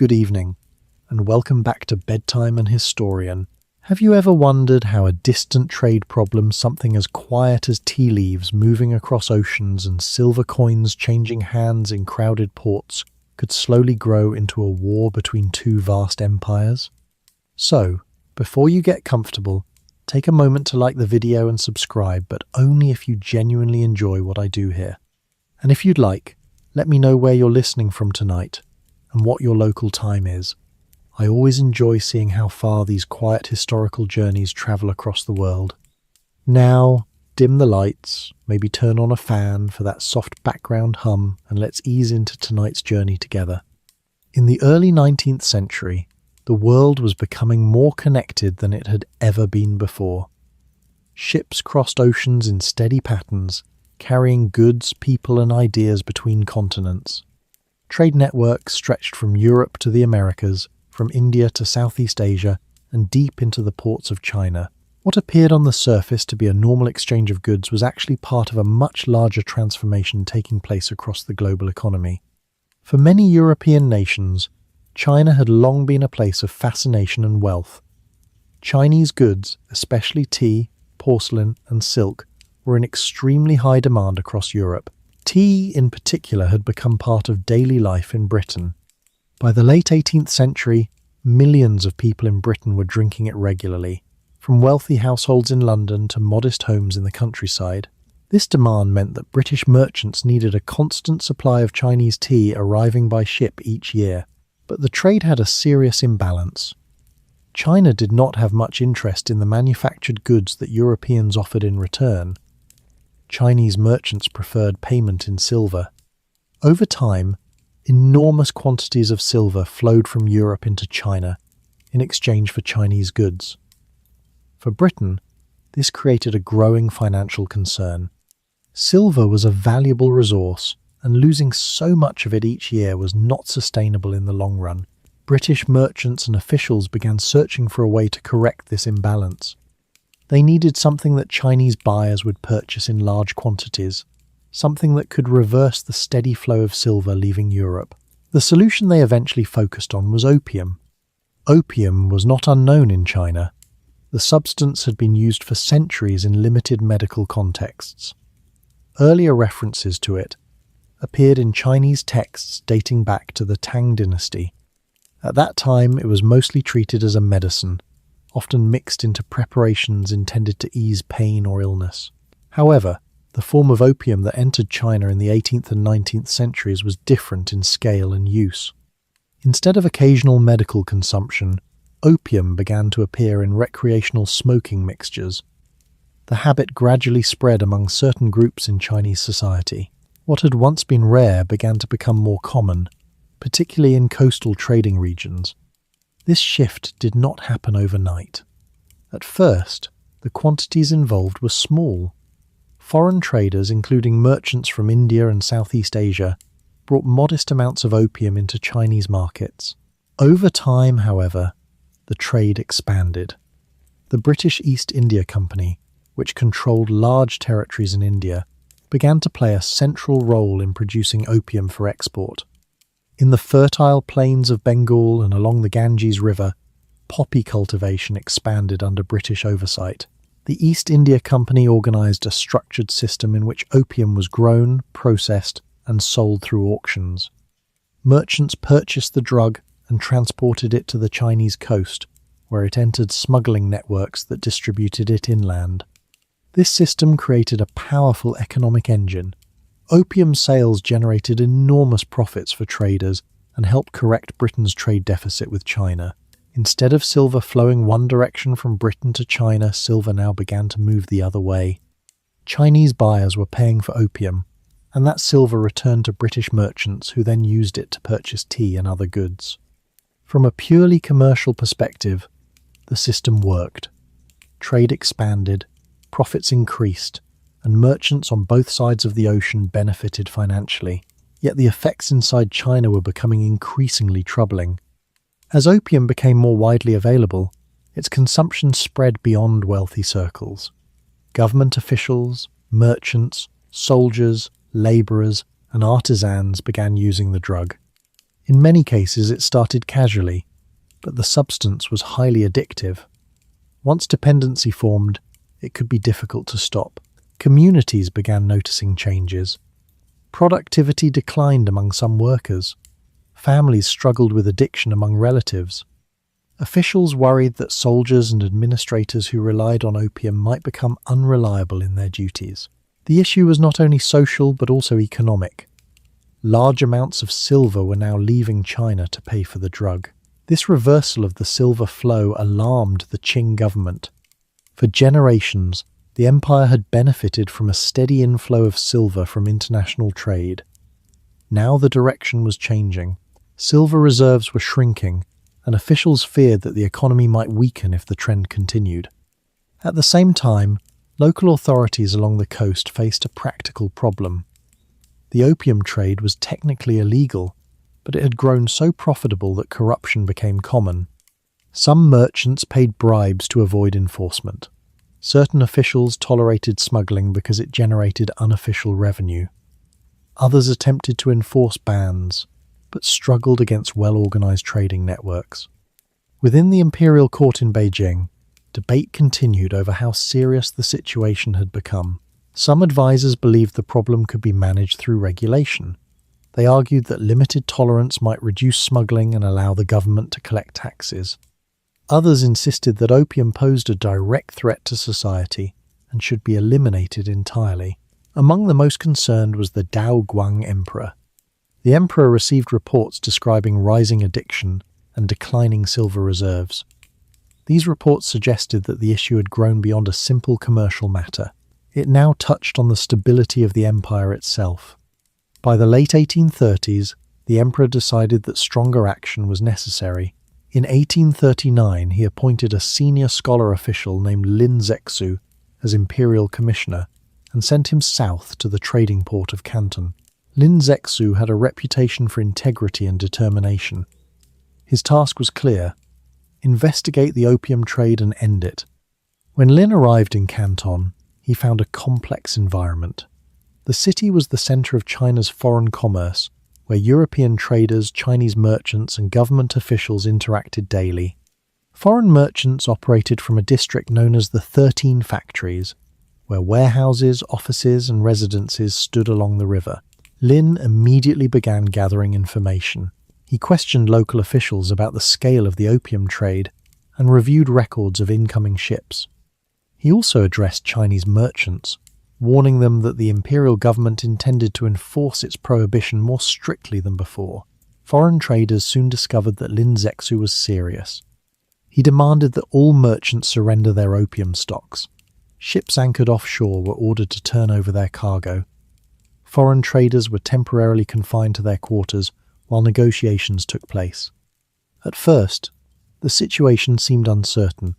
good evening, and welcome back to Bedtime and Historian. Have you ever wondered how a distant trade problem, something as quiet as tea leaves moving across oceans and silver coins changing hands in crowded ports, could slowly grow into a war between two vast empires? So, before you get comfortable, take a moment to like the video and subscribe, but only if you genuinely enjoy what I do here. And if you'd like, let me know where you're listening from tonight and what your local time is. I always enjoy seeing how far these quiet historical journeys travel across the world. Now, dim the lights, maybe turn on a fan for that soft background hum, and let's ease into tonight's journey together. In the early 19th century, the world was becoming more connected than it had ever been before. Ships crossed oceans in steady patterns, carrying goods, people, and ideas between continents. Trade networks stretched from Europe to the Americas, from India to Southeast Asia, and deep into the ports of China. What appeared on the surface to be a normal exchange of goods was actually part of a much larger transformation taking place across the global economy. For many European nations, China had long been a place of fascination and wealth. Chinese goods, especially tea, porcelain, and silk, were in extremely high demand across Europe. Tea, in particular, had become part of daily life in Britain. By the late 18th century, millions of people in Britain were drinking it regularly, from wealthy households in London to modest homes in the countryside. This demand meant that British merchants needed a constant supply of Chinese tea arriving by ship each year. But the trade had a serious imbalance. China did not have much interest in the manufactured goods that Europeans offered in return. Chinese merchants preferred payment in silver. Over time, enormous quantities of silver flowed from Europe into China in exchange for Chinese goods. For Britain, this created a growing financial concern. Silver was a valuable resource, and losing so much of it each year was not sustainable in the long run. British merchants and officials began searching for a way to correct this imbalance. They needed something that Chinese buyers would purchase in large quantities, something that could reverse the steady flow of silver leaving Europe. The solution they eventually focused on was opium. Opium was not unknown in China. The substance had been used for centuries in limited medical contexts. Earlier references to it appeared in Chinese texts dating back to the Tang dynasty. At that time, it was mostly treated as a medicine, often mixed into preparations intended to ease pain or illness. However, the form of opium that entered China in the 18th and 19th centuries was different in scale and use. Instead of occasional medical consumption, opium began to appear in recreational smoking mixtures. The habit gradually spread among certain groups in Chinese society. What had once been rare began to become more common, particularly in coastal trading regions. This shift did not happen overnight. At first, the quantities involved were small. Foreign traders, including merchants from India and Southeast Asia, brought modest amounts of opium into Chinese markets. Over time, however, the trade expanded. The British East India Company, which controlled large territories in India, began to play a central role in producing opium for export. In the fertile plains of Bengal and along the Ganges River, poppy cultivation expanded under British oversight. The East India Company organised a structured system in which opium was grown, processed, and sold through auctions. Merchants purchased the drug and transported it to the Chinese coast, where it entered smuggling networks that distributed it inland. This system created a powerful economic engine. Opium sales generated enormous profits for traders and helped correct Britain's trade deficit with China. Instead of silver flowing one direction from Britain to China, silver now began to move the other way. Chinese buyers were paying for opium, and that silver returned to British merchants who then used it to purchase tea and other goods. From a purely commercial perspective, the system worked. Trade expanded, profits increased, and merchants on both sides of the ocean benefited financially. Yet the effects inside China were becoming increasingly troubling. As opium became more widely available, its consumption spread beyond wealthy circles. Government officials, merchants, soldiers, labourers, and artisans began using the drug. In many cases, it started casually, but the substance was highly addictive. Once dependency formed, it could be difficult to stop. Communities began noticing changes. Productivity declined among some workers. Families struggled with addiction among relatives. Officials worried that soldiers and administrators who relied on opium might become unreliable in their duties. The issue was not only social but also economic. Large amounts of silver were now leaving China to pay for the drug. This reversal of the silver flow alarmed the Qing government. For generations, the empire had benefited from a steady inflow of silver from international trade. Now the direction was changing. Silver reserves were shrinking, and officials feared that the economy might weaken if the trend continued. At the same time, local authorities along the coast faced a practical problem. The opium trade was technically illegal, but it had grown so profitable that corruption became common. Some merchants paid bribes to avoid enforcement. Certain officials tolerated smuggling because it generated unofficial revenue. Others attempted to enforce bans, but struggled against well-organized trading networks. Within the imperial court in Beijing, debate continued over how serious the situation had become. Some advisors believed the problem could be managed through regulation. They argued that limited tolerance might reduce smuggling and allow the government to collect taxes. Others insisted that opium posed a direct threat to society and should be eliminated entirely. Among the most concerned was the Daoguang emperor. The emperor received reports describing rising addiction and declining silver reserves. These reports suggested that the issue had grown beyond a simple commercial matter. It now touched on the stability of the empire itself. By the late 1830s, the emperor decided that stronger action was necessary. In 1839, he appointed a senior scholar official named Lin Zexu as imperial commissioner and sent him south to the trading port of Canton. Lin Zexu had a reputation for integrity and determination. His task was clear: investigate the opium trade and end it. When Lin arrived in Canton, he found a complex environment. The city was the center of China's foreign commerce, where European traders, Chinese merchants, and government officials interacted daily. Foreign merchants operated from a district known as the 13 Factories, where warehouses, offices, and residences stood along the river. Lin immediately began gathering information. He questioned local officials about the scale of the opium trade and reviewed records of incoming ships. He also addressed Chinese merchants, warning them that the imperial government intended to enforce its prohibition more strictly than before. Foreign traders soon discovered that Lin Zexu was serious. He demanded that all merchants surrender their opium stocks. Ships anchored offshore were ordered to turn over their cargo. Foreign traders were temporarily confined to their quarters while negotiations took place. At first, the situation seemed uncertain.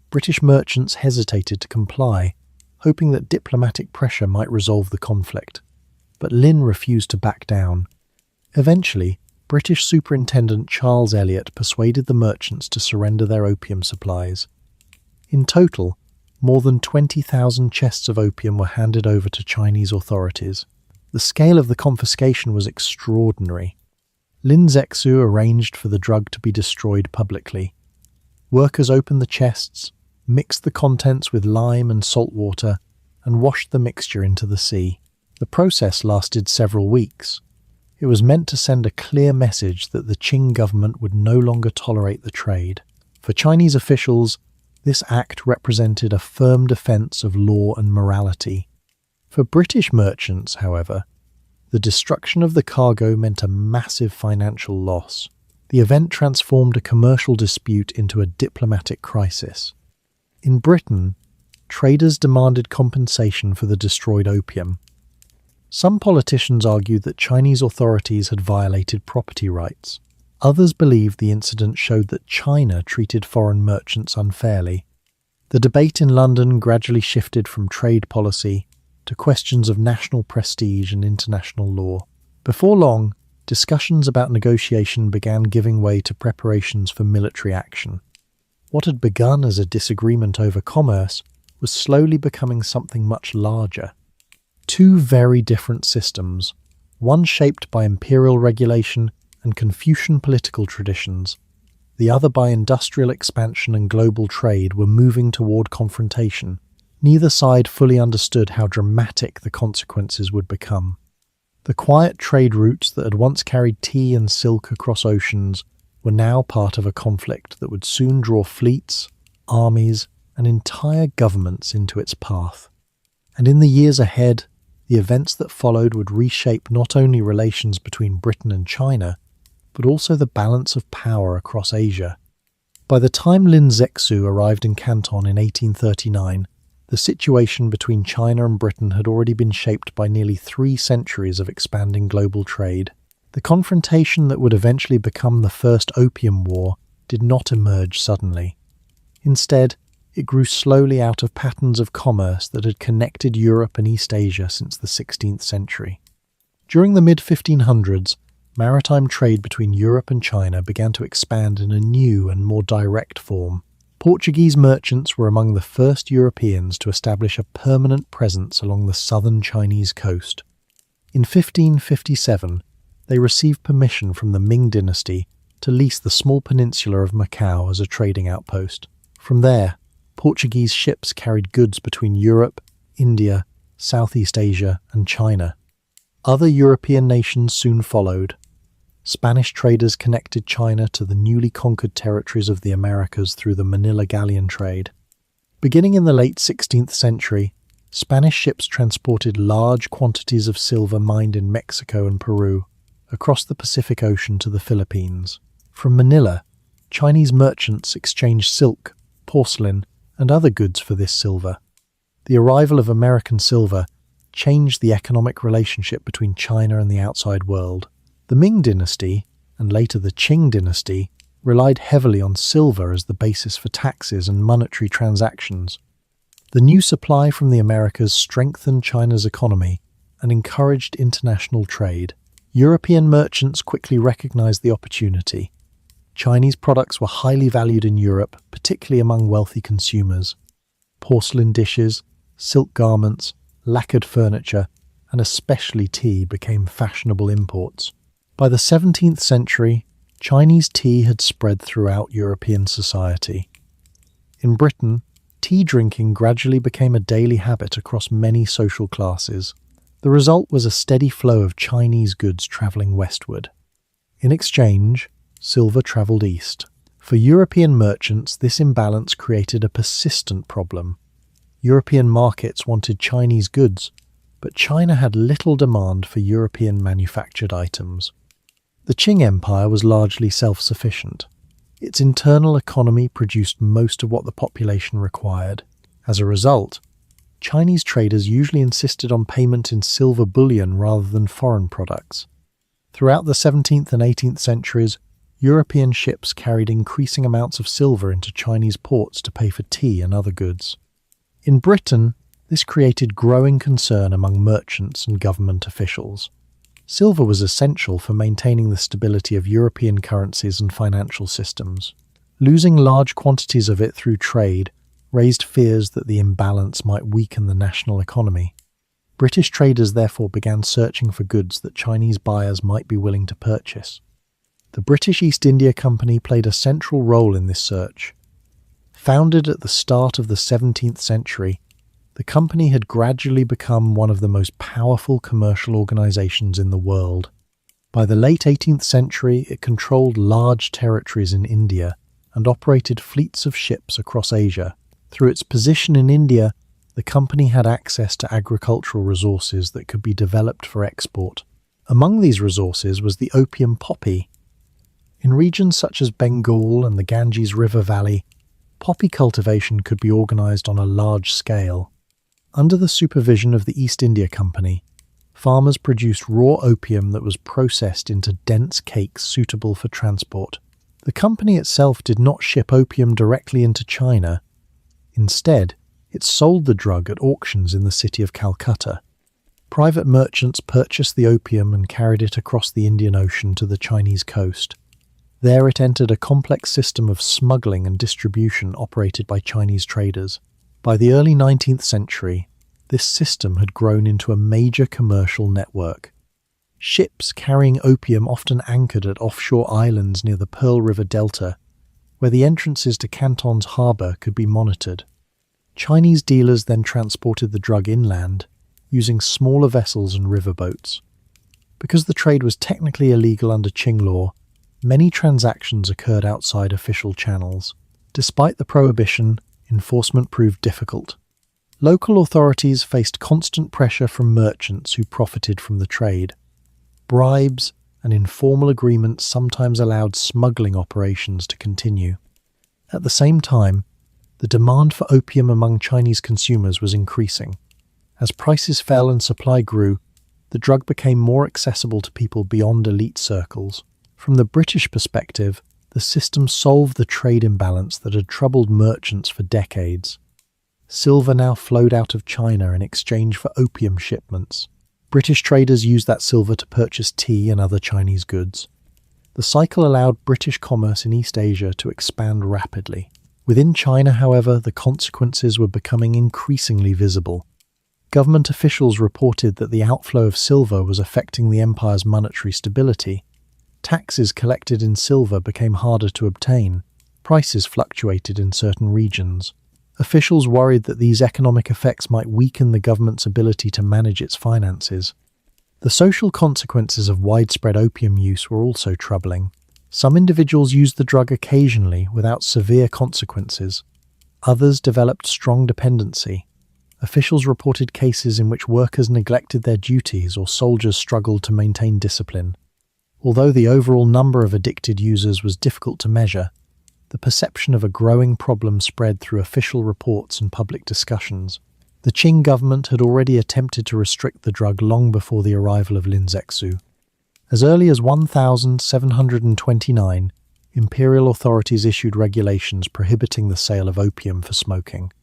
British merchants hesitated to comply, hoping that diplomatic pressure might resolve the conflict. But Lin refused to back down. Eventually, British Superintendent Charles Elliot persuaded the merchants to surrender their opium supplies. In total, more than 20,000 chests of opium were handed over to Chinese authorities. The scale of the confiscation was extraordinary. Lin Zexu arranged for the drug to be destroyed publicly. Workers opened the chests, mixed the contents with lime and salt water, and washed the mixture into the sea. The process lasted several weeks. It was meant to send a clear message that the Qing government would no longer tolerate the trade. For Chinese officials, this act represented a firm defense of law and morality. For British merchants, however, the destruction of the cargo meant a massive financial loss. The event transformed a commercial dispute into a diplomatic crisis. In Britain, traders demanded compensation for the destroyed opium. Some politicians argued that Chinese authorities had violated property rights. Others believed the incident showed that China treated foreign merchants unfairly. The debate in London gradually shifted from trade policy to questions of national prestige and international law. Before long, discussions about negotiation began giving way to preparations for military action. What had begun as a disagreement over commerce was slowly becoming something much larger. Two very different systems, one shaped by imperial regulation and Confucian political traditions, the other by industrial expansion and global trade, were moving toward confrontation. Neither side fully understood how dramatic the consequences would become. The quiet trade routes that had once carried tea and silk across oceans were now part of a conflict that would soon draw fleets, armies, and entire governments into its path. And in the years ahead, the events that followed would reshape not only relations between Britain and China, but also the balance of power across Asia. By the time Lin Zexu arrived in Canton in 1839, the situation between China and Britain had already been shaped by nearly 3 centuries of expanding global trade. The confrontation that would eventually become the First Opium War did not emerge suddenly. Instead, it grew slowly out of patterns of commerce that had connected Europe and East Asia since the 16th century. During the mid-1500s, maritime trade between Europe and China began to expand in a new and more direct form. Portuguese merchants were among the first Europeans to establish a permanent presence along the southern Chinese coast. In 1557, they received permission from the Ming dynasty to lease the small peninsula of Macau as a trading outpost. From there, Portuguese ships carried goods between Europe, India, Southeast Asia, and China. Other European nations soon followed. Spanish traders connected China to the newly conquered territories of the Americas through the Manila galleon trade. Beginning in the late 16th century, Spanish ships transported large quantities of silver mined in Mexico and Peru across the Pacific Ocean to the Philippines. From Manila, Chinese merchants exchanged silk, porcelain, and other goods for this silver. The arrival of American silver changed the economic relationship between China and the outside world. The Ming dynasty, and later the Qing dynasty, relied heavily on silver as the basis for taxes and monetary transactions. The new supply from the Americas strengthened China's economy and encouraged international trade. European merchants quickly recognized the opportunity. Chinese products were highly valued in Europe, particularly among wealthy consumers. Porcelain dishes, silk garments, lacquered furniture, and especially tea became fashionable imports. By the 17th century, Chinese tea had spread throughout European society. In Britain, tea drinking gradually became a daily habit across many social classes. The result was a steady flow of Chinese goods travelling westward. In exchange, silver travelled east. For European merchants, this imbalance created a persistent problem. European markets wanted Chinese goods, but China had little demand for European manufactured items. The Qing Empire was largely self-sufficient. Its internal economy produced most of what the population required. As a result, Chinese traders usually insisted on payment in silver bullion rather than foreign products. Throughout the 17th and 18th centuries, European ships carried increasing amounts of silver into Chinese ports to pay for tea and other goods. In Britain, this created growing concern among merchants and government officials. Silver was essential for maintaining the stability of European currencies and financial systems. Losing large quantities of it through trade raised fears that the imbalance might weaken the national economy. British traders therefore began searching for goods that Chinese buyers might be willing to purchase. The British East India Company played a central role in this search. Founded at the start of the 17th century, the company had gradually become one of the most powerful commercial organizations in the world. By the late 18th century, it controlled large territories in India and operated fleets of ships across Asia. Through its position in India, the company had access to agricultural resources that could be developed for export. Among these resources was the opium poppy. In regions such as Bengal and the Ganges River Valley, poppy cultivation could be organized on a large scale. Under the supervision of the East India Company, farmers produced raw opium that was processed into dense cakes suitable for transport. The company itself did not ship opium directly into China. Instead, it sold the drug at auctions in the city of Calcutta. Private merchants purchased the opium and carried it across the Indian Ocean to the Chinese coast. There it entered a complex system of smuggling and distribution operated by Chinese traders. By the early 19th century, this system had grown into a major commercial network. Ships carrying opium often anchored at offshore islands near the Pearl River Delta, where the entrances to Canton's harbour could be monitored. Chinese dealers then transported the drug inland, using smaller vessels and riverboats. Because the trade was technically illegal under Qing law, many transactions occurred outside official channels. Despite the prohibition, enforcement proved difficult. Local authorities faced constant pressure from merchants who profited from the trade. Bribes and informal agreements sometimes allowed smuggling operations to continue. At the same time, the demand for opium among Chinese consumers was increasing. As prices fell and supply grew, the drug became more accessible to people beyond elite circles. From the British perspective, the system solved the trade imbalance that had troubled merchants for decades. Silver now flowed out of China in exchange for opium shipments. British traders used that silver to purchase tea and other Chinese goods. The cycle allowed British commerce in East Asia to expand rapidly. Within China, however, the consequences were becoming increasingly visible. Government officials reported that the outflow of silver was affecting the empire's monetary stability. Taxes collected in silver became harder to obtain. Prices fluctuated in certain regions. Officials worried that these economic effects might weaken the government's ability to manage its finances. The social consequences of widespread opium use were also troubling. Some individuals used the drug occasionally without severe consequences. Others developed strong dependency. Officials reported cases in which workers neglected their duties or soldiers struggled to maintain discipline. Although the overall number of addicted users was difficult to measure, the perception of a growing problem spread through official reports and public discussions. The Qing government had already attempted to restrict the drug long before the arrival of Lin Zexu. As early as 1729, imperial authorities issued regulations prohibiting the sale of opium for smoking.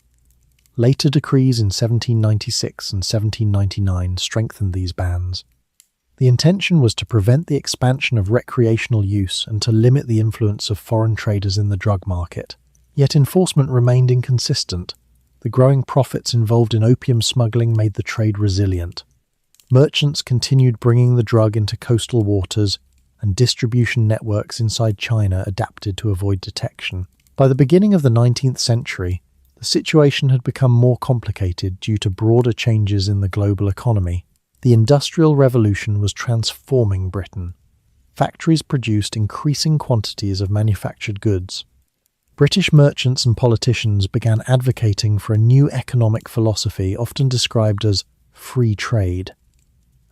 Later decrees in 1796 and 1799 strengthened these bans. The intention was to prevent the expansion of recreational use and to limit the influence of foreign traders in the drug market. Yet enforcement remained inconsistent. The growing profits involved in opium smuggling made the trade resilient. Merchants continued bringing the drug into coastal waters, and distribution networks inside China adapted to avoid detection. By the beginning of the 19th century, the situation had become more complicated due to broader changes in the global economy. The Industrial Revolution was transforming Britain. Factories produced increasing quantities of manufactured goods. British merchants and politicians began advocating for a new economic philosophy often described as free trade.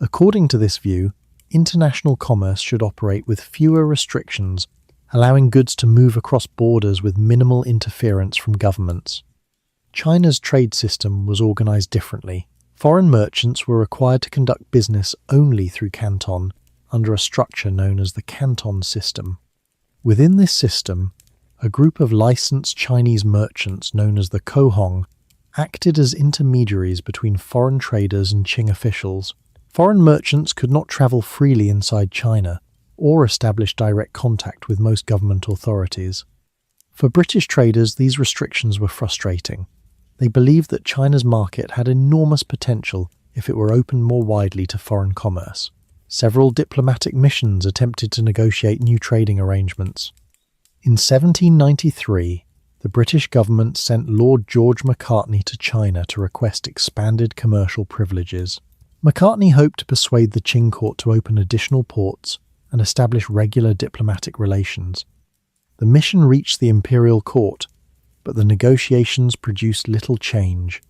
According to this view, international commerce should operate with fewer restrictions, allowing goods to move across borders with minimal interference from governments. China's trade system was organized differently. Foreign merchants were required to conduct business only through Canton under a structure known as the Canton system. Within this system, a group of licensed Chinese merchants known as the Kohong acted as intermediaries between foreign traders and Qing officials. Foreign merchants could not travel freely inside China or establish direct contact with most government authorities. For British traders, these restrictions were frustrating. They believed that China's market had enormous potential if it were opened more widely to foreign commerce. Several diplomatic missions attempted to negotiate new trading arrangements. In 1793, the British government sent Lord George Macartney to China to request expanded commercial privileges. Macartney hoped to persuade the Qing court to open additional ports and establish regular diplomatic relations. The mission reached the imperial court, but the negotiations produced little change.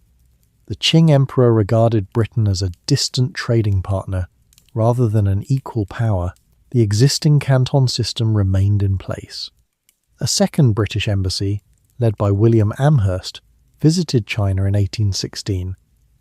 The Qing emperor regarded Britain as a distant trading partner rather than an equal power. The existing Canton system remained in place. A second British embassy, led by William Amherst, visited China in 1816.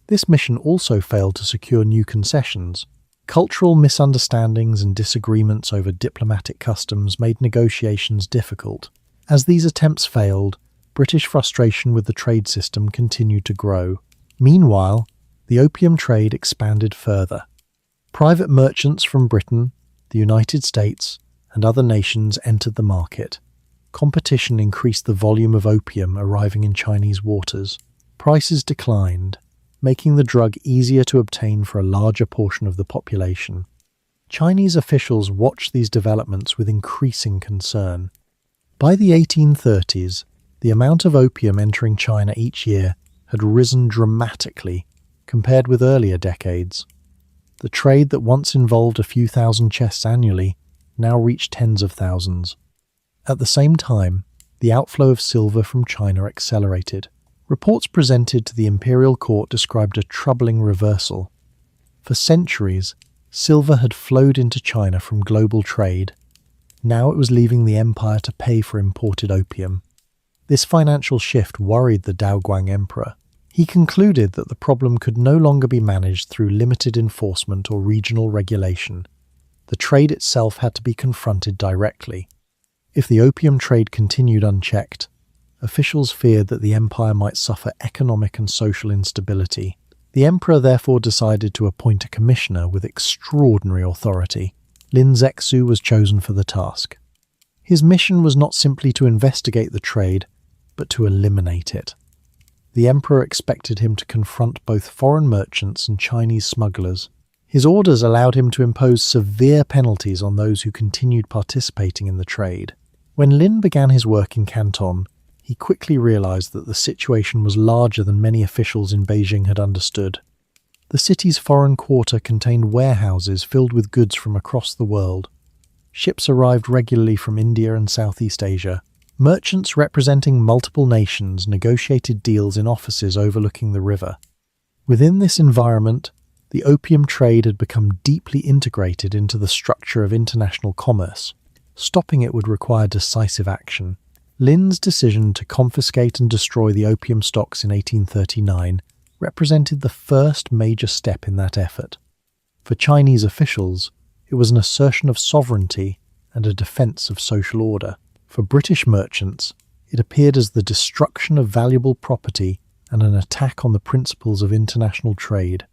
This mission also failed to secure new concessions. Cultural misunderstandings and disagreements over diplomatic customs made negotiations difficult. As these attempts failed, British frustration with the trade system continued to grow. Meanwhile, the opium trade expanded further. Private merchants from Britain, the United States, and other nations entered the market. Competition increased the volume of opium arriving in Chinese waters. Prices declined, making the drug easier to obtain for a larger portion of the population. Chinese officials watched these developments with increasing concern. By the 1830s, the amount of opium entering China each year had risen dramatically compared with earlier decades. The trade that once involved a few thousand chests annually now reached tens of thousands. At the same time, the outflow of silver from China accelerated. Reports presented to the imperial court described a troubling reversal. For centuries, silver had flowed into China from global trade. Now it was leaving the empire to pay for imported opium. This financial shift worried the Daoguang emperor. He concluded that the problem could no longer be managed through limited enforcement or regional regulation. The trade itself had to be confronted directly. If the opium trade continued unchecked, officials feared that the empire might suffer economic and social instability. The emperor therefore decided to appoint a commissioner with extraordinary authority. Lin Zexu was chosen for the task. His mission was not simply to investigate the trade, but to eliminate it. The emperor expected him to confront both foreign merchants and Chinese smugglers. His orders allowed him to impose severe penalties on those who continued participating in the trade. When Lin began his work in Canton, he quickly realized that the situation was larger than many officials in Beijing had understood. The city's foreign quarter contained warehouses filled with goods from across the world. Ships arrived regularly from India and Southeast Asia. Merchants representing multiple nations negotiated deals in offices overlooking the river. Within this environment, the opium trade had become deeply integrated into the structure of international commerce. Stopping it would require decisive action. Lin's decision to confiscate and destroy the opium stocks in 1839 represented the first major step in that effort. For Chinese officials, it was an assertion of sovereignty and a defense of social order. For British merchants, it appeared as the destruction of valuable property and an attack on the principles of international trade.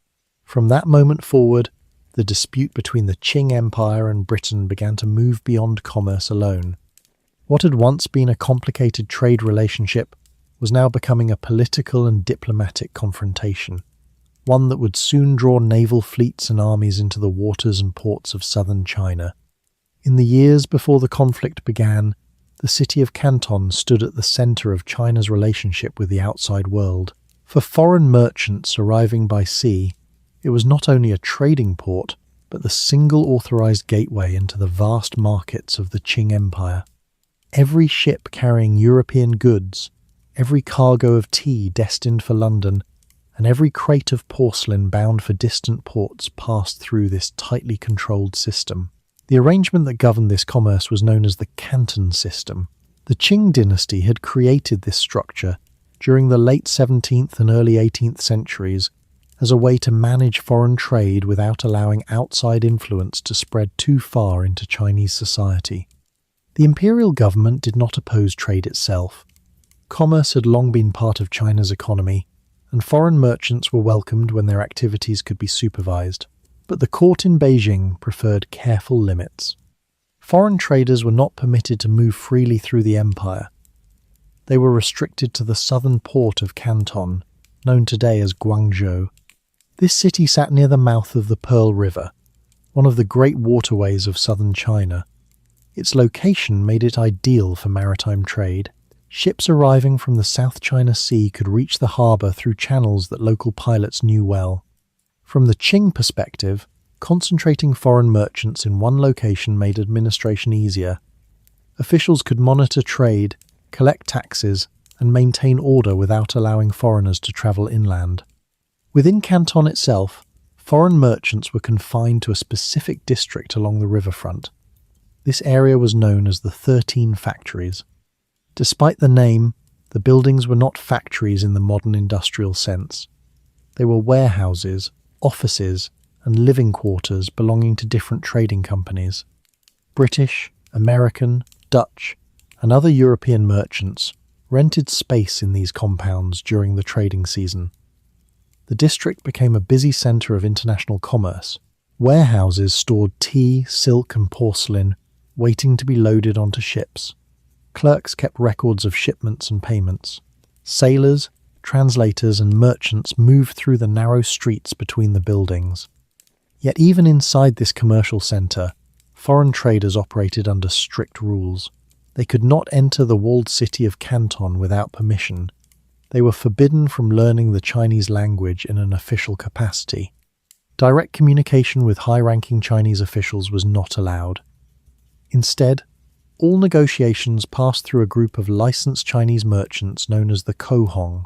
From that moment forward, the dispute between the Qing Empire and Britain began to move beyond commerce alone. What had once been a complicated trade relationship was now becoming a political and diplomatic confrontation, one that would soon draw naval fleets and armies into the waters and ports of southern China. In the years before the conflict began, the city of Canton stood at the center of China's relationship with the outside world. For foreign merchants arriving by sea, it was not only a trading port, but the single authorized gateway into the vast markets of the Qing Empire. Every ship carrying European goods, every cargo of tea destined for London, and every crate of porcelain bound for distant ports passed through this tightly controlled system. The arrangement that governed this commerce was known as the Canton system. The Qing dynasty had created this structure during the late 17th and early 18th centuries as a way to manage foreign trade without allowing outside influence to spread too far into Chinese society. The imperial government did not oppose trade itself. Commerce had long been part of China's economy, and foreign merchants were welcomed when their activities could be supervised. But the court in Beijing preferred careful limits. Foreign traders were not permitted to move freely through the empire. They were restricted to the southern port of Canton, known today as Guangzhou. This city sat near the mouth of the Pearl River, one of the great waterways of southern China. Its location made it ideal for maritime trade. Ships arriving from the South China Sea could reach the harbour through channels that local pilots knew well. From the Qing perspective, concentrating foreign merchants in one location made administration easier. Officials could monitor trade, collect taxes, and maintain order without allowing foreigners to travel inland. Within Canton itself, foreign merchants were confined to a specific district along the riverfront. This area was known as the 13 Factories. Despite the name, the buildings were not factories in the modern industrial sense. They were warehouses, offices, and living quarters belonging to different trading companies. British, American, Dutch, and other European merchants rented space in these compounds during the trading season. The district became a busy centre of international commerce. Warehouses stored tea, silk, and porcelain, waiting to be loaded onto ships. Clerks kept records of shipments and payments. Sailors, translators, and merchants moved through the narrow streets between the buildings. Yet even inside this commercial centre, foreign traders operated under strict rules. They could not enter the walled city of Canton without permission. They were forbidden from learning the Chinese language in an official capacity. Direct communication with high-ranking Chinese officials was not allowed. Instead, all negotiations passed through a group of licensed Chinese merchants known as the Kohong.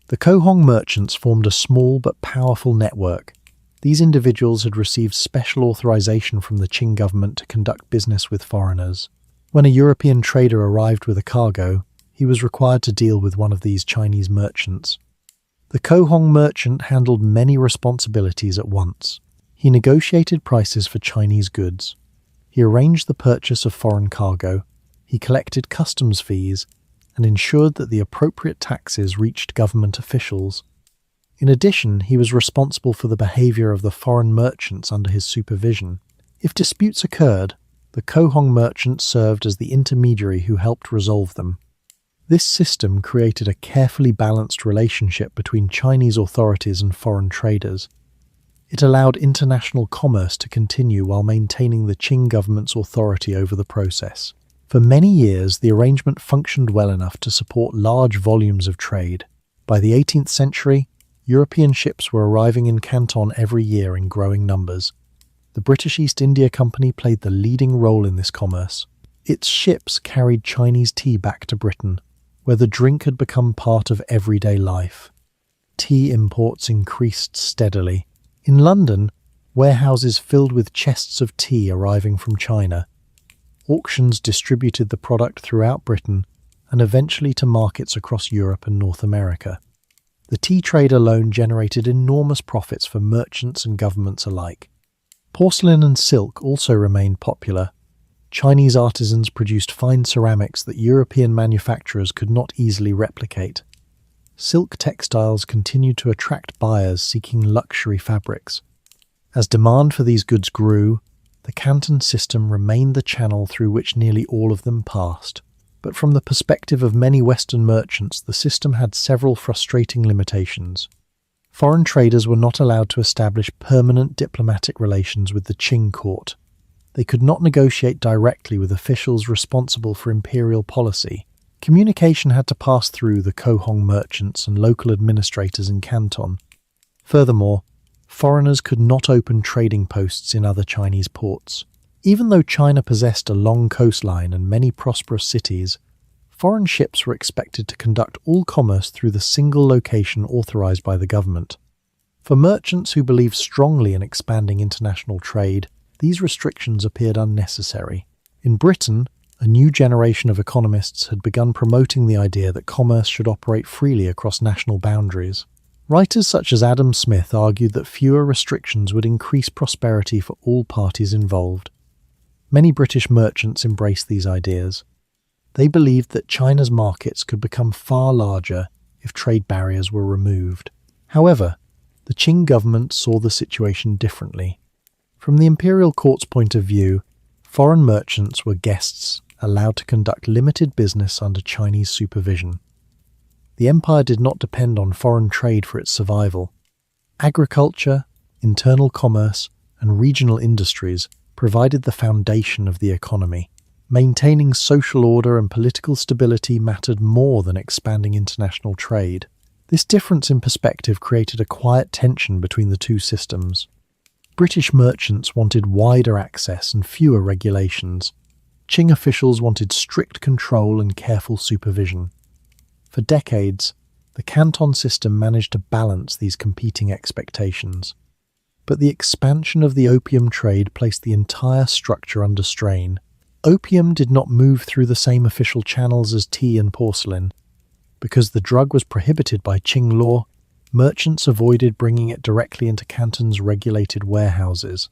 The Kohong merchants formed a small but powerful network. These individuals had received special authorization from the Qing government to conduct business with foreigners. When a European trader arrived with a cargo, he was required to deal with one of these Chinese merchants. The Kohong merchant handled many responsibilities at once. He negotiated prices for Chinese goods. He arranged the purchase of foreign cargo. He collected customs fees and ensured that the appropriate taxes reached government officials. In addition, he was responsible for the behavior of the foreign merchants under his supervision. If disputes occurred, the Kohong merchant served as the intermediary who helped resolve them. This system created a carefully balanced relationship between Chinese authorities and foreign traders. It allowed international commerce to continue while maintaining the Qing government's authority over the process. For many years, the arrangement functioned well enough to support large volumes of trade. By the 18th century, European ships were arriving in Canton every year in growing numbers. The British East India Company played the leading role in this commerce. Its ships carried Chinese tea back to Britain, where the drink had become part of everyday life. Tea imports increased steadily. In London, warehouses filled with chests of tea arriving from China. Auctions distributed the product throughout Britain and eventually to markets across Europe and North America. The tea trade alone generated enormous profits for merchants and governments alike. Porcelain and silk also remained popular. Chinese artisans produced fine ceramics that European manufacturers could not easily replicate. Silk textiles continued to attract buyers seeking luxury fabrics. As demand for these goods grew, the Canton system remained the channel through which nearly all of them passed. But from the perspective of many Western merchants, the system had several frustrating limitations. Foreign traders were not allowed to establish permanent diplomatic relations with the Qing court. They could not negotiate directly with officials responsible for imperial policy. Communication had to pass through the Kohong merchants and local administrators in Canton. Furthermore, foreigners could not open trading posts in other Chinese ports. Even though China possessed a long coastline and many prosperous cities, foreign ships were expected to conduct all commerce through the single location authorized by the government. For merchants who believed strongly in expanding international trade, these restrictions appeared unnecessary. In Britain, a new generation of economists had begun promoting the idea that commerce should operate freely across national boundaries. Writers such as Adam Smith argued that fewer restrictions would increase prosperity for all parties involved. Many British merchants embraced these ideas. They believed that China's markets could become far larger if trade barriers were removed. However, the Qing government saw the situation differently. From the imperial court's point of view, foreign merchants were guests allowed to conduct limited business under Chinese supervision. The empire did not depend on foreign trade for its survival. Agriculture, internal commerce, and regional industries provided the foundation of the economy. Maintaining social order and political stability mattered more than expanding international trade. This difference in perspective created a quiet tension between the two systems. British merchants wanted wider access and fewer regulations. Qing officials wanted strict control and careful supervision. For decades, the Canton system managed to balance these competing expectations. But the expansion of the opium trade placed the entire structure under strain. Opium did not move through the same official channels as tea and porcelain. Because the drug was prohibited by Qing law, merchants avoided bringing it directly into Canton's regulated warehouses.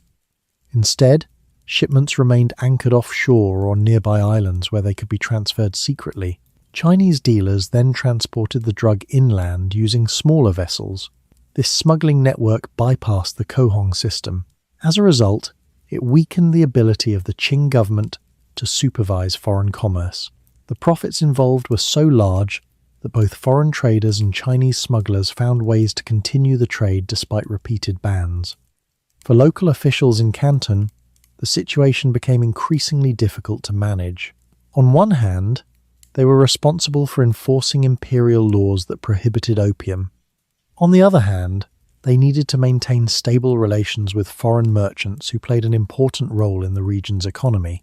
Instead, shipments remained anchored offshore or nearby islands where they could be transferred secretly. Chinese dealers then transported the drug inland using smaller vessels. This smuggling network bypassed the Kohong system. As a result, it weakened the ability of the Qing government to supervise foreign commerce. The profits involved were so large that both foreign traders and Chinese smugglers found ways to continue the trade despite repeated bans. For local officials in Canton, the situation became increasingly difficult to manage. On one hand, they were responsible for enforcing imperial laws that prohibited opium. On the other hand, they needed to maintain stable relations with foreign merchants who played an important role in the region's economy.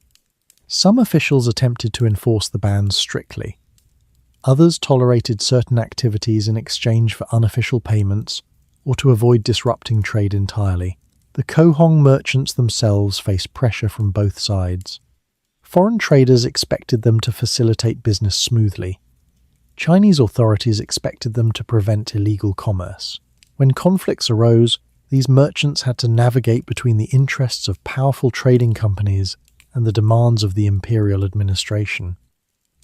Some officials attempted to enforce the bans strictly. Others tolerated certain activities in exchange for unofficial payments or to avoid disrupting trade entirely. The Kohong merchants themselves faced pressure from both sides. Foreign traders expected them to facilitate business smoothly. Chinese authorities expected them to prevent illegal commerce. When conflicts arose, these merchants had to navigate between the interests of powerful trading companies and the demands of the imperial administration.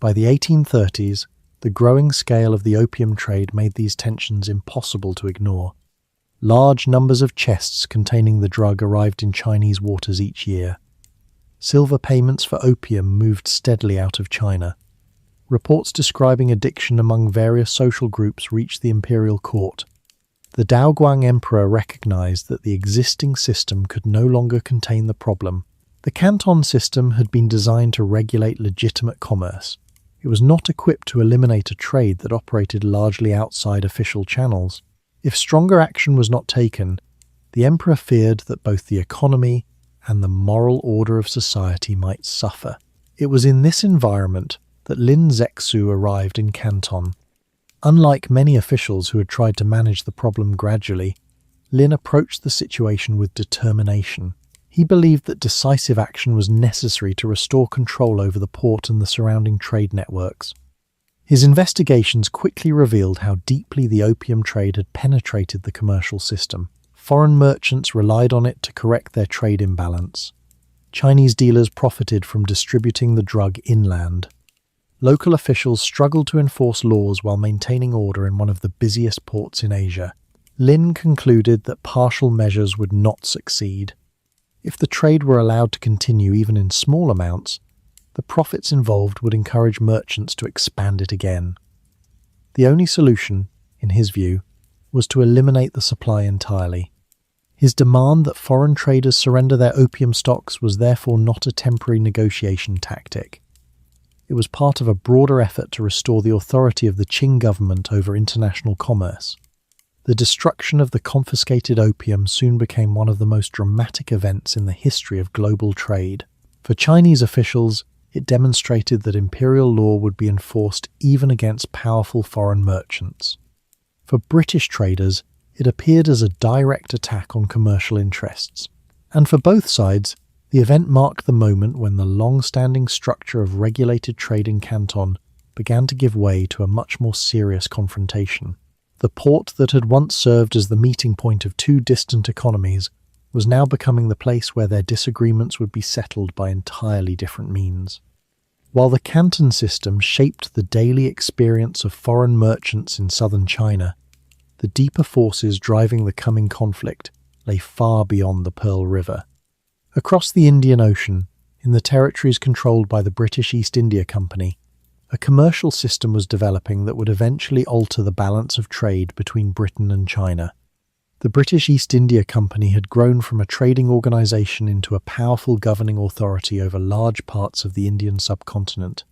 By the 1830s, the growing scale of the opium trade made these tensions impossible to ignore. Large numbers of chests containing the drug arrived in Chinese waters each year. Silver payments for opium moved steadily out of China. Reports describing addiction among various social groups reached the imperial court. The Daoguang emperor recognized that the existing system could no longer contain the problem. The Canton system had been designed to regulate legitimate commerce. It was not equipped to eliminate a trade that operated largely outside official channels. If stronger action was not taken, the emperor feared that both the economy and the moral order of society might suffer. It was in this environment that Lin Zexu arrived in Canton. Unlike many officials who had tried to manage the problem gradually, Lin approached the situation with determination. He believed that decisive action was necessary to restore control over the port and the surrounding trade networks. His investigations quickly revealed how deeply the opium trade had penetrated the commercial system. Foreign merchants relied on it to correct their trade imbalance. Chinese dealers profited from distributing the drug inland. Local officials struggled to enforce laws while maintaining order in one of the busiest ports in Asia. Lin concluded that partial measures would not succeed. If the trade were allowed to continue even in small amounts, the profits involved would encourage merchants to expand it again. The only solution, in his view, was to eliminate the supply entirely. His demand that foreign traders surrender their opium stocks was therefore not a temporary negotiation tactic. It was part of a broader effort to restore the authority of the Qing government over international commerce. The destruction of the confiscated opium soon became one of the most dramatic events in the history of global trade. For Chinese officials, it demonstrated that imperial law would be enforced even against powerful foreign merchants. For British traders, it appeared as a direct attack on commercial interests. And for both sides, the event marked the moment when the long-standing structure of regulated trade in Canton began to give way to a much more serious confrontation. The port that had once served as the meeting point of two distant economies was now becoming the place where their disagreements would be settled by entirely different means. While the Canton system shaped the daily experience of foreign merchants in southern China, the deeper forces driving the coming conflict lay far beyond the Pearl River. Across the Indian Ocean, in the territories controlled by the British East India Company, a commercial system was developing that would eventually alter the balance of trade between Britain and China. The British East India Company had grown from a trading organisation into a powerful governing authority over large parts of the Indian subcontinent.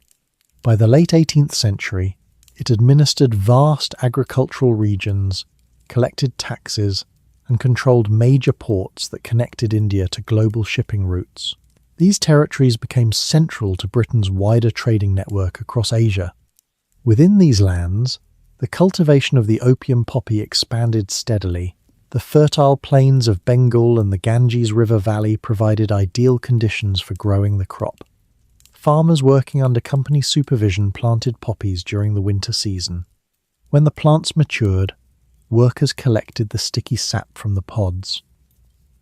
By the late 18th century, it administered vast agricultural regions, collected taxes, and controlled major ports that connected India to global shipping routes. These territories became central to Britain's wider trading network across Asia. Within these lands, the cultivation of the opium poppy expanded steadily. The fertile plains of Bengal and the Ganges River Valley provided ideal conditions for growing the crop. Farmers working under company supervision planted poppies during the winter season. When the plants matured, workers collected the sticky sap from the pods.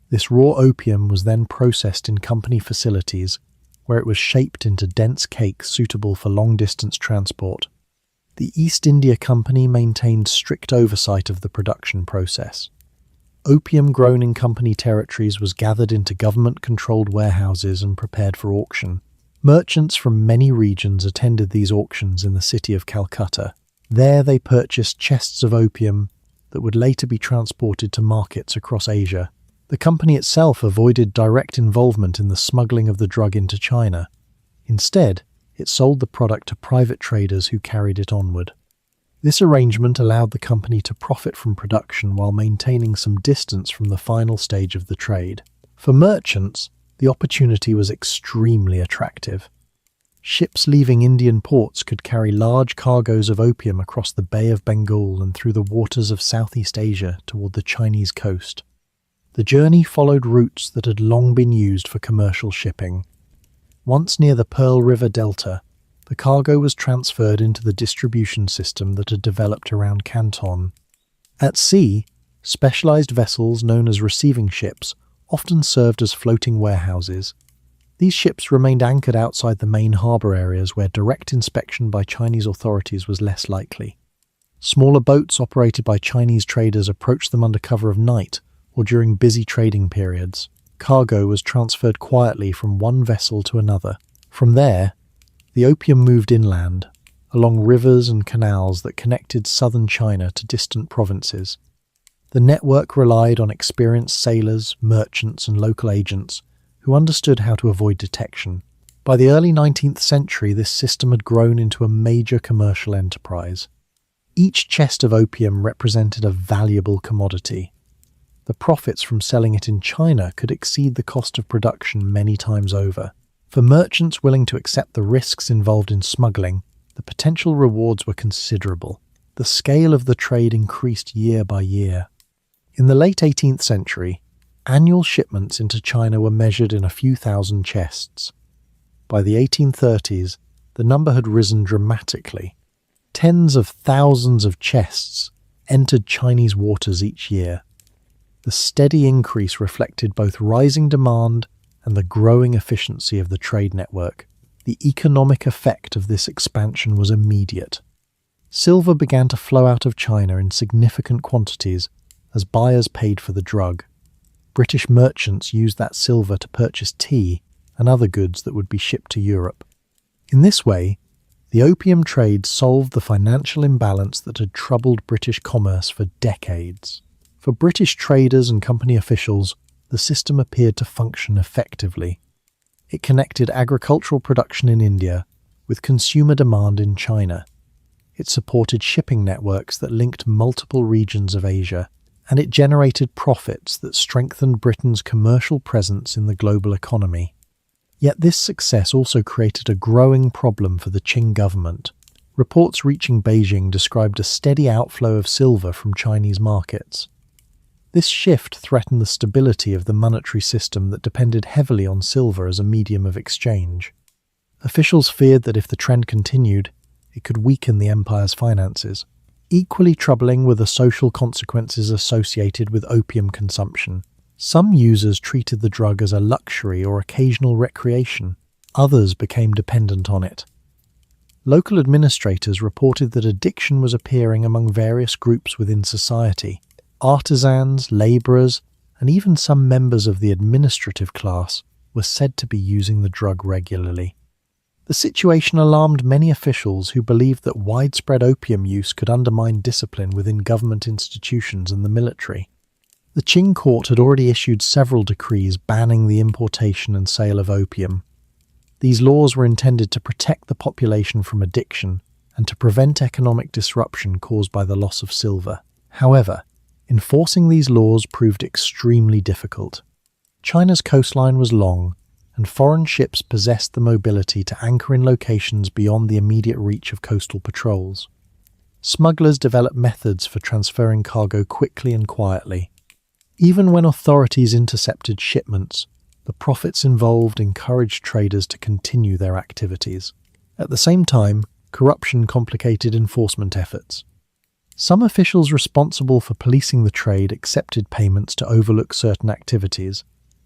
This raw opium was then processed in company facilities, where it was shaped into dense cakes suitable for long-distance transport. The East India Company maintained strict oversight of the production process. Opium grown in company territories was gathered into government-controlled warehouses and prepared for auction. Merchants from many regions attended these auctions in the city of Calcutta. There they purchased chests of opium that would later be transported to markets across Asia. The company itself avoided direct involvement in the smuggling of the drug into China. Instead, it sold the product to private traders who carried it onward. This arrangement allowed the company to profit from production while maintaining some distance from the final stage of the trade. For merchants, the opportunity was extremely attractive. Ships leaving Indian ports could carry large cargoes of opium across the Bay of Bengal and through the waters of Southeast Asia toward the Chinese coast. The journey followed routes that had long been used for commercial shipping. Once near the Pearl River Delta, the cargo was transferred into the distribution system that had developed around Canton. At sea, specialized vessels known as receiving ships often served as floating warehouses. These ships remained anchored outside the main harbour areas where direct inspection by Chinese authorities was less likely. Smaller boats operated by Chinese traders approached them under cover of night or during busy trading periods. Cargo was transferred quietly from one vessel to another. From there, the opium moved inland, along rivers and canals that connected southern China to distant provinces. The network relied on experienced sailors, merchants, and local agents who understood how to avoid detection. By the early 19th century, this system had grown into a major commercial enterprise. Each chest of opium represented a valuable commodity. The profits from selling it in China could exceed the cost of production many times over. For merchants willing to accept the risks involved in smuggling, the potential rewards were considerable. The scale of the trade increased year by year. In the late 18th century, annual shipments into China were measured in a few thousand chests. By the 1830s, the number had risen dramatically. Tens of thousands of chests entered Chinese waters each year. The steady increase reflected both rising demand and the growing efficiency of the trade network. The economic effect of this expansion was immediate. Silver began to flow out of China in significant quantities as buyers paid for the drug. British merchants used that silver to purchase tea and other goods that would be shipped to Europe. In this way, the opium trade solved the financial imbalance that had troubled British commerce for decades. For British traders and company officials, the system appeared to function effectively. It connected agricultural production in India with consumer demand in China. It supported shipping networks that linked multiple regions of Asia, and it generated profits that strengthened Britain's commercial presence in the global economy. Yet this success also created a growing problem for the Qing government. Reports reaching Beijing described a steady outflow of silver from Chinese markets. This shift threatened the stability of the monetary system that depended heavily on silver as a medium of exchange. Officials feared that if the trend continued, it could weaken the empire's finances. Equally troubling were the social consequences associated with opium consumption. Some users treated the drug as a luxury or occasional recreation. Others became dependent on it. Local administrators reported that addiction was appearing among various groups within society. Artisans, labourers, and even some members of the administrative class were said to be using the drug regularly. The situation alarmed many officials who believed that widespread opium use could undermine discipline within government institutions and the military. The Qing court had already issued several decrees banning the importation and sale of opium. These laws were intended to protect the population from addiction and to prevent economic disruption caused by the loss of silver. However, enforcing these laws proved extremely difficult. China's coastline was long, and foreign ships possessed the mobility to anchor in locations beyond the immediate reach of coastal patrols. Smugglers developed methods for transferring cargo quickly and quietly. Even when authorities intercepted shipments, the profits involved encouraged traders to continue their activities. At the same time, corruption complicated enforcement efforts. Some officials responsible for policing the trade accepted payments to overlook certain activities.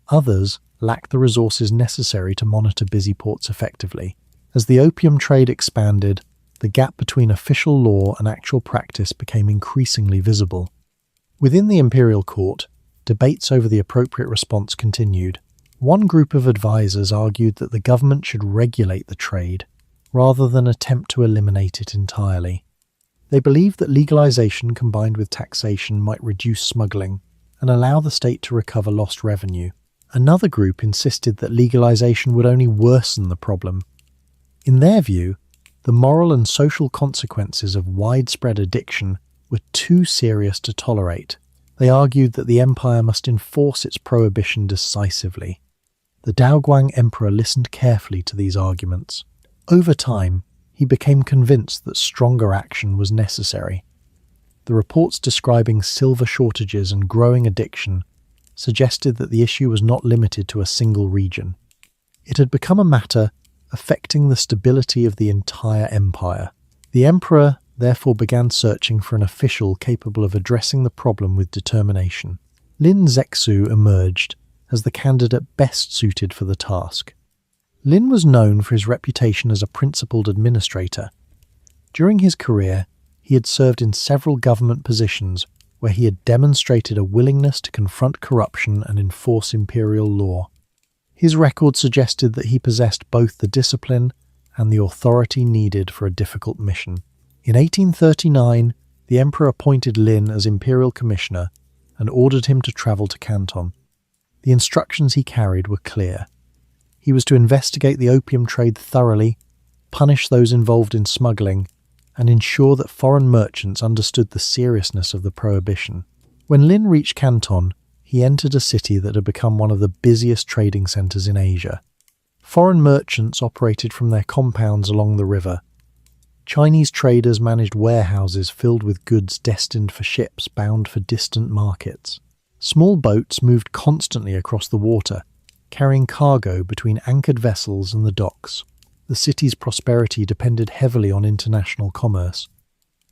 Others lacked the resources necessary to monitor busy ports effectively. As the opium trade expanded, the gap between official law and actual practice became increasingly visible. Within the imperial court, debates over the appropriate response continued. One group of advisors argued that the government should regulate the trade, rather than attempt to eliminate it entirely. They believed that legalization combined with taxation might reduce smuggling. and allow the state to recover lost revenue. Another group insisted that legalization would only worsen the problem. In their view, the moral and social consequences of widespread addiction were too serious to tolerate. They argued that the empire must enforce its prohibition decisively. The Daoguang emperor listened carefully to these arguments. Over time, he became convinced that stronger action was necessary. The reports describing silver shortages and growing addiction suggested that the issue was not limited to a single region. It had become a matter affecting the stability of the entire empire. The emperor therefore began searching for an official capable of addressing the problem with determination. Lin Zexu emerged as the candidate best suited for the task. Lin was known for his reputation as a principled administrator. During his career, he had served in several government positions where he had demonstrated a willingness to confront corruption and enforce imperial law. His record suggested that he possessed both the discipline and the authority needed for a difficult mission. In 1839, the emperor appointed Lin as imperial commissioner and ordered him to travel to Canton. The instructions he carried were clear. He was to investigate the opium trade thoroughly, punish those involved in smuggling, and ensure that foreign merchants understood the seriousness of the prohibition. When Lin reached Canton, he entered a city that had become one of the busiest trading centres in Asia. Foreign merchants operated from their compounds along the river. Chinese traders managed warehouses filled with goods destined for ships bound for distant markets. Small boats moved constantly across the water, carrying cargo between anchored vessels and the docks. The city's prosperity depended heavily on international commerce.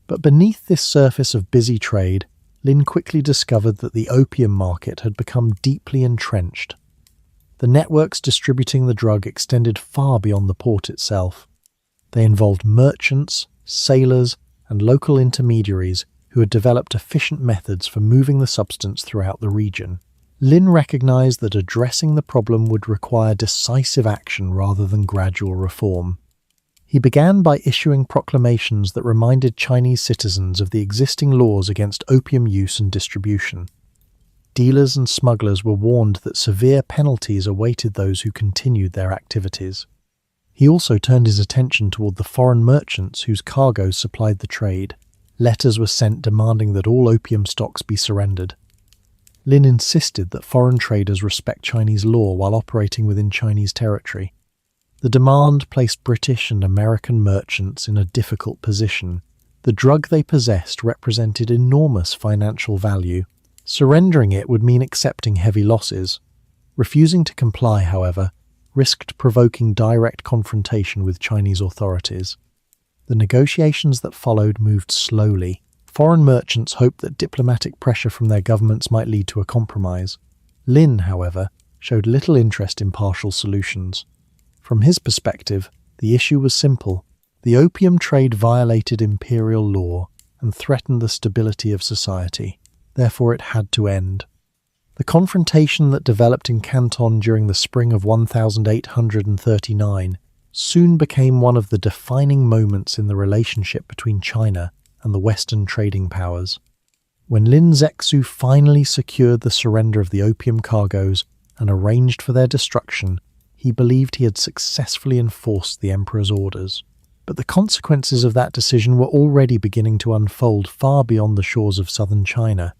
But beneath this surface of busy trade, Lin quickly discovered that the opium market had become deeply entrenched. The networks distributing the drug extended far beyond the port itself. They involved merchants, sailors, and local intermediaries who had developed efficient methods for moving the substance throughout the region. Lin recognized that addressing the problem would require decisive action rather than gradual reform. He began by issuing proclamations that reminded Chinese citizens of the existing laws against opium use and distribution. Dealers and smugglers were warned that severe penalties awaited those who continued their activities. He also turned his attention toward the foreign merchants whose cargoes supplied the trade. Letters were sent demanding that all opium stocks be surrendered. Lin insisted that foreign traders respect Chinese law while operating within Chinese territory. The demand placed British and American merchants in a difficult position. The drug they possessed represented enormous financial value. Surrendering it would mean accepting heavy losses. Refusing to comply, however, risked provoking direct confrontation with Chinese authorities. The negotiations that followed moved slowly. Foreign merchants hoped that diplomatic pressure from their governments might lead to a compromise. Lin, however, showed little interest in partial solutions. From his perspective, the issue was simple. The opium trade violated imperial law and threatened the stability of society. Therefore, it had to end. The confrontation that developed in Canton during the spring of 1839 soon became one of the defining moments in the relationship between China and the Western trading powers. When Lin Zexu finally secured the surrender of the opium cargoes and arranged for their destruction, he believed he had successfully enforced the emperor's orders. But the consequences of that decision were already beginning to unfold far beyond the shores of southern China.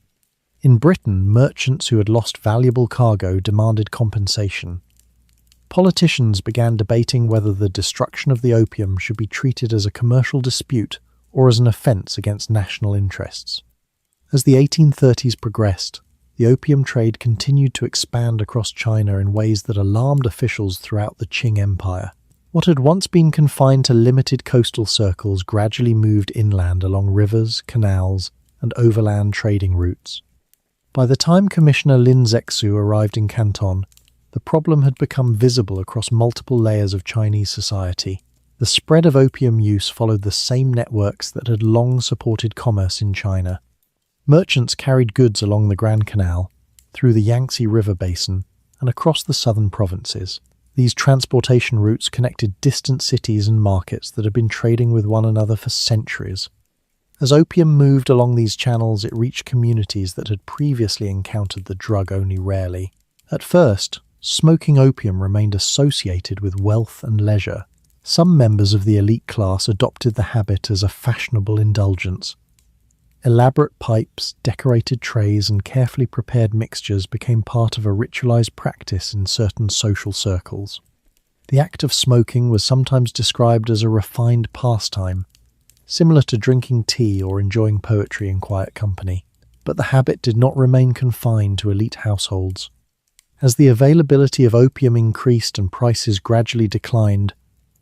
In Britain, merchants who had lost valuable cargo demanded compensation. Politicians began debating whether the destruction of the opium should be treated as a commercial dispute or as an offence against national interests. As the 1830s progressed, the opium trade continued to expand across China in ways that alarmed officials throughout the Qing Empire. What had once been confined to limited coastal circles gradually moved inland along rivers, canals, and overland trading routes. By the time Commissioner Lin Zexu arrived in Canton, the problem had become visible across multiple layers of Chinese society. The spread of opium use followed the same networks that had long supported commerce in China. Merchants carried goods along the Grand Canal, through the Yangtze River basin, and across the southern provinces. These transportation routes connected distant cities and markets that had been trading with one another for centuries. As opium moved along these channels, it reached communities that had previously encountered the drug only rarely. At first, smoking opium remained associated with wealth and leisure. Some members of the elite class adopted the habit as a fashionable indulgence. Elaborate pipes, decorated trays, and carefully prepared mixtures became part of a ritualized practice in certain social circles. The act of smoking was sometimes described as a refined pastime, similar to drinking tea or enjoying poetry in quiet company. But the habit did not remain confined to elite households. As the availability of opium increased and prices gradually declined,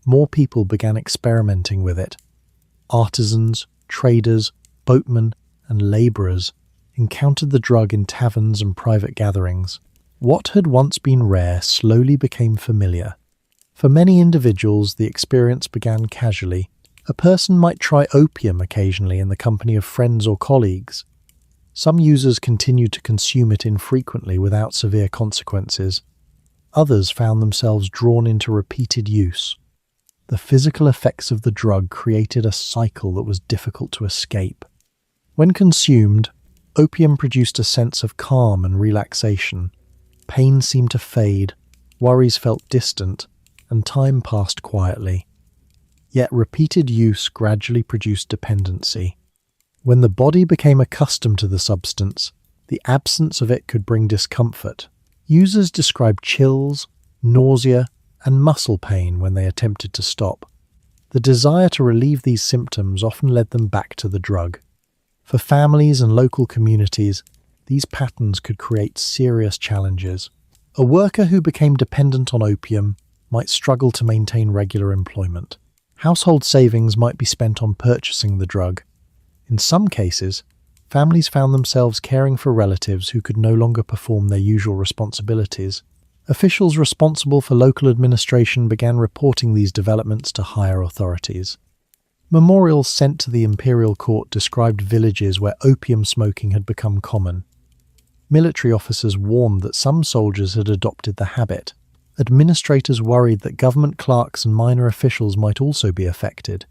more people began experimenting with it. Artisans, traders, boatmen, and labourers encountered the drug in taverns and private gatherings. What had once been rare slowly became familiar. For many individuals, the experience began casually. A person might try opium occasionally in the company of friends or colleagues. Some users continued to consume it infrequently without severe consequences. Others found themselves drawn into repeated use. The physical effects of the drug created a cycle that was difficult to escape. When consumed, opium produced a sense of calm and relaxation. Pain seemed to fade, worries felt distant, and time passed quietly. Yet repeated use gradually produced dependency. When the body became accustomed to the substance, the absence of it could bring discomfort. Users described chills, nausea, and muscle pain when they attempted to stop. The desire to relieve these symptoms often led them back to the drug. For families and local communities, these patterns could create serious challenges. A worker who became dependent on opium might struggle to maintain regular employment. Household savings might be spent on purchasing the drug. In some cases, families found themselves caring for relatives who could no longer perform their usual responsibilities. Officials responsible for local administration began reporting these developments to higher authorities. Memorials sent to the imperial court described villages where opium smoking had become common. Military officers warned that some soldiers had adopted the habit. Administrators worried that government clerks and minor officials might also be affected.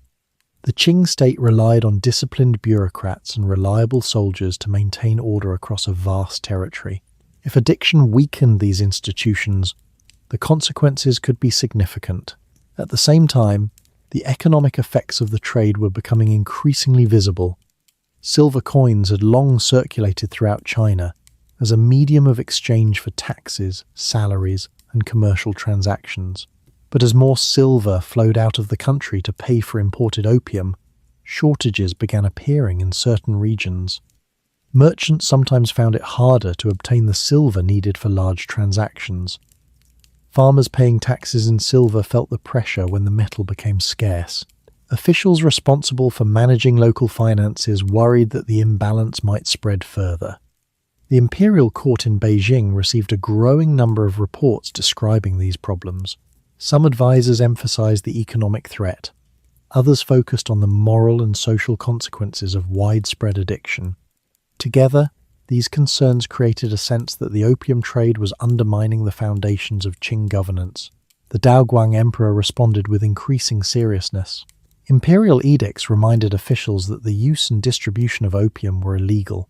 The Qing state relied on disciplined bureaucrats and reliable soldiers to maintain order across a vast territory. If addiction weakened these institutions, the consequences could be significant. At the same time, the economic effects of the trade were becoming increasingly visible. Silver coins had long circulated throughout China as a medium of exchange for taxes, salaries, and commercial transactions. But as more silver flowed out of the country to pay for imported opium, shortages began appearing in certain regions. Merchants sometimes found it harder to obtain the silver needed for large transactions. Farmers paying taxes in silver felt the pressure when the metal became scarce. Officials responsible for managing local finances worried that the imbalance might spread further. The imperial court in Beijing received a growing number of reports describing these problems. Some advisors emphasized the economic threat. Others focused on the moral and social consequences of widespread addiction. Together, these concerns created a sense that the opium trade was undermining the foundations of Qing governance. The Daoguang emperor responded with increasing seriousness. Imperial edicts reminded officials that the use and distribution of opium were illegal.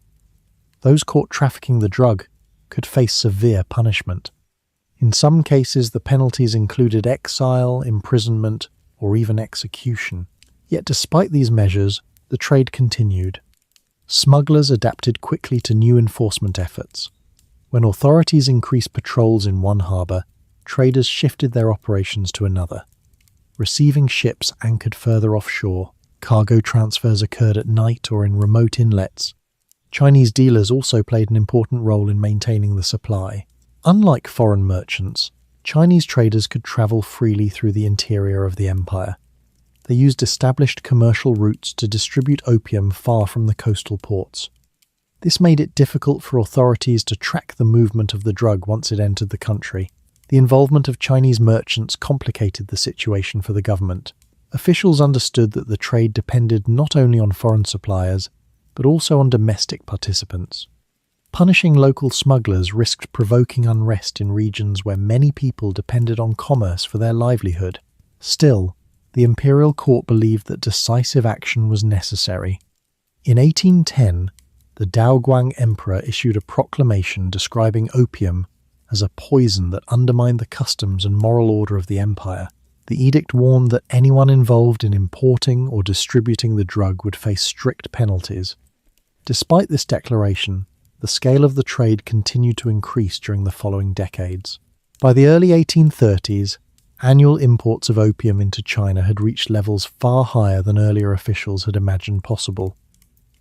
Those caught trafficking the drug could face severe punishment. In some cases, the penalties included exile, imprisonment, or even execution. Yet despite these measures, the trade continued. Smugglers adapted quickly to new enforcement efforts. When authorities increased patrols in one harbour, traders shifted their operations to another. Receiving ships anchored further offshore, cargo transfers occurred at night or in remote inlets. Chinese dealers also played an important role in maintaining the supply. Unlike foreign merchants, Chinese traders could travel freely through the interior of the empire. They used established commercial routes to distribute opium far from the coastal ports. This made it difficult for authorities to track the movement of the drug once it entered the country. The involvement of Chinese merchants complicated the situation for the government. Officials understood that the trade depended not only on foreign suppliers, but also on domestic participants. Punishing local smugglers risked provoking unrest in regions where many people depended on commerce for their livelihood. Still, the imperial court believed that decisive action was necessary. In 1810, the Daoguang Emperor issued a proclamation describing opium as a poison that undermined the customs and moral order of the empire. The edict warned that anyone involved in importing or distributing the drug would face strict penalties. Despite this declaration, the scale of the trade continued to increase during the following decades. By the early 1830s, annual imports of opium into China had reached levels far higher than earlier officials had imagined possible.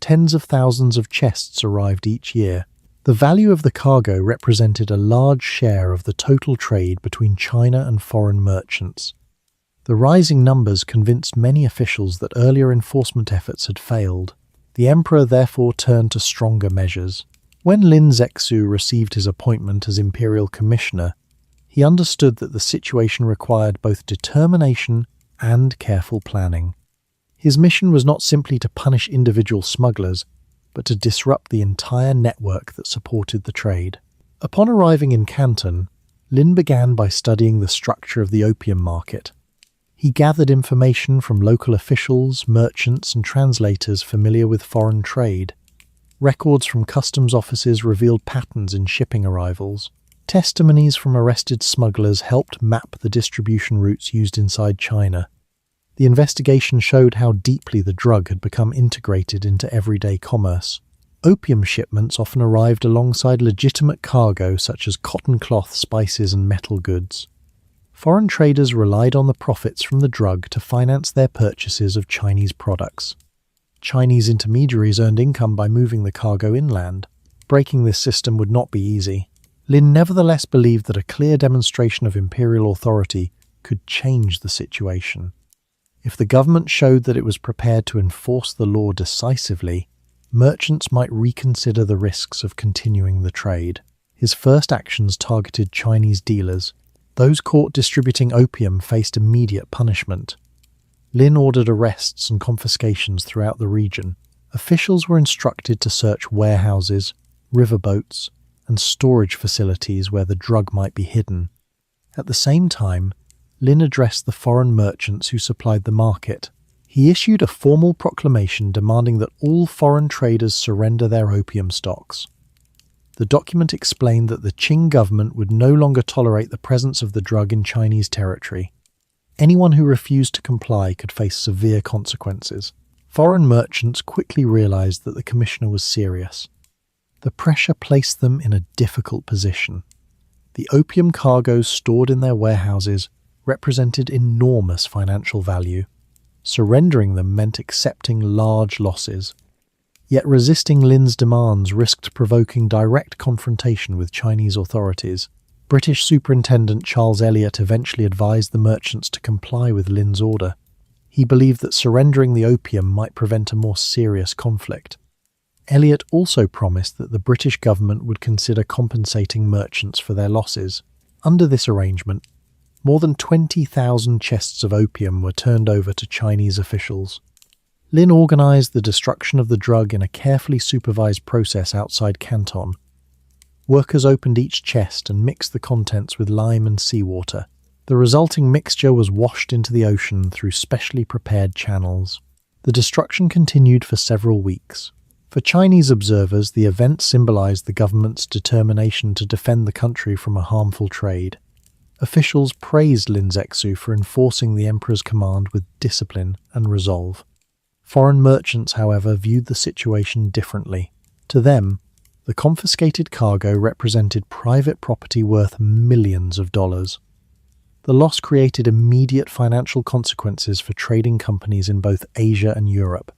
Tens of thousands of chests arrived each year. The value of the cargo represented a large share of the total trade between China and foreign merchants. The rising numbers convinced many officials that earlier enforcement efforts had failed. The emperor therefore turned to stronger measures. When Lin Zexu received his appointment as imperial commissioner, he understood that the situation required both determination and careful planning. His mission was not simply to punish individual smugglers, but to disrupt the entire network that supported the trade. Upon arriving in Canton, Lin began by studying the structure of the opium market. He gathered information from local officials, merchants, and translators familiar with foreign trade. Records from customs offices revealed patterns in shipping arrivals. Testimonies from arrested smugglers helped map the distribution routes used inside China. The investigation showed how deeply the drug had become integrated into everyday commerce. Opium shipments often arrived alongside legitimate cargo such as cotton cloth, spices, and metal goods. Foreign traders relied on the profits from the drug to finance their purchases of Chinese products. Chinese intermediaries earned income by moving the cargo inland. Breaking this system would not be easy. Lin nevertheless believed that a clear demonstration of imperial authority could change the situation. If the government showed that it was prepared to enforce the law decisively, merchants might reconsider the risks of continuing the trade. His first actions targeted Chinese dealers. Those caught distributing opium faced immediate punishment. Lin ordered arrests and confiscations throughout the region. Officials were instructed to search warehouses, riverboats, and storage facilities where the drug might be hidden. At the same time, Lin addressed the foreign merchants who supplied the market. He issued a formal proclamation demanding that all foreign traders surrender their opium stocks. The document explained that the Qing government would no longer tolerate the presence of the drug in Chinese territory. Anyone who refused to comply could face severe consequences. Foreign merchants quickly realized that the commissioner was serious. The pressure placed them in a difficult position. The opium cargoes stored in their warehouses represented enormous financial value. Surrendering them meant accepting large losses. Yet resisting Lin's demands risked provoking direct confrontation with Chinese authorities. British Superintendent Charles Elliot eventually advised the merchants to comply with Lin's order. He believed that surrendering the opium might prevent a more serious conflict. Elliot also promised that the British government would consider compensating merchants for their losses. Under this arrangement, more than 20,000 chests of opium were turned over to Chinese officials. Lin organized the destruction of the drug in a carefully supervised process outside Canton. Workers opened each chest and mixed the contents with lime and seawater. The resulting mixture was washed into the ocean through specially prepared channels. The destruction continued for several weeks. For Chinese observers, the event symbolized the government's determination to defend the country from a harmful trade. Officials praised Lin Zexu for enforcing the emperor's command with discipline and resolve. Foreign merchants, however, viewed the situation differently. To them, the confiscated cargo represented private property worth millions of dollars. The loss created immediate financial consequences for trading companies in both Asia and Europe.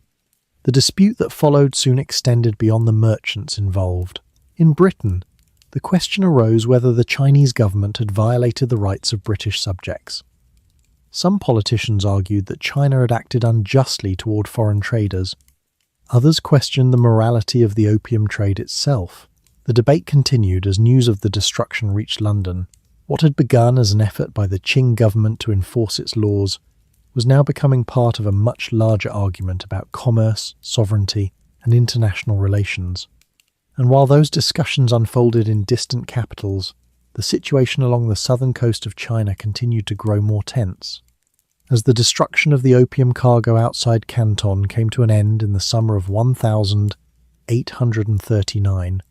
The dispute that followed soon extended beyond the merchants involved. In Britain, the question arose whether the Chinese government had violated the rights of British subjects. Some politicians argued that China had acted unjustly toward foreign traders. Others questioned the morality of the opium trade itself. The debate continued as news of the destruction reached London. What had begun as an effort by the Qing government to enforce its laws was now becoming part of a much larger argument about commerce, sovereignty, and international relations. And while those discussions unfolded in distant capitals, the situation along the southern coast of China continued to grow more tense. As the destruction of the opium cargo outside Canton came to an end in the summer of 1839,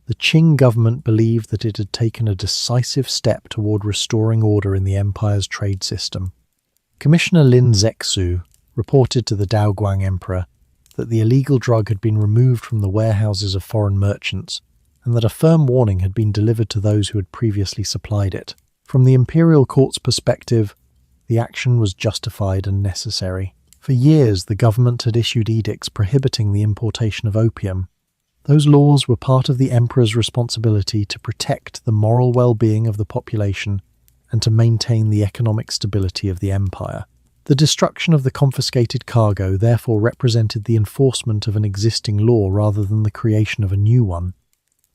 the Qing government believed that it had taken a decisive step toward restoring order in the empire's trade system. Commissioner Lin Zexu reported to the Daoguang Emperor that the illegal drug had been removed from the warehouses of foreign merchants and that a firm warning had been delivered to those who had previously supplied it. From the imperial court's perspective, the action was justified and necessary. For years, the government had issued edicts prohibiting the importation of opium. Those laws were part of the emperor's responsibility to protect the moral well-being of the population and to maintain the economic stability of the empire. The destruction of the confiscated cargo therefore represented the enforcement of an existing law rather than the creation of a new one.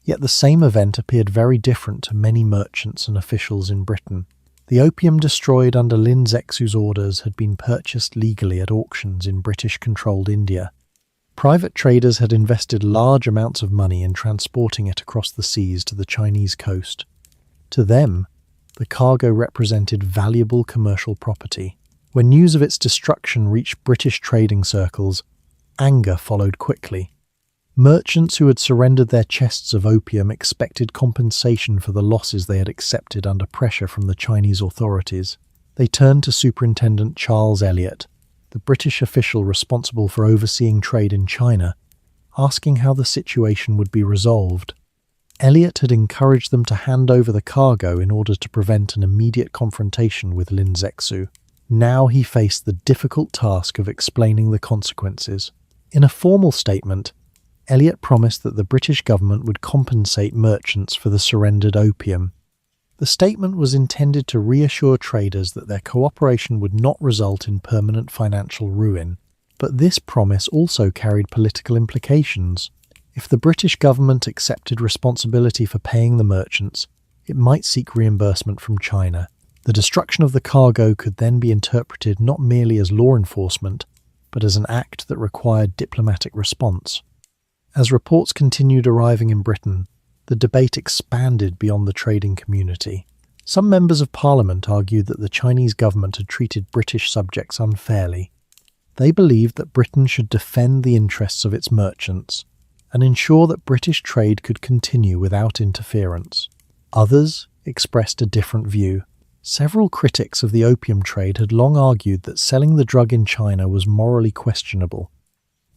Yet the same event appeared very different to many merchants and officials in Britain. The opium destroyed under Lin Zexu's orders had been purchased legally at auctions in British-controlled India. Private traders had invested large amounts of money in transporting it across the seas to the Chinese coast. To them, the cargo represented valuable commercial property. When news of its destruction reached British trading circles, anger followed quickly. Merchants who had surrendered their chests of opium expected compensation for the losses they had accepted under pressure from the Chinese authorities. They turned to Superintendent Charles Elliot, the British official responsible for overseeing trade in China, asking how the situation would be resolved. Elliot had encouraged them to hand over the cargo in order to prevent an immediate confrontation with Lin Zexu. Now he faced the difficult task of explaining the consequences. In a formal statement, Elliot promised that the British government would compensate merchants for the surrendered opium. The statement was intended to reassure traders that their cooperation would not result in permanent financial ruin, but this promise also carried political implications. If the British government accepted responsibility for paying the merchants, it might seek reimbursement from China. The destruction of the cargo could then be interpreted not merely as law enforcement, but as an act that required diplomatic response. As reports continued arriving in Britain, the debate expanded beyond the trading community. Some members of Parliament argued that the Chinese government had treated British subjects unfairly. They believed that Britain should defend the interests of its merchants and ensure that British trade could continue without interference. Others expressed a different view. Several critics of the opium trade had long argued that selling the drug in China was morally questionable.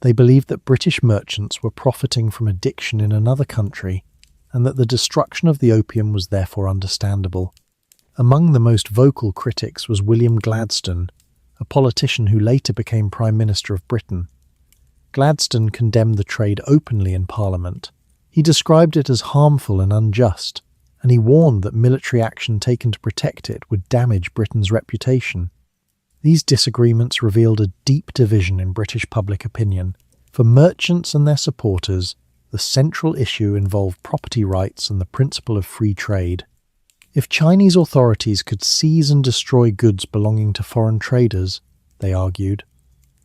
They believed that British merchants were profiting from addiction in another country and that the destruction of the opium was therefore understandable. Among the most vocal critics was William Gladstone, a politician who later became Prime Minister of Britain. Gladstone condemned the trade openly in Parliament. He described it as harmful and unjust, and he warned that military action taken to protect it would damage Britain's reputation. These disagreements revealed a deep division in British public opinion. For merchants and their supporters, the central issue involved property rights and the principle of free trade. If Chinese authorities could seize and destroy goods belonging to foreign traders, they argued,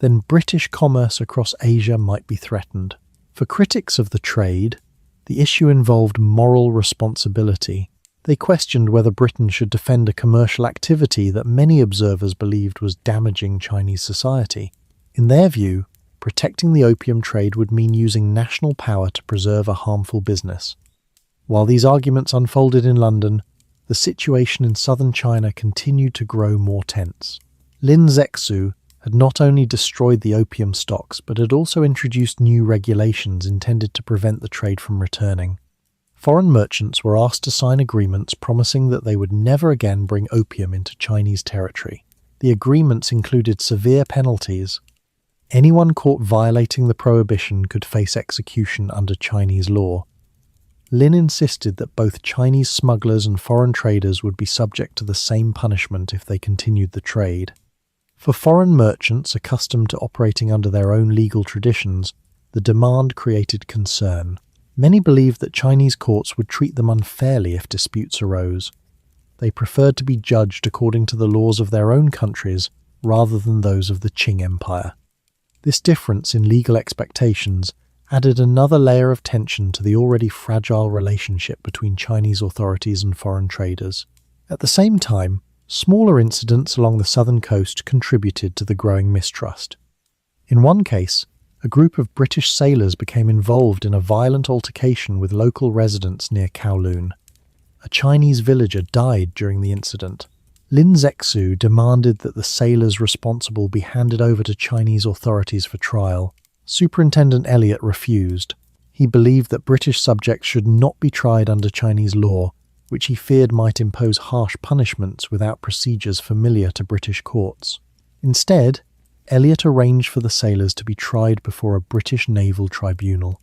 then British commerce across Asia might be threatened. For critics of the trade, the issue involved moral responsibility. They questioned whether Britain should defend a commercial activity that many observers believed was damaging Chinese society. In their view, protecting the opium trade would mean using national power to preserve a harmful business. While these arguments unfolded in London, the situation in southern China continued to grow more tense. Lin Zexu had not only destroyed the opium stocks, but had also introduced new regulations intended to prevent the trade from returning. Foreign merchants were asked to sign agreements promising that they would never again bring opium into Chinese territory. The agreements included severe penalties. Anyone caught violating the prohibition could face execution under Chinese law. Lin insisted that both Chinese smugglers and foreign traders would be subject to the same punishment if they continued the trade. For foreign merchants accustomed to operating under their own legal traditions, the demand created concern. Many believed that Chinese courts would treat them unfairly if disputes arose. They preferred to be judged according to the laws of their own countries rather than those of the Qing Empire. This difference in legal expectations added another layer of tension to the already fragile relationship between Chinese authorities and foreign traders. At the same time, Smaller incidents along the southern coast contributed to the growing mistrust. In one case, a group of British sailors became involved in a violent altercation with local residents near Kowloon. A Chinese villager died during the incident. Lin Zexu demanded that the sailors responsible be handed over to Chinese authorities for trial. Superintendent Elliot refused. He believed that British subjects should not be tried under Chinese law, which he feared might impose harsh punishments without procedures familiar to British courts. Instead, Elliot arranged for the sailors to be tried before a British naval tribunal.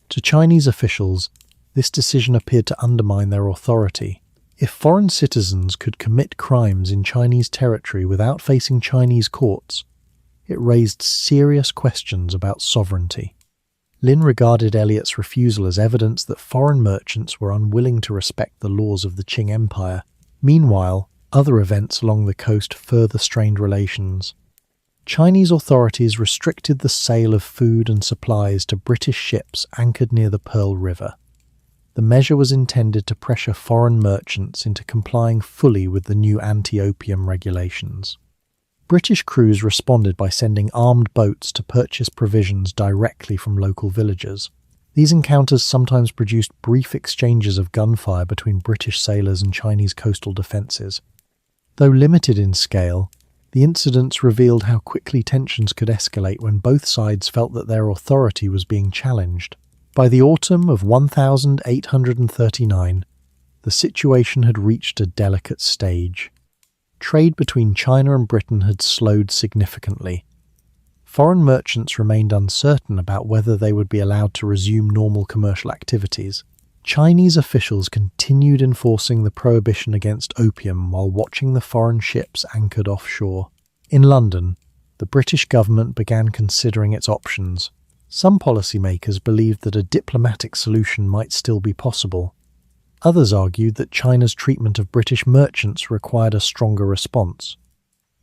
To Chinese officials, this decision appeared to undermine their authority. If foreign citizens could commit crimes in Chinese territory without facing Chinese courts, it raised serious questions about sovereignty. Lin regarded Elliot's refusal as evidence that foreign merchants were unwilling to respect the laws of the Qing Empire. Meanwhile, other events along the coast further strained relations. Chinese authorities restricted the sale of food and supplies to British ships anchored near the Pearl River. The measure was intended to pressure foreign merchants into complying fully with the new anti-opium regulations. British crews responded by sending armed boats to purchase provisions directly from local villagers. These encounters sometimes produced brief exchanges of gunfire between British sailors and Chinese coastal defences. Though limited in scale, the incidents revealed how quickly tensions could escalate when both sides felt that their authority was being challenged. By the autumn of 1839, the situation had reached a delicate stage. Trade between China and Britain had slowed significantly. Foreign merchants remained uncertain about whether they would be allowed to resume normal commercial activities. Chinese officials continued enforcing the prohibition against opium while watching the foreign ships anchored offshore. In London, the British government began considering its options. Some policymakers believed that a diplomatic solution might still be possible. Others argued that China's treatment of British merchants required a stronger response.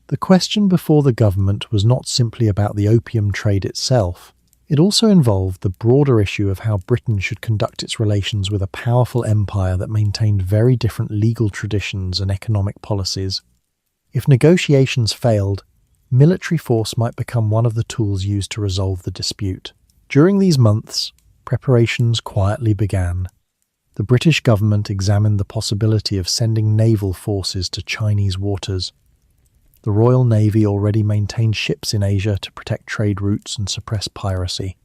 The question before the government was not simply about the opium trade itself. It also involved the broader issue of how Britain should conduct its relations with a powerful empire that maintained very different legal traditions and economic policies. If negotiations failed, military force might become one of the tools used to resolve the dispute. During these months, preparations quietly began. The British government examined the possibility of sending naval forces to Chinese waters. The Royal Navy already maintained ships in Asia to protect trade routes and suppress piracy.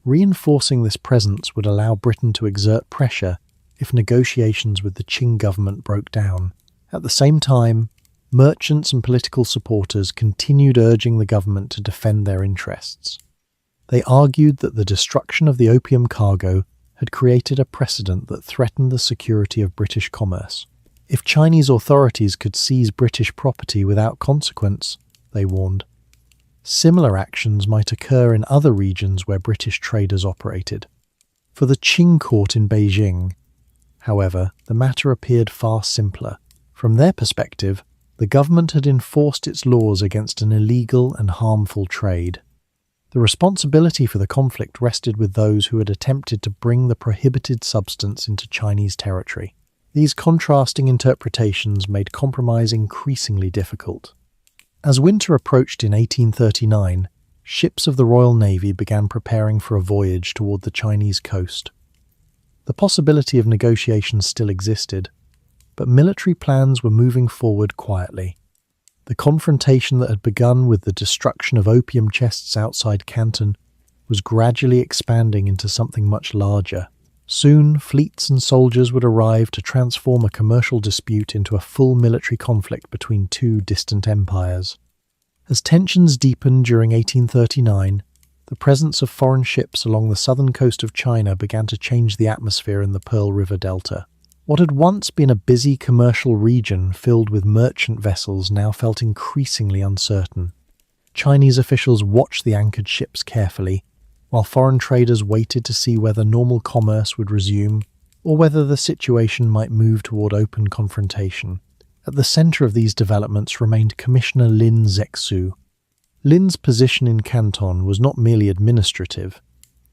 Reinforcing this presence would allow Britain to exert pressure if negotiations with the Qing government broke down. At the same time, merchants and political supporters continued urging the government to defend their interests. They argued that the destruction of the opium cargo had created a precedent that threatened the security of British commerce. If Chinese authorities could seize British property without consequence, they warned, similar actions might occur in other regions where British traders operated. For the Qing court in Beijing, however, the matter appeared far simpler. From their perspective, the government had enforced its laws against an illegal and harmful trade. The responsibility for the conflict rested with those who had attempted to bring the prohibited substance into Chinese territory. These contrasting interpretations made compromise increasingly difficult. As winter approached in 1839, ships of the Royal Navy began preparing for a voyage toward the Chinese coast. The possibility of negotiations still existed, but military plans were moving forward quietly. The confrontation that had begun with the destruction of opium chests outside Canton was gradually expanding into something much larger. Soon, fleets and soldiers would arrive to transform a commercial dispute into a full military conflict between two distant empires. As tensions deepened during 1839, the presence of foreign ships along the southern coast of China began to change the atmosphere in the Pearl River Delta. What had once been a busy commercial region filled with merchant vessels now felt increasingly uncertain. Chinese officials watched the anchored ships carefully, while foreign traders waited to see whether normal commerce would resume or whether the situation might move toward open confrontation. At the centre of these developments remained Commissioner Lin Zexu. Lin's position in Canton was not merely administrative.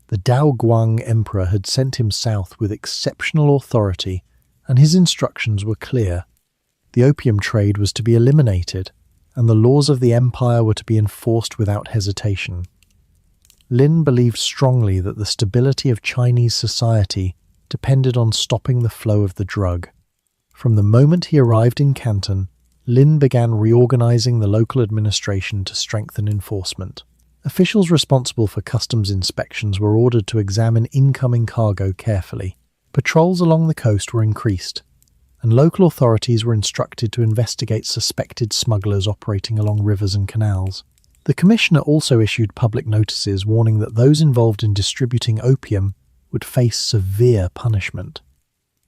The Daoguang Emperor had sent him south with exceptional authority, and his instructions were clear. The opium trade was to be eliminated, and the laws of the empire were to be enforced without hesitation. Lin believed strongly that the stability of Chinese society depended on stopping the flow of the drug. From the moment he arrived in Canton, Lin began reorganizing the local administration to strengthen enforcement. Officials responsible for customs inspections were ordered to examine incoming cargo carefully. Patrols along the coast were increased, and local authorities were instructed to investigate suspected smugglers operating along rivers and canals. The commissioner also issued public notices warning that those involved in distributing opium would face severe punishment.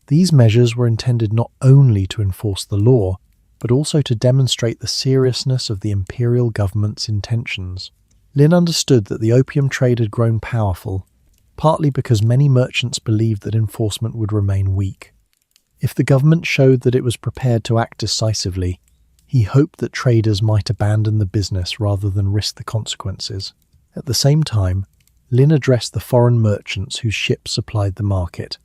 These measures were intended not only to enforce the law, but also to demonstrate the seriousness of the imperial government's intentions. Lin understood that the opium trade had grown powerful, partly because many merchants believed that enforcement would remain weak. If the government showed that it was prepared to act decisively, he hoped that traders might abandon the business rather than risk the consequences. At the same time, Lin addressed the foreign merchants whose ships supplied the market.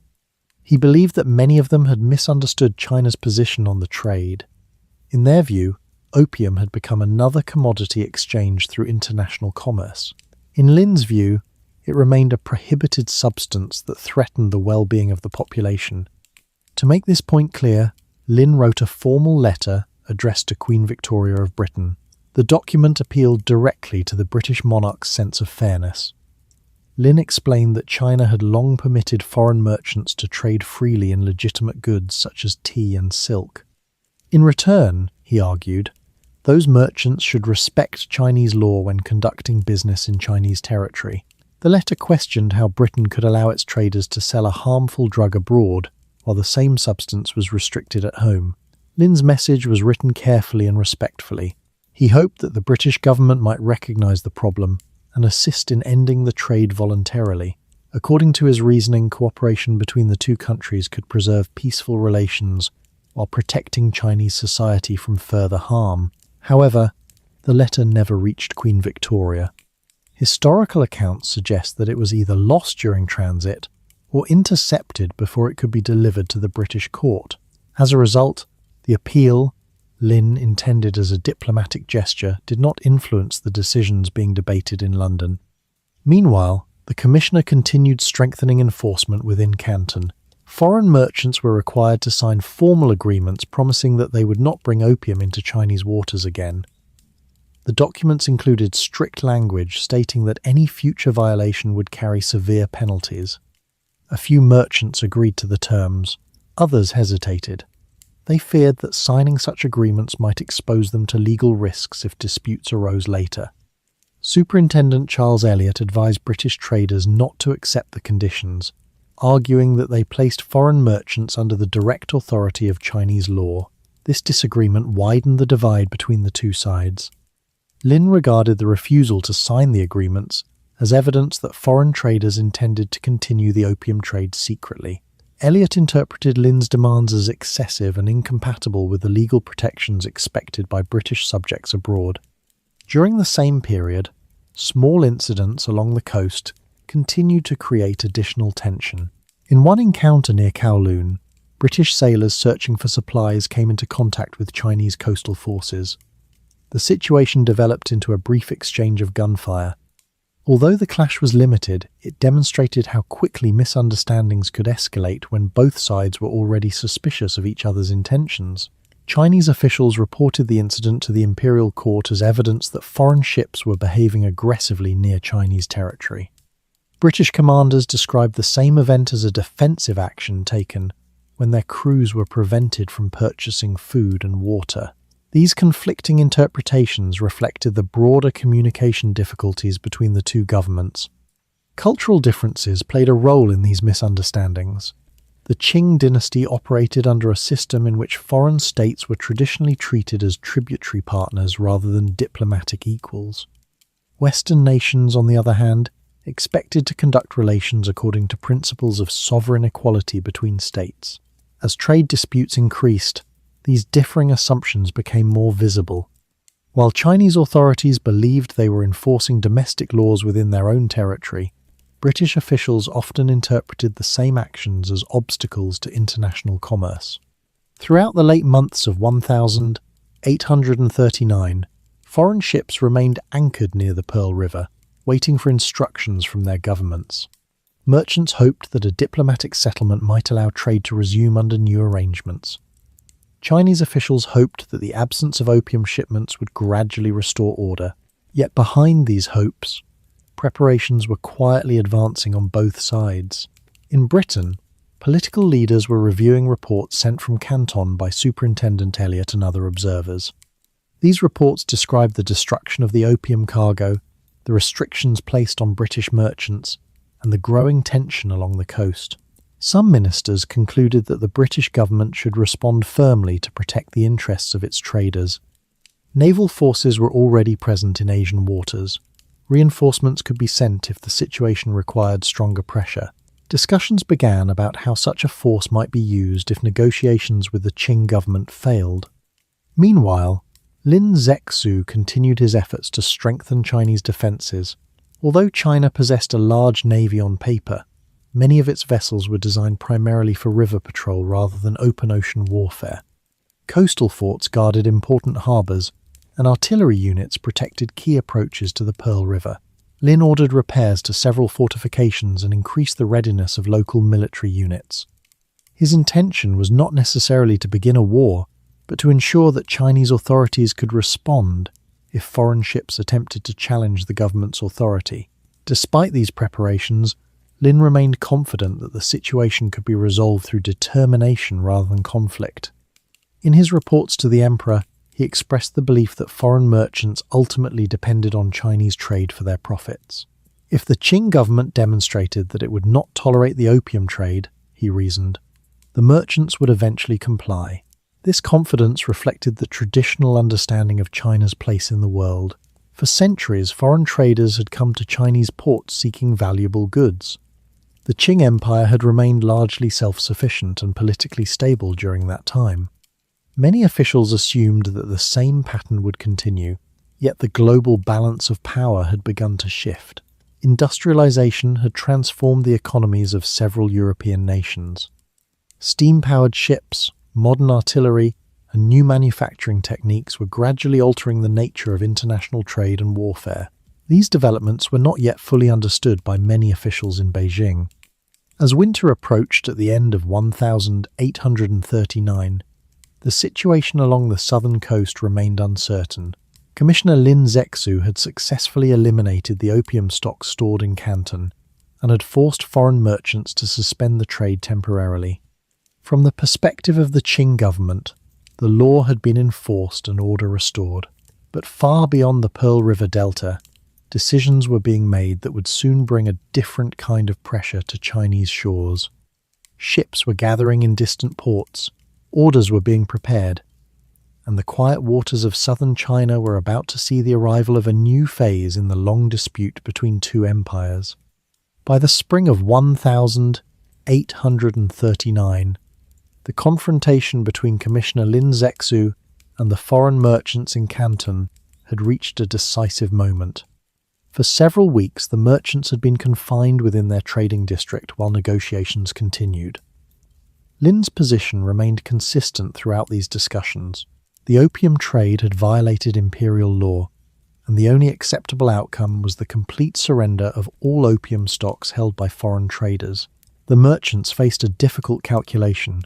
He believed that many of them had misunderstood China's position on the trade. In their view, opium had become another commodity exchanged through international commerce. In Lin's view, it remained a prohibited substance that threatened the well-being of the population. To make this point clear, Lin wrote a formal letter addressed to Queen Victoria of Britain. The document appealed directly to the British monarch's sense of fairness. Lin explained that China had long permitted foreign merchants to trade freely in legitimate goods such as tea and silk. In return, he argued, those merchants should respect Chinese law when conducting business in Chinese territory. The letter questioned how Britain could allow its traders to sell a harmful drug abroad while the same substance was restricted at home. Lin's message was written carefully and respectfully. He hoped that the British government might recognise the problem and assist in ending the trade voluntarily. According to his reasoning, cooperation between the two countries could preserve peaceful relations while protecting Chinese society from further harm. However, the letter never reached Queen Victoria. Historical accounts suggest that it was either lost during transit or intercepted before it could be delivered to the British court. As a result, the appeal, Lin intended as a diplomatic gesture, did not influence the decisions being debated in London. Meanwhile, the commissioner continued strengthening enforcement within Canton. Foreign merchants were required to sign formal agreements promising that they would not bring opium into Chinese waters again. The documents included strict language stating that any future violation would carry severe penalties. A few merchants agreed to the terms. Others hesitated. They feared that signing such agreements might expose them to legal risks if disputes arose later. Superintendent Charles Elliot advised British traders not to accept the conditions, arguing that they placed foreign merchants under the direct authority of Chinese law. This disagreement widened the divide between the two sides. Lin regarded the refusal to sign the agreements as evidence that foreign traders intended to continue the opium trade secretly. Elliot interpreted Lin's demands as excessive and incompatible with the legal protections expected by British subjects abroad. During the same period, small incidents along the coast continued to create additional tension. In one encounter near Kowloon, British sailors searching for supplies came into contact with Chinese coastal forces. The situation developed into a brief exchange of gunfire. Although the clash was limited, it demonstrated how quickly misunderstandings could escalate when both sides were already suspicious of each other's intentions. Chinese officials reported the incident to the imperial court as evidence that foreign ships were behaving aggressively near Chinese territory. British commanders described the same event as a defensive action taken when their crews were prevented from purchasing food and water. These conflicting interpretations reflected the broader communication difficulties between the two governments. Cultural differences played a role in these misunderstandings. The Qing dynasty operated under a system in which foreign states were traditionally treated as tributary partners rather than diplomatic equals. Western nations, on the other hand, expected to conduct relations according to principles of sovereign equality between states. As trade disputes increased, these differing assumptions became more visible. While Chinese authorities believed they were enforcing domestic laws within their own territory, British officials often interpreted the same actions as obstacles to international commerce. Throughout the late months of 1839, foreign ships remained anchored near the Pearl River, waiting for instructions from their governments. Merchants hoped that a diplomatic settlement might allow trade to resume under new arrangements. Chinese officials hoped that the absence of opium shipments would gradually restore order. Yet behind these hopes, preparations were quietly advancing on both sides. In Britain, political leaders were reviewing reports sent from Canton by Superintendent Elliot and other observers. These reports described the destruction of the opium cargo, the restrictions placed on British merchants, and the growing tension along the coast. Some ministers concluded that the British government should respond firmly to protect the interests of its traders. Naval forces were already present in Asian waters. Reinforcements could be sent if the situation required stronger pressure. Discussions began about how such a force might be used if negotiations with the Qing government failed. Meanwhile, Lin Zexu continued his efforts to strengthen Chinese defences. Although China possessed a large navy on paper, many of its vessels were designed primarily for river patrol rather than open ocean warfare. Coastal forts guarded important harbours, and artillery units protected key approaches to the Pearl River. Lin ordered repairs to several fortifications and increased the readiness of local military units. His intention was not necessarily to begin a war, but to ensure that Chinese authorities could respond if foreign ships attempted to challenge the government's authority. Despite these preparations, Lin remained confident that the situation could be resolved through determination rather than conflict. In his reports to the emperor, he expressed the belief that foreign merchants ultimately depended on Chinese trade for their profits. If the Qing government demonstrated that it would not tolerate the opium trade, he reasoned, the merchants would eventually comply. This confidence reflected the traditional understanding of China's place in the world. For centuries, foreign traders had come to Chinese ports seeking valuable goods. The Qing Empire had remained largely self-sufficient and politically stable during that time. Many officials assumed that the same pattern would continue, yet the global balance of power had begun to shift. Industrialization had transformed the economies of several European nations. Steam-powered ships, modern artillery, and new manufacturing techniques were gradually altering the nature of international trade and warfare. These developments were not yet fully understood by many officials in Beijing. As winter approached at the end of 1839, the situation along the southern coast remained uncertain. Commissioner Lin Zexu had successfully eliminated the opium stocks stored in Canton and had forced foreign merchants to suspend the trade temporarily. From the perspective of the Qing government, the law had been enforced and order restored. But far beyond the Pearl River Delta, decisions were being made that would soon bring a different kind of pressure to Chinese shores. Ships were gathering in distant ports, orders were being prepared, and the quiet waters of southern China were about to see the arrival of a new phase in the long dispute between two empires. By the spring of 1839, the confrontation between Commissioner Lin Zexu and the foreign merchants in Canton had reached a decisive moment. For several weeks, the merchants had been confined within their trading district while negotiations continued. Lin's position remained consistent throughout these discussions. The opium trade had violated imperial law, and the only acceptable outcome was the complete surrender of all opium stocks held by foreign traders. The merchants faced a difficult calculation.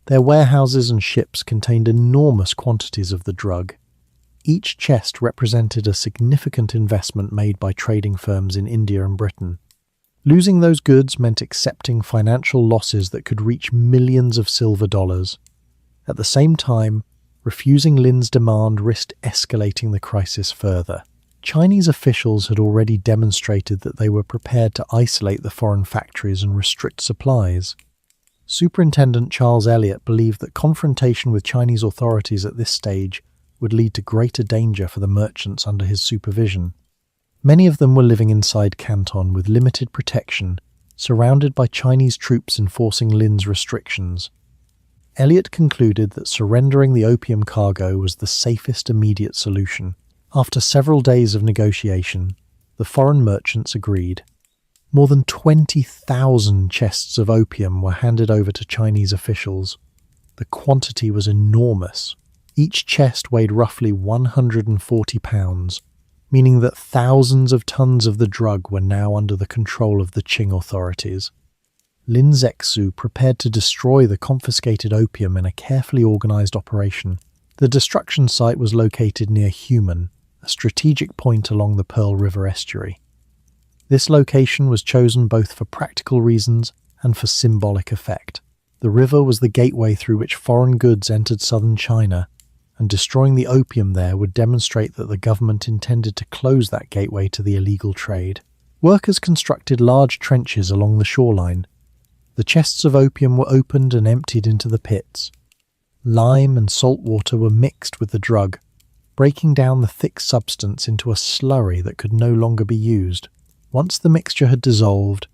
Their warehouses and ships contained enormous quantities of the drug. Each chest represented a significant investment made by trading firms in India and Britain. Losing those goods meant accepting financial losses that could reach millions of silver dollars. At the same time, refusing Lin's demand risked escalating the crisis further. Chinese officials had already demonstrated that they were prepared to isolate the foreign factories and restrict supplies. Superintendent Charles Elliot believed that confrontation with Chinese authorities at this stage would lead to greater danger for the merchants under his supervision. Many of them were living inside Canton with limited protection, surrounded by Chinese troops enforcing Lin's restrictions. Elliot concluded that surrendering the opium cargo was the safest immediate solution. After several days of negotiation, the foreign merchants agreed. More than 20,000 chests of opium were handed over to Chinese officials. The quantity was enormous. Each chest weighed roughly 140 pounds, meaning that thousands of tons of the drug were now under the control of the Qing authorities. Lin Zexu prepared to destroy the confiscated opium in a carefully organized operation. The destruction site was located near Human, a strategic point along the Pearl River estuary. This location was chosen both for practical reasons and for symbolic effect. The river was the gateway through which foreign goods entered southern China, and destroying the opium there would demonstrate that the government intended to close that gateway to the illegal trade. Workers constructed large trenches along the shoreline. The chests of opium were opened and emptied into the pits. Lime and salt water were mixed with the drug, breaking down the thick substance into a slurry that could no longer be used. Once the mixture had dissolved,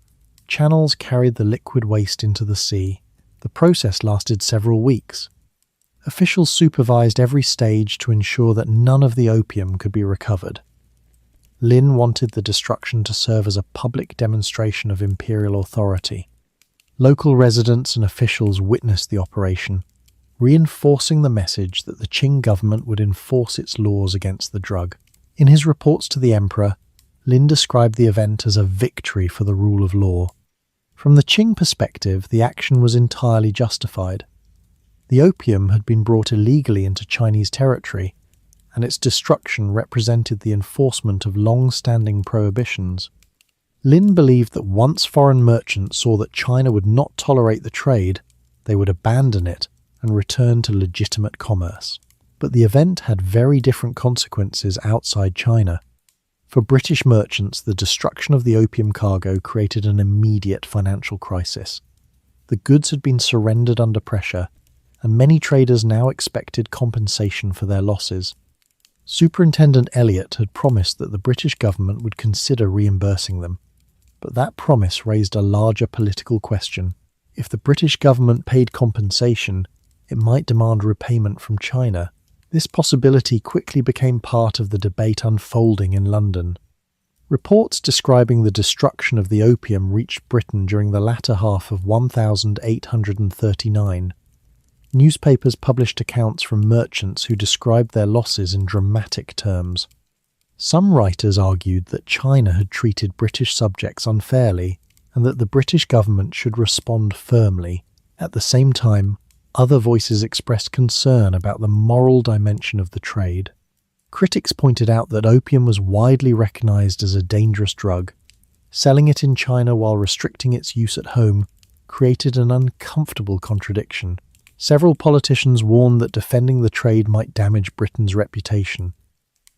channels carried the liquid waste into the sea. The process lasted several weeks. Officials supervised every stage to ensure that none of the opium could be recovered. Lin wanted the destruction to serve as a public demonstration of imperial authority. Local residents and officials witnessed the operation, reinforcing the message that the Qing government would enforce its laws against the drug. In his reports to the emperor, Lin described the event as a victory for the rule of law. From the Qing perspective, the action was entirely justified. The opium had been brought illegally into Chinese territory, and its destruction represented the enforcement of long-standing prohibitions. Lin believed that once foreign merchants saw that China would not tolerate the trade, they would abandon it and return to legitimate commerce. But the event had very different consequences outside China. For British merchants, the destruction of the opium cargo created an immediate financial crisis. The goods had been surrendered under pressure, and many traders now expected compensation for their losses. Superintendent Elliot had promised that the British government would consider reimbursing them, but that promise raised a larger political question. If the British government paid compensation, it might demand repayment from China. This possibility quickly became part of the debate unfolding in London. Reports describing the destruction of the opium reached Britain during the latter half of 1839. Newspapers published accounts from merchants who described their losses in dramatic terms. Some writers argued that China had treated British subjects unfairly and that the British government should respond firmly. At the same time, other voices expressed concern about the moral dimension of the trade. Critics pointed out that opium was widely recognized as a dangerous drug. Selling it in China while restricting its use at home created an uncomfortable contradiction. Several politicians warned that defending the trade might damage Britain's reputation.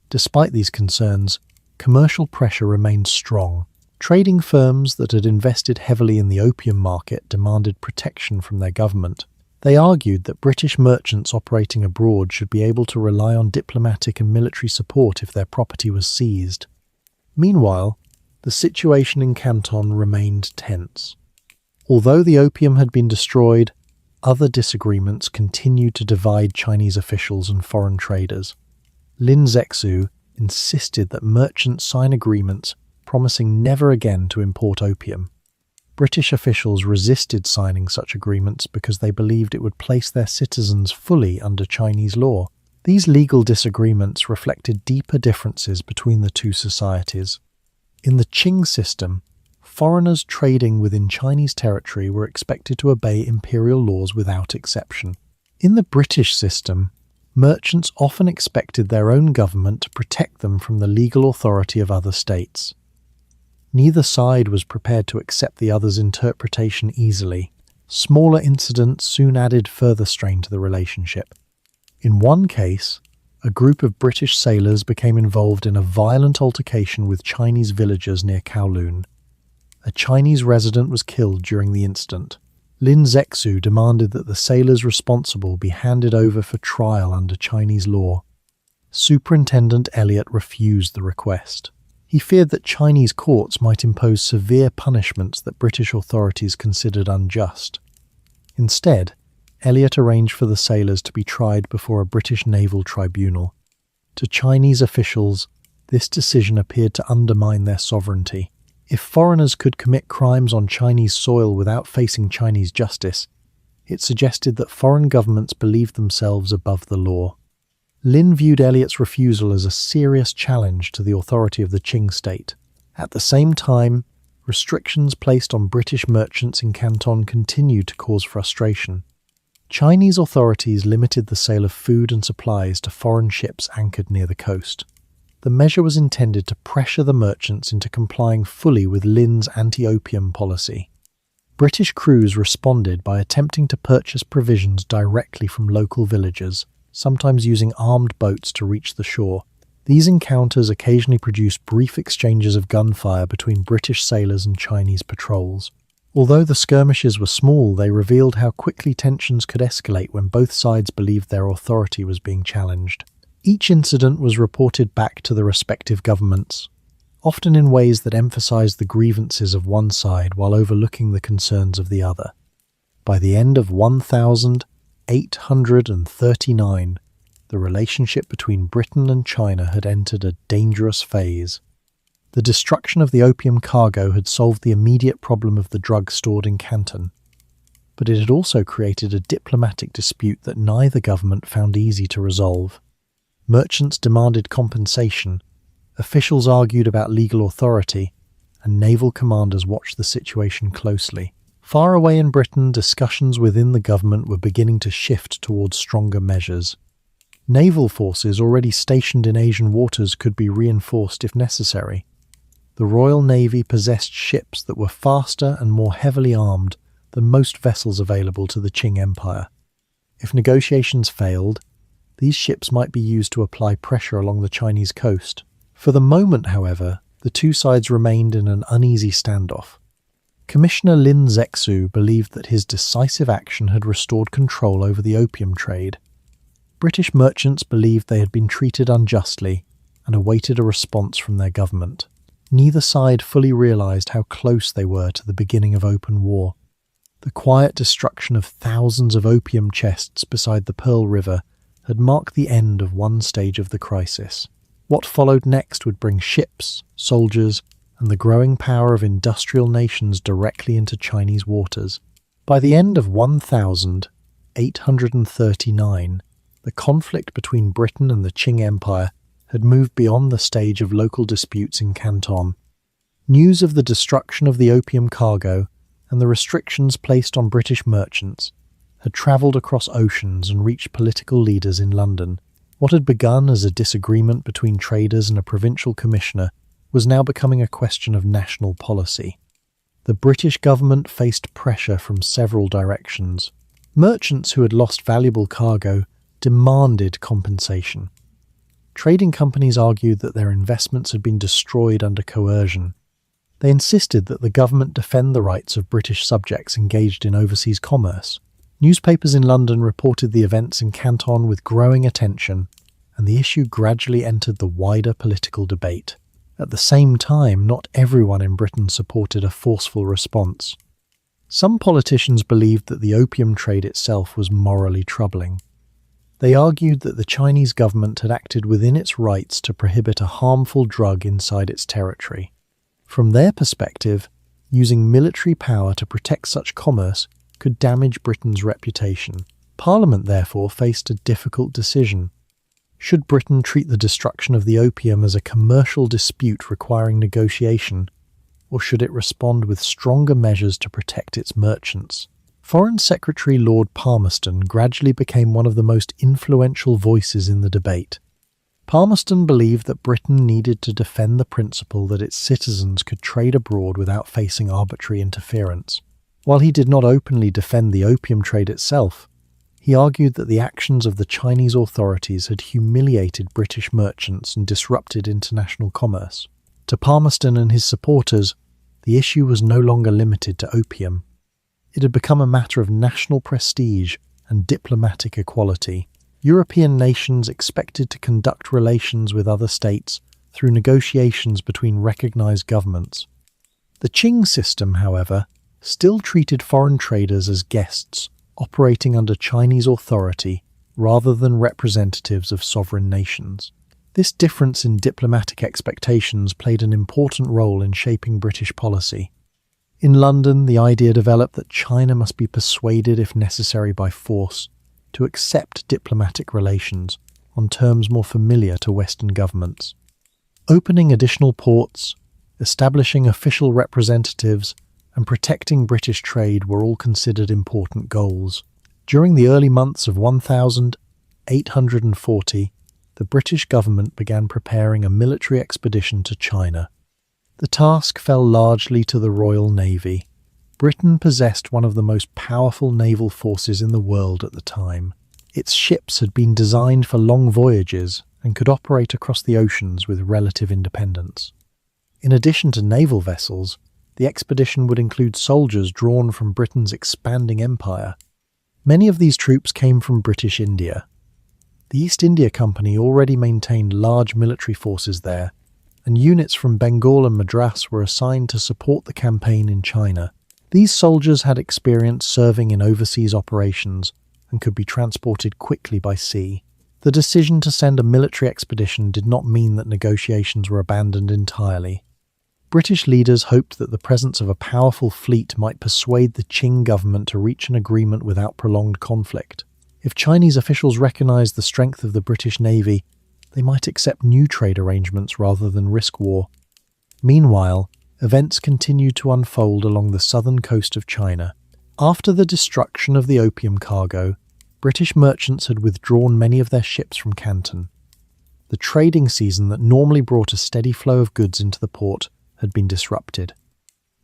Despite these concerns, commercial pressure remained strong. Trading firms that had invested heavily in the opium market demanded protection from their government. They argued that British merchants operating abroad should be able to rely on diplomatic and military support if their property was seized. Meanwhile, the situation in Canton remained tense. Although the opium had been destroyed, other disagreements continued to divide Chinese officials and foreign traders. Lin Zexu insisted that merchants sign agreements promising never again to import opium. British officials resisted signing such agreements because they believed it would place their citizens fully under Chinese law. These legal disagreements reflected deeper differences between the two societies. In the Qing system, foreigners trading within Chinese territory were expected to obey imperial laws without exception. In the British system, merchants often expected their own government to protect them from the legal authority of other states. Neither side was prepared to accept the other's interpretation easily. Smaller incidents soon added further strain to the relationship. In one case, a group of British sailors became involved in a violent altercation with Chinese villagers near Kowloon. A Chinese resident was killed during the incident. Lin Zexu demanded that the sailors responsible be handed over for trial under Chinese law. Superintendent Elliot refused the request. He feared that Chinese courts might impose severe punishments that British authorities considered unjust. Instead, Elliot arranged for the sailors to be tried before a British naval tribunal. To Chinese officials, this decision appeared to undermine their sovereignty. If foreigners could commit crimes on Chinese soil without facing Chinese justice, It suggested that foreign governments believed themselves above the law. Lin viewed Eliot's refusal as a serious challenge to the authority of the Qing state. At the same time, restrictions placed on British merchants in Canton continued to cause frustration. Chinese authorities limited the sale of food and supplies to foreign ships anchored near the coast. The measure was intended to pressure the merchants into complying fully with Lin's anti-opium policy. British crews responded by attempting to purchase provisions directly from local villagers, sometimes using armed boats to reach the shore. These encounters occasionally produced brief exchanges of gunfire between British sailors and Chinese patrols. Although the skirmishes were small, they revealed how quickly tensions could escalate when both sides believed their authority was being challenged. Each incident was reported back to the respective governments, often in ways that emphasized the grievances of one side while overlooking the concerns of the other. By the end of 1839, the relationship between Britain and China had entered a dangerous phase. The destruction of the opium cargo had solved the immediate problem of the drugs stored in Canton, but it had also created a diplomatic dispute that neither government found easy to resolve. Merchants demanded compensation, officials argued about legal authority, and naval commanders watched the situation closely. Far away in Britain, discussions within the government were beginning to shift towards stronger measures. Naval forces already stationed in Asian waters could be reinforced if necessary. The Royal Navy possessed ships that were faster and more heavily armed than most vessels available to the Qing Empire. If negotiations failed, these ships might be used to apply pressure along the Chinese coast. For the moment, however, the two sides remained in an uneasy standoff. Commissioner Lin Zexu believed that his decisive action had restored control over the opium trade. British merchants believed they had been treated unjustly and awaited a response from their government. Neither side fully realized how close they were to the beginning of open war. The quiet destruction of thousands of opium chests beside the Pearl River had marked the end of one stage of the crisis. What followed next would bring ships, soldiers, and the growing power of industrial nations directly into Chinese waters. By the end of 1839, the conflict between Britain and the Qing Empire had moved beyond the stage of local disputes in Canton. News of the destruction of the opium cargo and the restrictions placed on British merchants had travelled across oceans and reached political leaders in London. What had begun as a disagreement between traders and a provincial commissioner was now becoming a question of national policy. The British government faced pressure from several directions. Merchants who had lost valuable cargo demanded compensation. Trading companies argued that their investments had been destroyed under coercion. They insisted that the government defend the rights of British subjects engaged in overseas commerce. Newspapers in London reported the events in Canton with growing attention, and the issue gradually entered the wider political debate. At the same time, not everyone in Britain supported a forceful response. Some politicians believed that the opium trade itself was morally troubling. They argued that the Chinese government had acted within its rights to prohibit a harmful drug inside its territory. From their perspective, using military power to protect such commerce could damage Britain's reputation. Parliament therefore faced a difficult decision. Should Britain treat the destruction of the opium as a commercial dispute requiring negotiation, or should it respond with stronger measures to protect its merchants? Foreign Secretary Lord Palmerston gradually became one of the most influential voices in the debate. Palmerston believed that Britain needed to defend the principle that its citizens could trade abroad without facing arbitrary interference. While he did not openly defend the opium trade itself, he argued that the actions of the Chinese authorities had humiliated British merchants and disrupted international commerce. To Palmerston and his supporters, the issue was no longer limited to opium. It had become a matter of national prestige and diplomatic equality. European nations expected to conduct relations with other states through negotiations between recognized governments. The Qing system, however, still treated foreign traders as guests operating under Chinese authority rather than representatives of sovereign nations. This difference in diplomatic expectations played an important role in shaping British policy. In London, the idea developed that China must be persuaded, if necessary by force, to accept diplomatic relations on terms more familiar to Western governments. Opening additional ports, establishing official representatives, and protecting British trade were all considered important goals. During the early months of 1840, the British government began preparing a military expedition to China. The task fell largely to the Royal Navy. Britain possessed one of the most powerful naval forces in the world at the time. Its ships had been designed for long voyages and could operate across the oceans with relative independence. In addition to naval vessels, the expedition would include soldiers drawn from Britain's expanding empire. Many of these troops came from British India. The East India Company already maintained large military forces there, and units from Bengal and Madras were assigned to support the campaign in China. These soldiers had experience serving in overseas operations and could be transported quickly by sea. The decision to send a military expedition did not mean that negotiations were abandoned entirely. British leaders hoped that the presence of a powerful fleet might persuade the Qing government to reach an agreement without prolonged conflict. If Chinese officials recognized the strength of the British Navy, they might accept new trade arrangements rather than risk war. Meanwhile, events continued to unfold along the southern coast of China. After the destruction of the opium cargo, British merchants had withdrawn many of their ships from Canton. The trading season that normally brought a steady flow of goods into the port had been disrupted.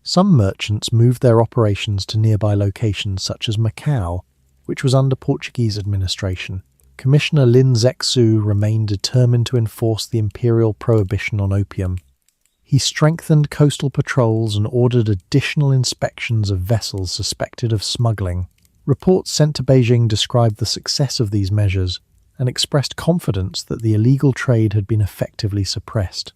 Some merchants moved their operations to nearby locations such as Macau, which was under Portuguese administration. Commissioner Lin Zexu remained determined to enforce the imperial prohibition on opium. He strengthened coastal patrols and ordered additional inspections of vessels suspected of smuggling. Reports sent to Beijing described the success of these measures and expressed confidence that the illegal trade had been effectively suppressed.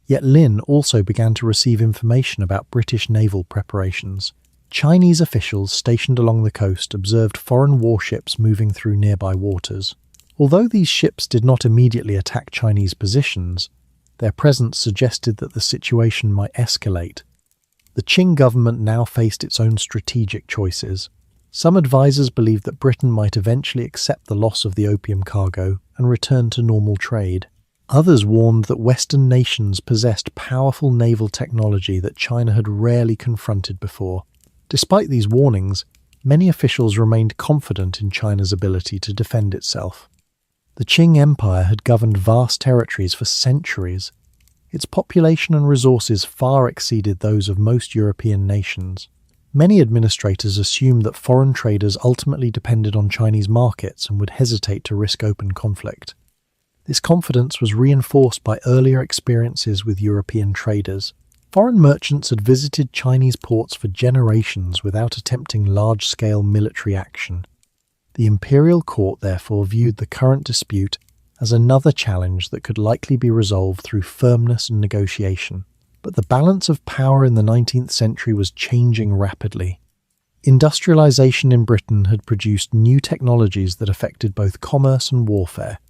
Yet Lin also began to receive information about British naval preparations. Chinese officials stationed along the coast observed foreign warships moving through nearby waters. Although these ships did not immediately attack Chinese positions, their presence suggested that the situation might escalate. The Qing government now faced its own strategic choices. Some advisors believed that Britain might eventually accept the loss of the opium cargo and return to normal trade. Others warned that Western nations possessed powerful naval technology that China had rarely confronted before. Despite these warnings, many officials remained confident in China's ability to defend itself. The Qing Empire had governed vast territories for centuries. Its population and resources far exceeded those of most European nations. Many administrators assumed that foreign traders ultimately depended on Chinese markets and would hesitate to risk open conflict. This confidence was reinforced by earlier experiences with European traders. Foreign merchants had visited Chinese ports for generations without attempting large-scale military action. The imperial court therefore viewed the current dispute as another challenge that could likely be resolved through firmness and negotiation. But the balance of power in the 19th century was changing rapidly. Industrialization in Britain had produced new technologies that affected both commerce and warfare.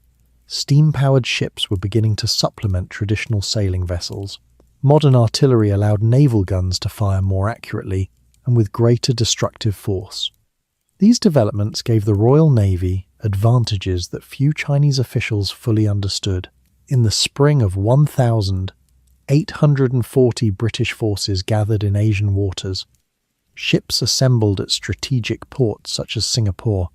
Steam-powered ships were beginning to supplement traditional sailing vessels. Modern artillery allowed naval guns to fire more accurately and with greater destructive force. These developments gave the Royal Navy advantages that few Chinese officials fully understood. In the spring of 1840 British forces gathered in Asian waters. Ships assembled at strategic ports such as Singapore,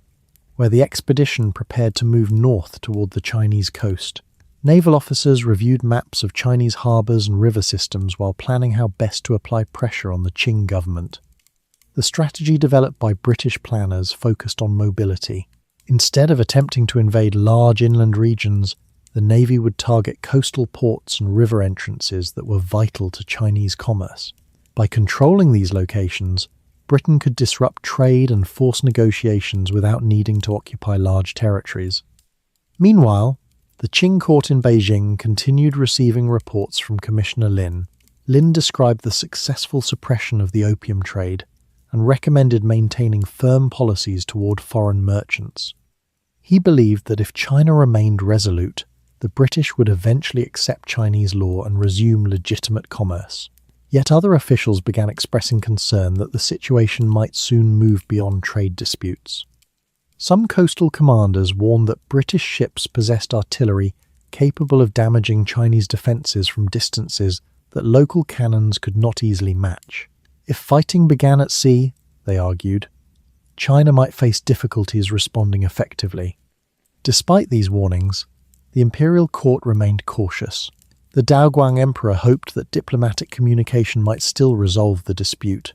where the expedition prepared to move north toward the Chinese coast. Naval officers reviewed maps of Chinese harbours and river systems while planning how best to apply pressure on the Qing government. The strategy developed by British planners focused on mobility. Instead of attempting to invade large inland regions, the Navy would target coastal ports and river entrances that were vital to Chinese commerce. By controlling these locations, Britain could disrupt trade and force negotiations without needing to occupy large territories. Meanwhile, the Qing court in Beijing continued receiving reports from Commissioner Lin. Lin described the successful suppression of the opium trade and recommended maintaining firm policies toward foreign merchants. He believed that if China remained resolute, the British would eventually accept Chinese law and resume legitimate commerce. Yet other officials began expressing concern that the situation might soon move beyond trade disputes. Some coastal commanders warned that British ships possessed artillery capable of damaging Chinese defences from distances that local cannons could not easily match. If fighting began at sea, they argued, China might face difficulties responding effectively. Despite these warnings, the imperial court remained cautious. The Daoguang Emperor hoped that diplomatic communication might still resolve the dispute.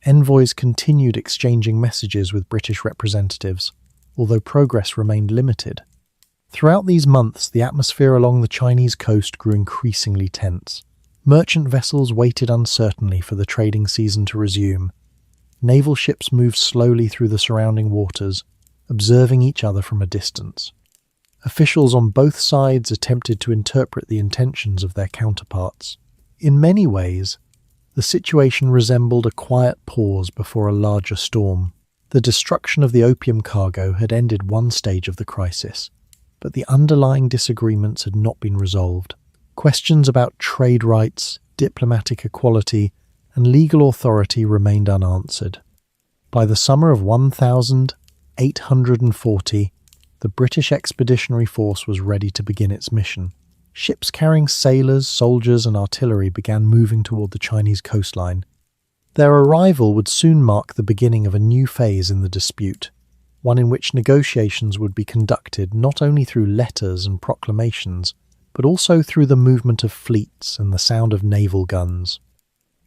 Envoys continued exchanging messages with British representatives, although progress remained limited. Throughout these months, the atmosphere along the Chinese coast grew increasingly tense. Merchant vessels waited uncertainly for the trading season to resume. Naval ships moved slowly through the surrounding waters, observing each other from a distance. Officials on both sides attempted to interpret the intentions of their counterparts. In many ways, the situation resembled a quiet pause before a larger storm. The destruction of the opium cargo had ended one stage of the crisis, but the underlying disagreements had not been resolved. Questions about trade rights, diplomatic equality, and legal authority remained unanswered. By the summer of 1840, the British Expeditionary Force was ready to begin its mission. Ships carrying sailors, soldiers, and artillery began moving toward the Chinese coastline. Their arrival would soon mark the beginning of a new phase in the dispute, one in which negotiations would be conducted not only through letters and proclamations, but also through the movement of fleets and the sound of naval guns.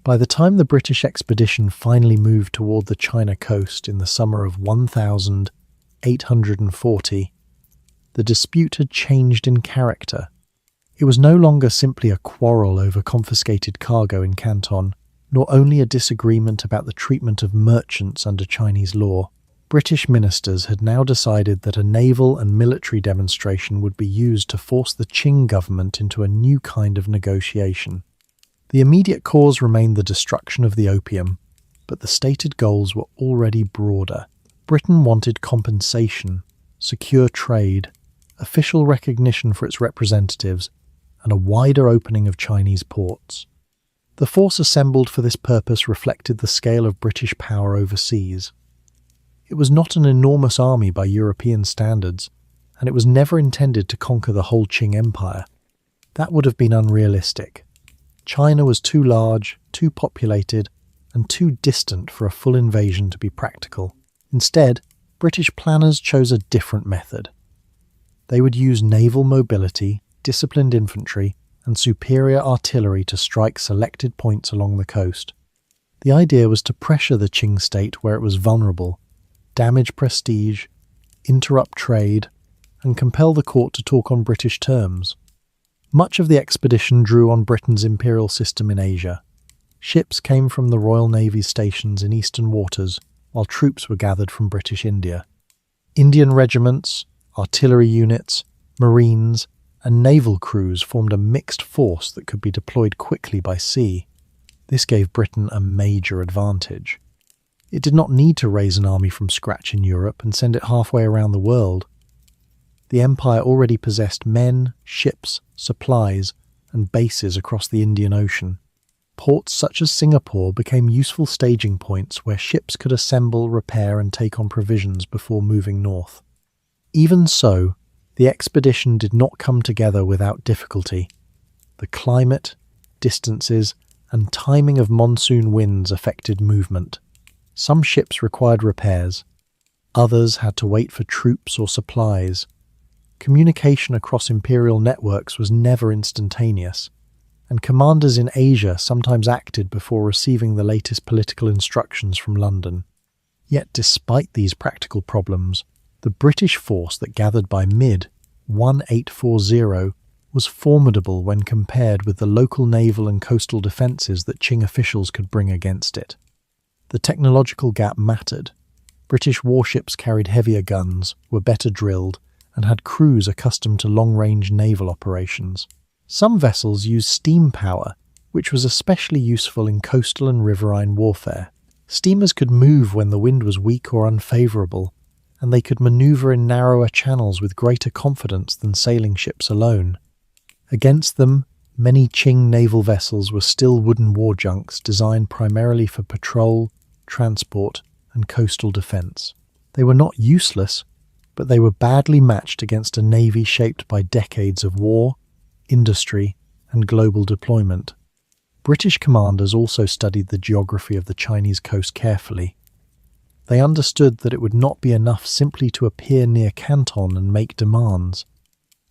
By the time the British expedition finally moved toward the China coast in the summer of 1840, the dispute had changed in character. It was no longer simply a quarrel over confiscated cargo in Canton, nor only a disagreement about the treatment of merchants under Chinese law. British ministers had now decided that a naval and military demonstration would be used to force the Qing government into a new kind of negotiation. The immediate cause remained the destruction of the opium, but the stated goals were already broader. Britain wanted compensation, secure trade, official recognition for its representatives, and a wider opening of Chinese ports. The force assembled for this purpose reflected the scale of British power overseas. It was not an enormous army by European standards, and it was never intended to conquer the whole Qing Empire. That would have been unrealistic. China was too large, too populated, and too distant for a full invasion to be practical. Instead, British planners chose a different method. They would use naval mobility, disciplined infantry, and superior artillery to strike selected points along the coast. The idea was to pressure the Qing state where it was vulnerable, damage prestige, interrupt trade, and compel the court to talk on British terms. Much of the expedition drew on Britain's imperial system in Asia. Ships came from the Royal Navy's stations in eastern waters, while troops were gathered from British India. Indian regiments, artillery units, marines, and naval crews formed a mixed force that could be deployed quickly by sea. This gave Britain a major advantage. It did not need to raise an army from scratch in Europe and send it halfway around the world. The empire already possessed men, ships, supplies, and bases across the Indian Ocean. Ports such as Singapore became useful staging points where ships could assemble, repair, and take on provisions before moving north. Even so, the expedition did not come together without difficulty. The climate, distances, and timing of monsoon winds affected movement. Some ships required repairs. Others had to wait for troops or supplies. Communication across imperial networks was never instantaneous, and commanders in Asia sometimes acted before receiving the latest political instructions from London. Yet despite these practical problems, the British force that gathered by mid-1840 was formidable when compared with the local naval and coastal defences that Qing officials could bring against it. The technological gap mattered. British warships carried heavier guns, were better drilled, and had crews accustomed to long-range naval operations. Some vessels used steam power, which was especially useful in coastal and riverine warfare. Steamers could move when the wind was weak or unfavourable, and they could manoeuvre in narrower channels with greater confidence than sailing ships alone. Against them, Many Qing naval vessels were still wooden war junks designed primarily for patrol, transport, and coastal defense. They were not useless, but they were badly matched against a navy shaped by decades of war, industry, and global deployment. British commanders also studied the geography of the Chinese coast carefully. They understood that it would not be enough simply to appear near Canton and make demands.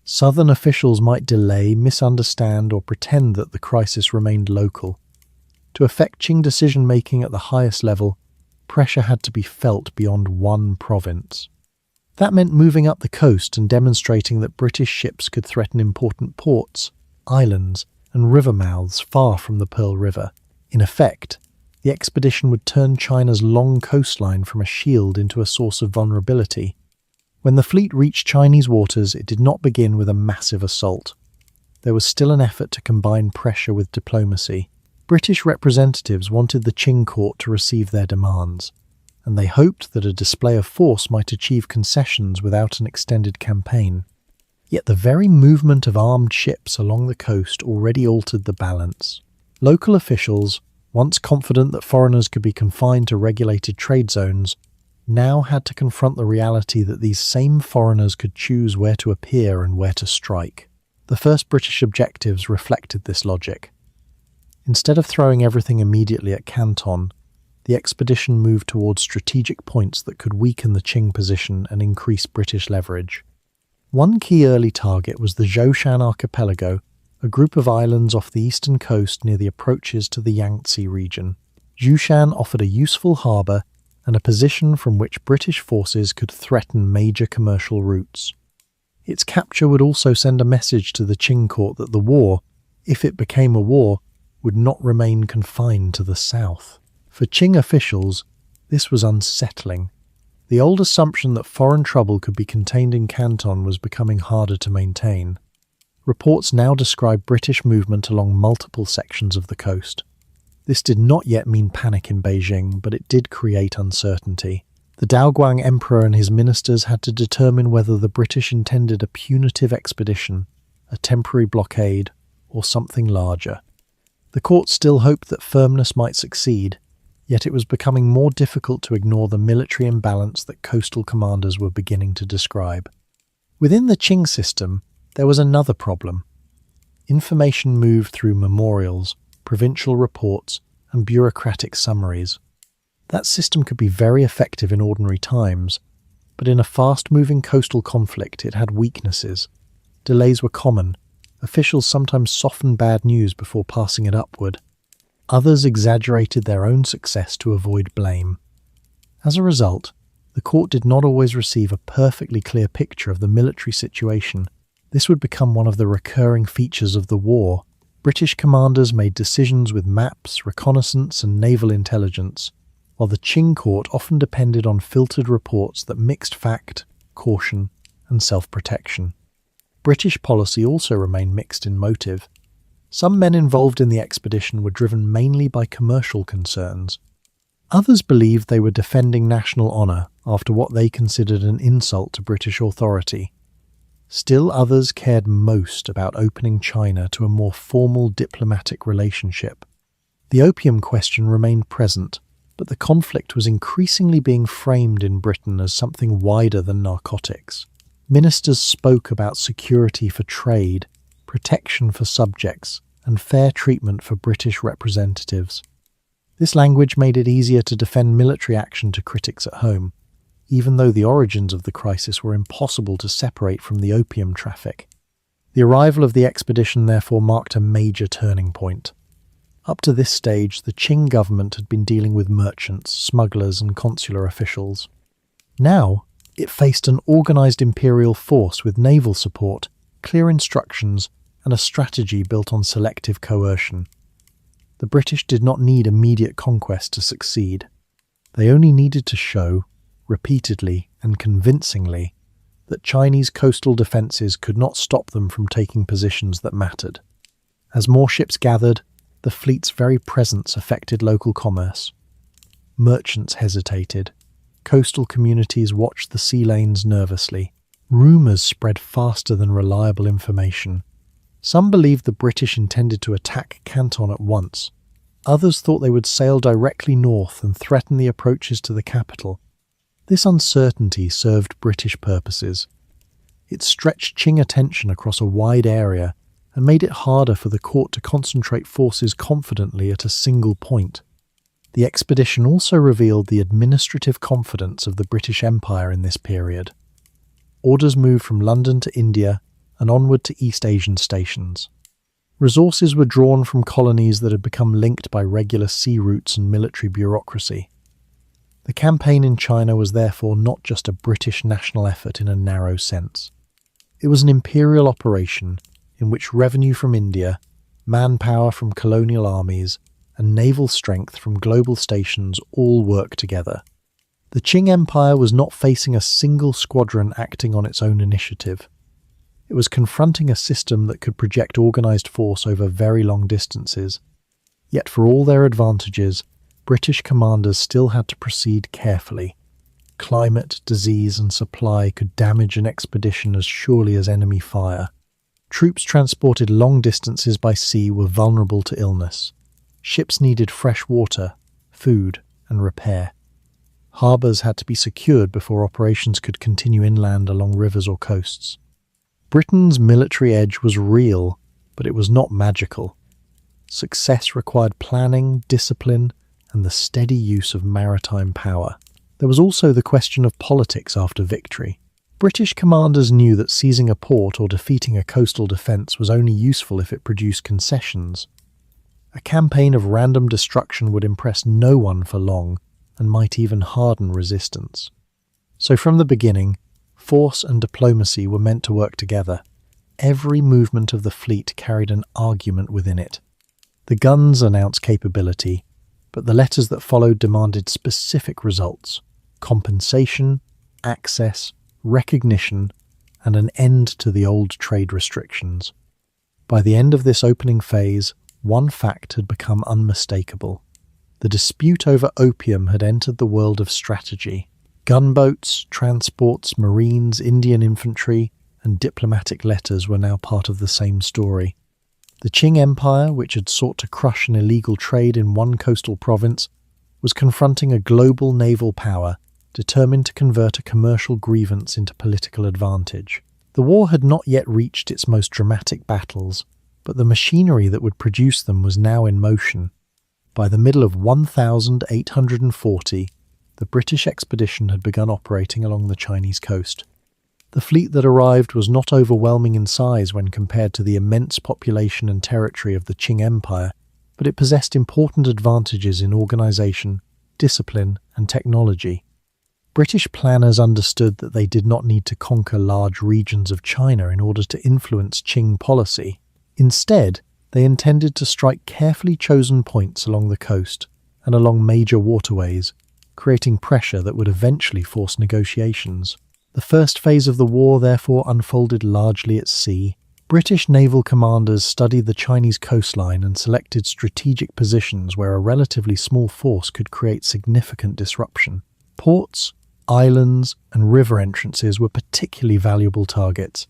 Southern officials might delay, misunderstand, or pretend that the crisis remained local. To affect Qing decision-making at the highest level, pressure had to be felt beyond one province. That meant moving up the coast and demonstrating that British ships could threaten important ports, islands, and river mouths far from the Pearl River. In effect, the expedition would turn China's long coastline from a shield into a source of vulnerability. When the fleet reached Chinese waters, it did not begin with a massive assault. There was still an effort to combine pressure with diplomacy. British representatives wanted the Qing court to receive their demands, and they hoped that a display of force might achieve concessions without an extended campaign. Yet the very movement of armed ships along the coast already altered the balance. Local officials, once confident that foreigners could be confined to regulated trade zones, now had to confront the reality that these same foreigners could choose where to appear and where to strike. The first British objectives reflected this logic. Instead of throwing everything immediately at Canton, the expedition moved towards strategic points that could weaken the Qing position and increase British leverage. One key early target was the Zhoushan Archipelago, a group of islands off the eastern coast near the approaches to the Yangtze region. Zhoushan offered a useful harbour and a position from which British forces could threaten major commercial routes. Its capture would also send a message to the Qing court that the war, if it became a war, would not remain confined to the south. For Qing officials, this was unsettling. The old assumption that foreign trouble could be contained in Canton was becoming harder to maintain. Reports now describe British movement along multiple sections of the coast. This did not yet mean panic in Beijing, but it did create uncertainty. The Daoguang Emperor and his ministers had to determine whether the British intended a punitive expedition, a temporary blockade, or something larger. The court still hoped that firmness might succeed, yet it was becoming more difficult to ignore the military imbalance that coastal commanders were beginning to describe. Within the Qing system, there was another problem. Information moved through memorials, provincial reports, and bureaucratic summaries. That system could be very effective in ordinary times, but in a fast-moving coastal conflict it had weaknesses. Delays were common. Officials sometimes softened bad news before passing it upward. Others exaggerated their own success to avoid blame. As a result, the court did not always receive a perfectly clear picture of the military situation. This would become one of the recurring features of the war. British commanders made decisions with maps, reconnaissance, and naval intelligence, while the Qing court often depended on filtered reports that mixed fact, caution, and self-protection. British policy also remained mixed in motive. Some men involved in the expedition were driven mainly by commercial concerns. Others believed they were defending national honour after what they considered an insult to British authority. Still others cared most about opening China to a more formal diplomatic relationship. The opium question remained present, but the conflict was increasingly being framed in Britain as something wider than narcotics. Ministers spoke about security for trade, protection for subjects, and fair treatment for British representatives. This language made it easier to defend military action to critics at home, even though the origins of the crisis were impossible to separate from the opium traffic. The arrival of the expedition therefore marked a major turning point. Up to this stage, the Qing government had been dealing with merchants, smugglers, and consular officials. Now, it faced an organised imperial force with naval support, clear instructions, and a strategy built on selective coercion. The British did not need immediate conquest to succeed. They only needed to show, repeatedly and convincingly, that Chinese coastal defences could not stop them from taking positions that mattered. As more ships gathered, the fleet's very presence affected local commerce. Merchants hesitated. Coastal communities watched the sea lanes nervously. Rumours spread faster than reliable information. Some believed the British intended to attack Canton at once. Others thought they would sail directly north and threaten the approaches to the capital. This uncertainty served British purposes. It stretched Qing attention across a wide area and made it harder for the court to concentrate forces confidently at a single point. The expedition also revealed the administrative confidence of the British Empire in this period. Orders moved from London to India and onward to East Asian stations. Resources were drawn from colonies that had become linked by regular sea routes and military bureaucracy. The campaign in China was therefore not just a British national effort in a narrow sense. It was an imperial operation in which revenue from India, manpower from colonial armies, and naval strength from global stations all worked together. The Qing Empire was not facing a single squadron acting on its own initiative. It was confronting a system that could project organised force over very long distances. Yet for all their advantages, British commanders still had to proceed carefully. Climate, disease and supply could damage an expedition as surely as enemy fire. Troops transported long distances by sea were vulnerable to illness. Ships needed fresh water, food and repair. Harbours had to be secured before operations could continue inland along rivers or coasts. Britain's military edge was real, but it was not magical. Success required planning, discipline, and the steady use of maritime power. There was also the question of politics after victory. British commanders knew that seizing a port or defeating a coastal defence was only useful if it produced concessions. A campaign of random destruction would impress no one for long and might even harden resistance. So from the beginning, force and diplomacy were meant to work together. Every movement of the fleet carried an argument within it. The guns announced capability, but the letters that followed demanded specific results: compensation, access, recognition, and an end to the old trade restrictions. By the end of this opening phase, one fact had become unmistakable. The dispute over opium had entered the world of strategy. Gunboats, transports, marines, Indian infantry, and diplomatic letters were now part of the same story. The Qing Empire, which had sought to crush an illegal trade in one coastal province, was confronting a global naval power determined to convert a commercial grievance into political advantage. The war had not yet reached its most dramatic battles, but the machinery that would produce them was now in motion. By the middle of 1840, the British expedition had begun operating along the Chinese coast. The fleet that arrived was not overwhelming in size when compared to the immense population and territory of the Qing Empire, but it possessed important advantages in organisation, discipline, and technology. British planners understood that they did not need to conquer large regions of China in order to influence Qing policy. Instead, they intended to strike carefully chosen points along the coast and along major waterways, creating pressure that would eventually force negotiations. The first phase of the war therefore unfolded largely at sea. British naval commanders studied the Chinese coastline and selected strategic positions where a relatively small force could create significant disruption. Ports, islands, and river entrances were particularly valuable targets.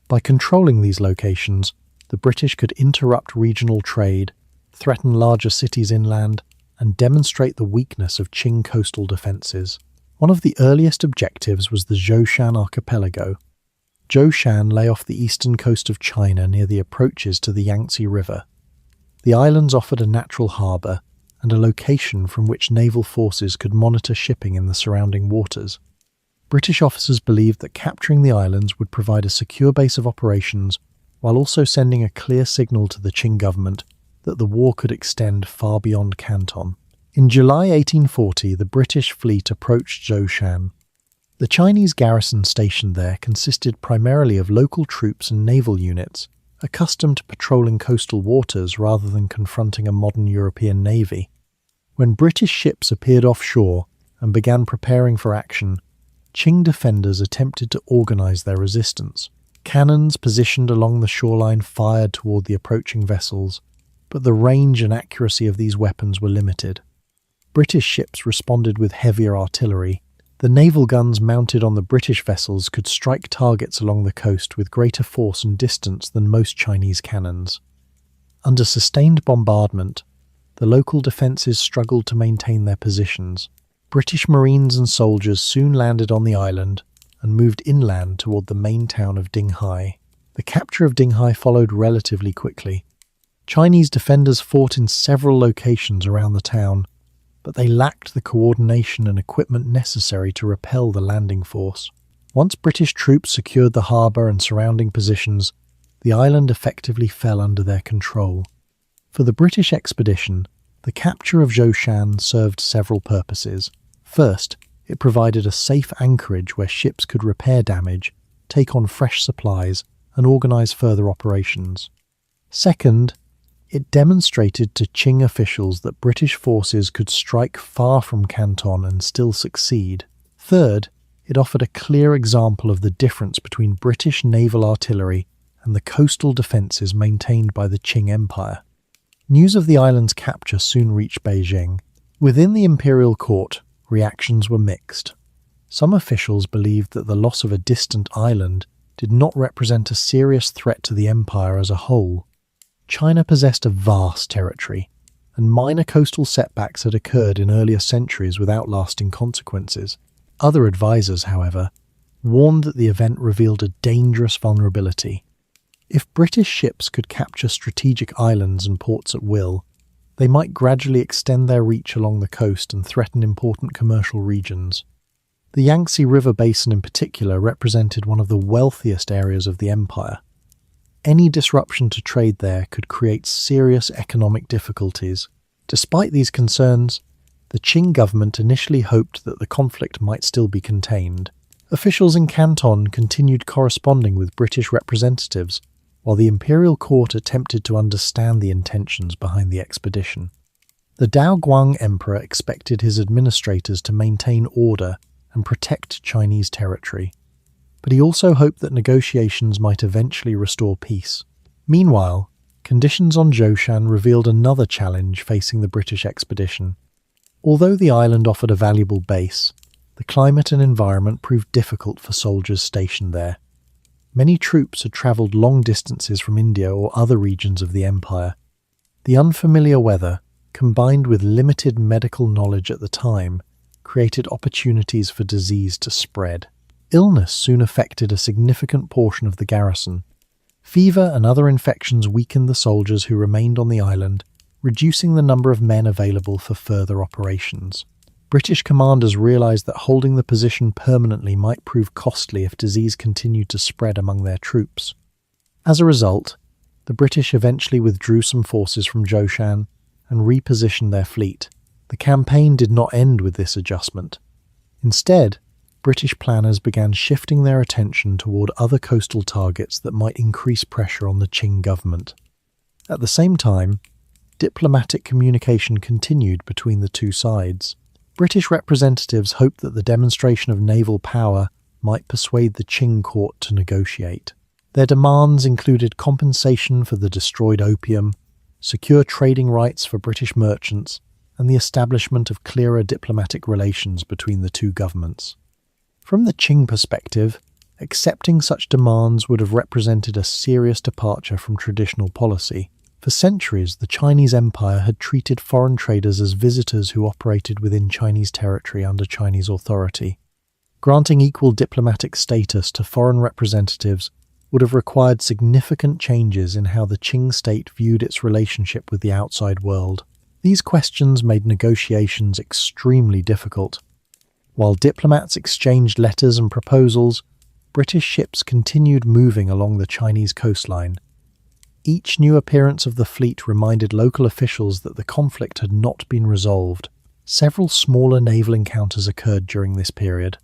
By controlling these locations, the British could interrupt regional trade, threaten larger cities inland, and demonstrate the weakness of Qing coastal defences. One of the earliest objectives was the Zhoushan archipelago. Zhoushan lay off the eastern coast of China near the approaches to the Yangtze River. The islands offered a natural harbour and a location from which naval forces could monitor shipping in the surrounding waters. British officers believed that capturing the islands would provide a secure base of operations while also sending a clear signal to the Qing government that the war could extend far beyond Canton. In July 1840, the British fleet approached Zhoushan. The Chinese garrison stationed there consisted primarily of local troops and naval units, accustomed to patrolling coastal waters rather than confronting a modern European navy. When British ships appeared offshore and began preparing for action, Qing defenders attempted to organise their resistance. Cannons positioned along the shoreline fired toward the approaching vessels, but the range and accuracy of these weapons were limited. British ships responded with heavier artillery, The naval guns mounted on the British vessels could strike targets along the coast with greater force and distance than most Chinese cannons. Under sustained bombardment, the local defences struggled to maintain their positions. British Marines and soldiers soon landed on the island and moved inland toward the main town of Dinghai. The capture of Dinghai followed relatively quickly. Chinese defenders fought in several locations around the town, but they lacked the coordination and equipment necessary to repel the landing force. Once British troops secured the harbour and surrounding positions, the island effectively fell under their control. For the British expedition, the capture of Zhoushan served several purposes. First, it provided a safe anchorage where ships could repair damage, take on fresh supplies, and organise further operations. Second, it demonstrated to Qing officials that British forces could strike far from Canton and still succeed. Third, it offered a clear example of the difference between British naval artillery and the coastal defences maintained by the Qing Empire. News of the island's capture soon reached Beijing. Within the imperial court, reactions were mixed. Some officials believed that the loss of a distant island did not represent a serious threat to the empire as a whole. China possessed a vast territory, and minor coastal setbacks had occurred in earlier centuries without lasting consequences. Other advisors, however, warned that the event revealed a dangerous vulnerability. If British ships could capture strategic islands and ports at will, they might gradually extend their reach along the coast and threaten important commercial regions. The Yangtze River Basin in particular represented one of the wealthiest areas of the empire. Any disruption to trade there could create serious economic difficulties. Despite these concerns, the Qing government initially hoped that the conflict might still be contained. Officials in Canton continued corresponding with British representatives, while the imperial court attempted to understand the intentions behind the expedition. The Daoguang emperor expected his administrators to maintain order and protect Chinese territory, but he also hoped that negotiations might eventually restore peace. Meanwhile, conditions on Zhoushan revealed another challenge facing the British expedition. Although the island offered a valuable base, the climate and environment proved difficult for soldiers stationed there. Many troops had travelled long distances from India or other regions of the empire. The unfamiliar weather, combined with limited medical knowledge at the time, created opportunities for disease to spread. Illness soon affected a significant portion of the garrison. Fever and other infections weakened the soldiers who remained on the island, reducing the number of men available for further operations. British commanders realised that holding the position permanently might prove costly if disease continued to spread among their troops. As a result, the British eventually withdrew some forces from Zhoushan and repositioned their fleet. The campaign did not end with this adjustment. Instead, British planners began shifting their attention toward other coastal targets that might increase pressure on the Qing government. At the same time, diplomatic communication continued between the two sides. British representatives hoped that the demonstration of naval power might persuade the Qing court to negotiate. Their demands included compensation for the destroyed opium, secure trading rights for British merchants, and the establishment of clearer diplomatic relations between the two governments. From the Qing perspective, accepting such demands would have represented a serious departure from traditional policy. For centuries, the Chinese Empire had treated foreign traders as visitors who operated within Chinese territory under Chinese authority. Granting equal diplomatic status to foreign representatives would have required significant changes in how the Qing state viewed its relationship with the outside world. These questions made negotiations extremely difficult. While diplomats exchanged letters and proposals, British ships continued moving along the Chinese coastline. Each new appearance of the fleet reminded local officials that the conflict had not been resolved. Several smaller naval encounters occurred during this period.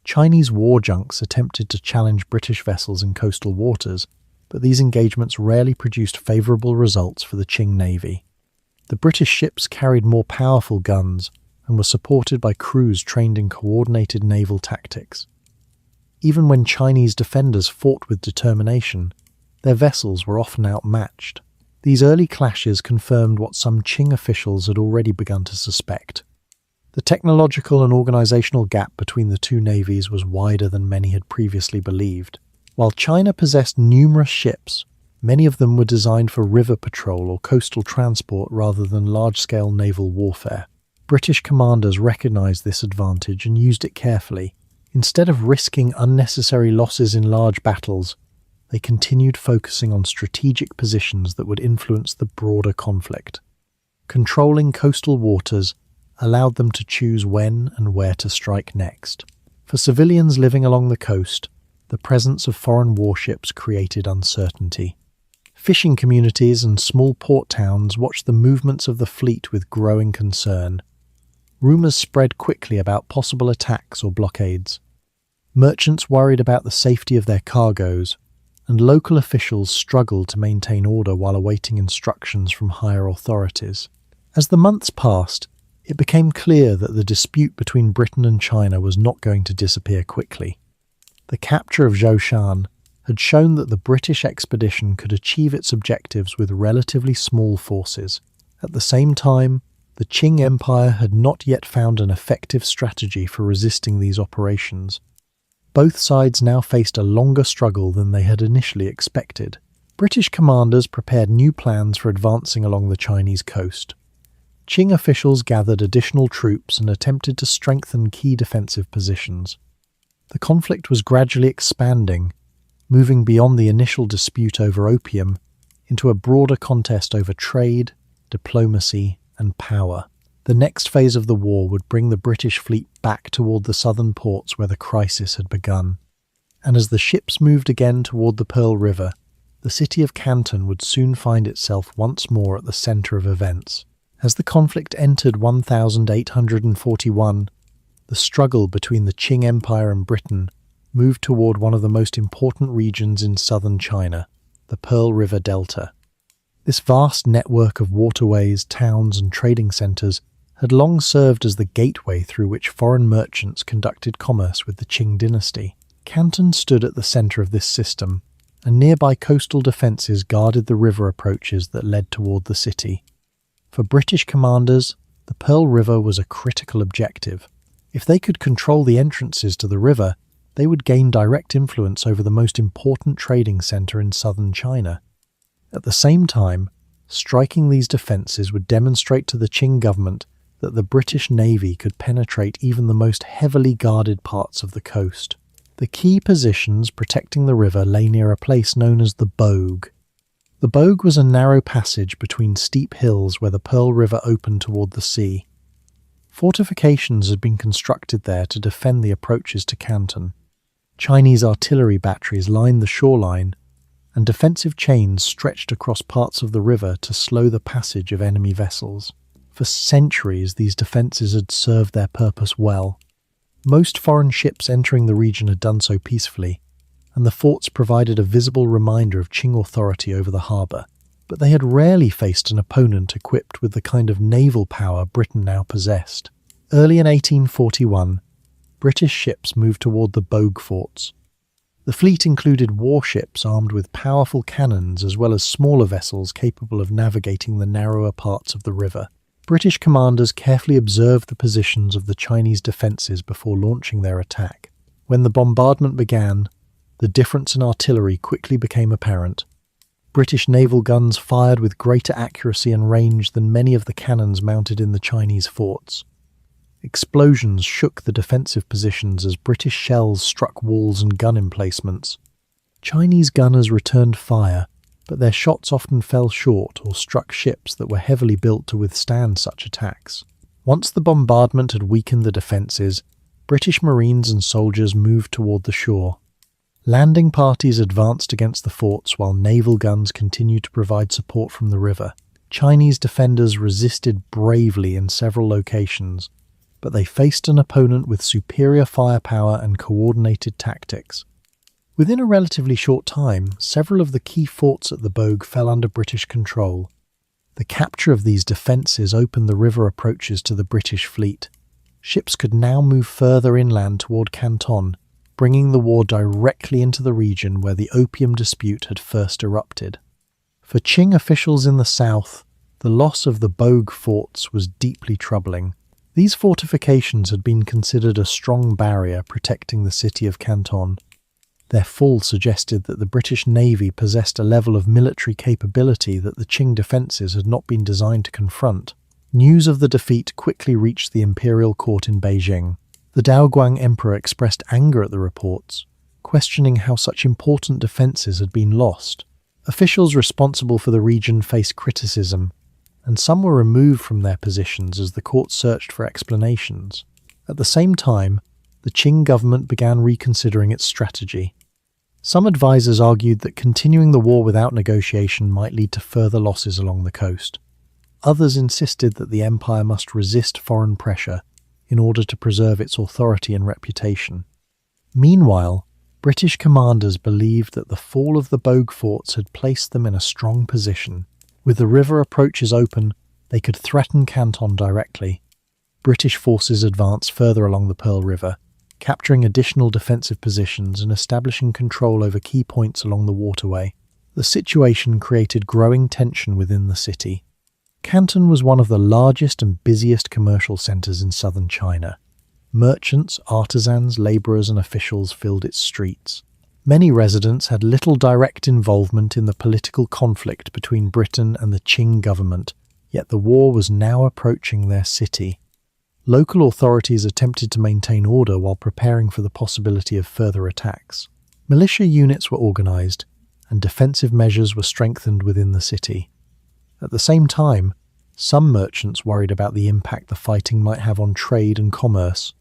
Chinese war junks attempted to challenge British vessels in coastal waters, but these engagements rarely produced favourable results for the Qing Navy. The British ships carried more powerful guns and were supported by crews trained in coordinated naval tactics. Even when Chinese defenders fought with determination, their vessels were often outmatched. These early clashes confirmed what some Qing officials had already begun to suspect. The technological and organizational gap between the two navies was wider than many had previously believed. While China possessed numerous ships, many of them were designed for river patrol or coastal transport rather than large-scale naval warfare. British commanders recognized this advantage and used it carefully. Instead of risking unnecessary losses in large battles, they continued focusing on strategic positions that would influence the broader conflict. Controlling coastal waters allowed them to choose when and where to strike next. For civilians living along the coast, the presence of foreign warships created uncertainty. Fishing communities and small port towns watched the movements of the fleet with growing concern. Rumours spread quickly about possible attacks or blockades. Merchants worried about the safety of their cargoes, and local officials struggled to maintain order while awaiting instructions from higher authorities. As the months passed, it became clear that the dispute between Britain and China was not going to disappear quickly. The capture of Zhoushan had shown that the British expedition could achieve its objectives with relatively small forces. At the same time, the Qing Empire had not yet found an effective strategy for resisting these operations. Both sides now faced a longer struggle than they had initially expected. British commanders prepared new plans for advancing along the Chinese coast. Qing officials gathered additional troops and attempted to strengthen key defensive positions. The conflict was gradually expanding, moving beyond the initial dispute over opium into a broader contest over trade, diplomacy, and power. The next phase of the war would bring the British fleet back toward the southern ports where the crisis had begun. And as the ships moved again toward the Pearl River, the city of Canton would soon find itself once more at the center of events. As the conflict entered 1841, the struggle between the Qing Empire and Britain moved toward one of the most important regions in southern China, the Pearl River Delta. This vast network of waterways, towns, and trading centers had long served as the gateway through which foreign merchants conducted commerce with the Qing dynasty. Canton stood at the center of this system, and nearby coastal defenses guarded the river approaches that led toward the city. For British commanders, the Pearl River was a critical objective. If they could control the entrances to the river, they would gain direct influence over the most important trading center in southern China. At the same time, striking these defences would demonstrate to the Qing government that the British Navy could penetrate even the most heavily guarded parts of the coast. The key positions protecting the river lay near a place known as the Bogue. The Bogue was a narrow passage between steep hills where the Pearl River opened toward the sea. Fortifications had been constructed there to defend the approaches to Canton. Chinese artillery batteries lined the shoreline, and defensive chains stretched across parts of the river to slow the passage of enemy vessels. For centuries, these defences had served their purpose well. Most foreign ships entering the region had done so peacefully, and the forts provided a visible reminder of Qing authority over the harbour. But they had rarely faced an opponent equipped with the kind of naval power Britain now possessed. Early in 1841, British ships moved toward the Bogue forts. The fleet included warships armed with powerful cannons as well as smaller vessels capable of navigating the narrower parts of the river. British commanders carefully observed the positions of the Chinese defences before launching their attack. When the bombardment began, the difference in artillery quickly became apparent. British naval guns fired with greater accuracy and range than many of the cannons mounted in the Chinese forts. Explosions shook the defensive positions as British shells struck walls and gun emplacements. Chinese gunners returned fire, but their shots often fell short or struck ships that were heavily built to withstand such attacks. Once the bombardment had weakened the defences, British Marines and soldiers moved toward the shore. Landing parties advanced against the forts while naval guns continued to provide support from the river. Chinese defenders resisted bravely in several locations, but they faced an opponent with superior firepower and coordinated tactics. Within a relatively short time, several of the key forts at the Bogue fell under British control. The capture of these defences opened the river approaches to the British fleet. Ships could now move further inland toward Canton, bringing the war directly into the region where the opium dispute had first erupted. For Qing officials in the south, the loss of the Bogue forts was deeply troubling. These fortifications had been considered a strong barrier protecting the city of Canton. Their fall suggested that the British Navy possessed a level of military capability that the Qing defences had not been designed to confront. News of the defeat quickly reached the imperial court in Beijing. The Daoguang emperor expressed anger at the reports, questioning how such important defences had been lost. Officials responsible for the region faced criticism, and some were removed from their positions as the court searched for explanations. At the same time, the Qing government began reconsidering its strategy. Some advisors argued that continuing the war without negotiation might lead to further losses along the coast. Others insisted that the empire must resist foreign pressure in order to preserve its authority and reputation. Meanwhile, British commanders believed that the fall of the Bogue forts had placed them in a strong position. With the river approaches open, they could threaten Canton directly. British forces advanced further along the Pearl River, capturing additional defensive positions and establishing control over key points along the waterway. The situation created growing tension within the city. Canton was one of the largest and busiest commercial centres in southern China. Merchants, artisans, labourers and officials filled its streets. Many residents had little direct involvement in the political conflict between Britain and the Qing government, yet the war was now approaching their city. Local authorities attempted to maintain order while preparing for the possibility of further attacks. Militia units were organised, and defensive measures were strengthened within the city. At the same time, some merchants worried about the impact the fighting might have on trade and commerce.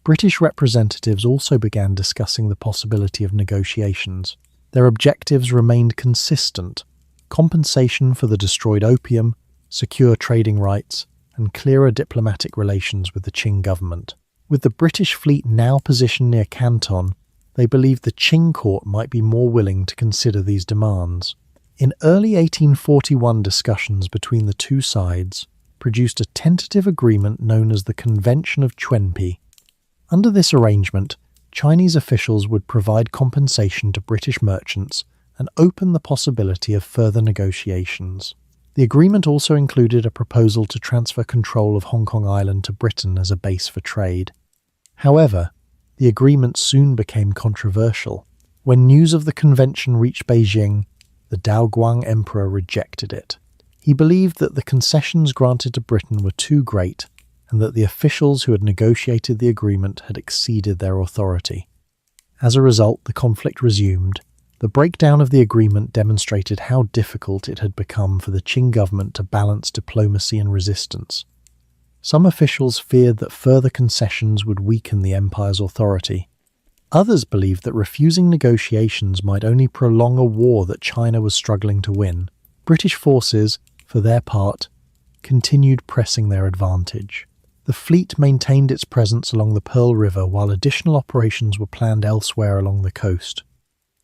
British representatives also began discussing the possibility of negotiations. Their objectives remained consistent: compensation for the destroyed opium, secure trading rights, and clearer diplomatic relations with the Qing government. With the British fleet now positioned near Canton, they believed the Qing court might be more willing to consider these demands. In early 1841, discussions between the two sides produced a tentative agreement known as the Convention of Quenpi. Under this arrangement, Chinese officials would provide compensation to British merchants and open the possibility of further negotiations. The agreement also included a proposal to transfer control of Hong Kong Island to Britain as a base for trade. However, the agreement soon became controversial. When news of the convention reached Beijing, the Daoguang emperor rejected it. He believed that the concessions granted to Britain were too great, and that the officials who had negotiated the agreement had exceeded their authority. As a result, the conflict resumed. The breakdown of the agreement demonstrated how difficult it had become for the Qing government to balance diplomacy and resistance. Some officials feared that further concessions would weaken the empire's authority. Others believed that refusing negotiations might only prolong a war that China was struggling to win. British forces, for their part, continued pressing their advantage. The fleet maintained its presence along the Pearl River while additional operations were planned elsewhere along the coast.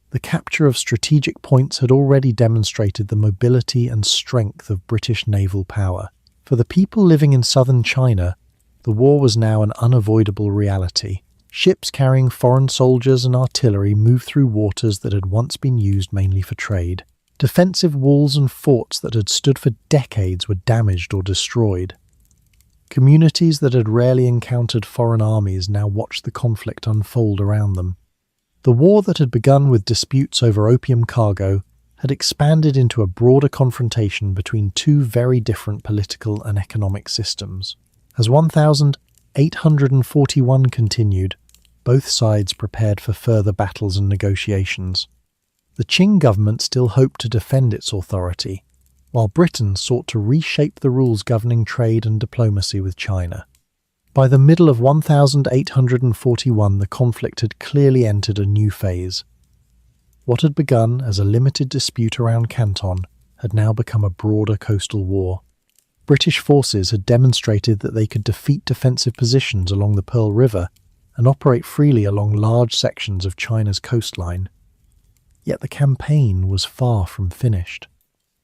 The capture of strategic points had already demonstrated the mobility and strength of British naval power. For the people living in southern China, the war was now an unavoidable reality. Ships carrying foreign soldiers and artillery moved through waters that had once been used mainly for trade. Defensive walls and forts that had stood for decades were damaged or destroyed. Communities that had rarely encountered foreign armies now watched the conflict unfold around them. The war that had begun with disputes over opium cargo had expanded into a broader confrontation between two very different political and economic systems. As 1841 continued, both sides prepared for further battles and negotiations. The Qing government still hoped to defend its authority, while Britain sought to reshape the rules governing trade and diplomacy with China. By the middle of 1841, the conflict had clearly entered a new phase. What had begun as a limited dispute around Canton had now become a broader coastal war. British forces had demonstrated that they could defeat defensive positions along the Pearl River and operate freely along large sections of China's coastline. Yet the campaign was far from finished.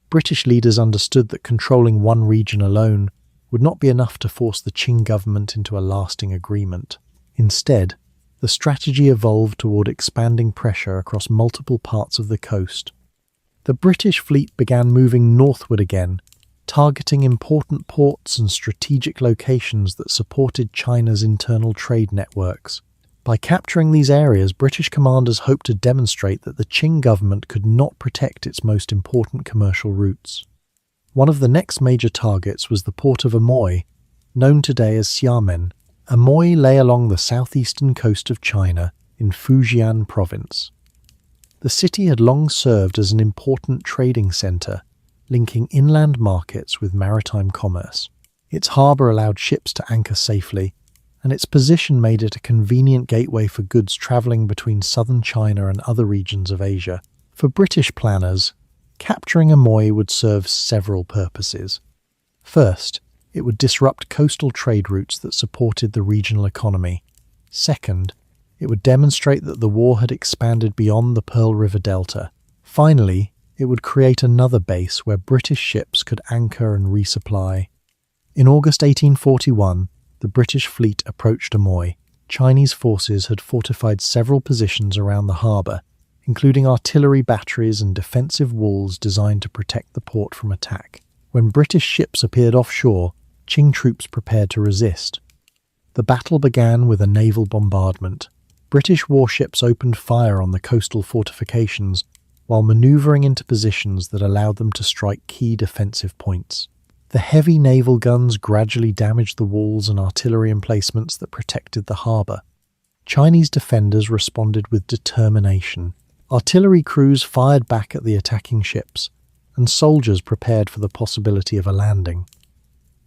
British leaders understood that controlling one region alone would not be enough to force the Qing government into a lasting agreement. Instead, the strategy evolved toward expanding pressure across multiple parts of the coast. The British fleet began moving northward again, targeting important ports and strategic locations that supported China's internal trade networks. By capturing these areas, British commanders hoped to demonstrate that the Qing government could not protect its most important commercial routes. One of the next major targets was the port of Amoy, known today as Xiamen. Amoy lay along the southeastern coast of China in Fujian province. The city had long served as an important trading centre, linking inland markets with maritime commerce. Its harbour allowed ships to anchor safely, and its position made it a convenient gateway for goods travelling between southern China and other regions of Asia. For British planners, capturing Amoy would serve several purposes. First, it would disrupt coastal trade routes that supported the regional economy. Second, it would demonstrate that the war had expanded beyond the Pearl River Delta. Finally, it would create another base where British ships could anchor and resupply. In August 1841, the British fleet approached Amoy. Chinese forces had fortified several positions around the harbour, including artillery batteries and defensive walls designed to protect the port from attack. When British ships appeared offshore, Qing troops prepared to resist. The battle began with a naval bombardment. British warships opened fire on the coastal fortifications while manoeuvring into positions that allowed them to strike key defensive points. The heavy naval guns gradually damaged the walls and artillery emplacements that protected the harbour. Chinese defenders responded with determination. Artillery crews fired back at the attacking ships, and soldiers prepared for the possibility of a landing.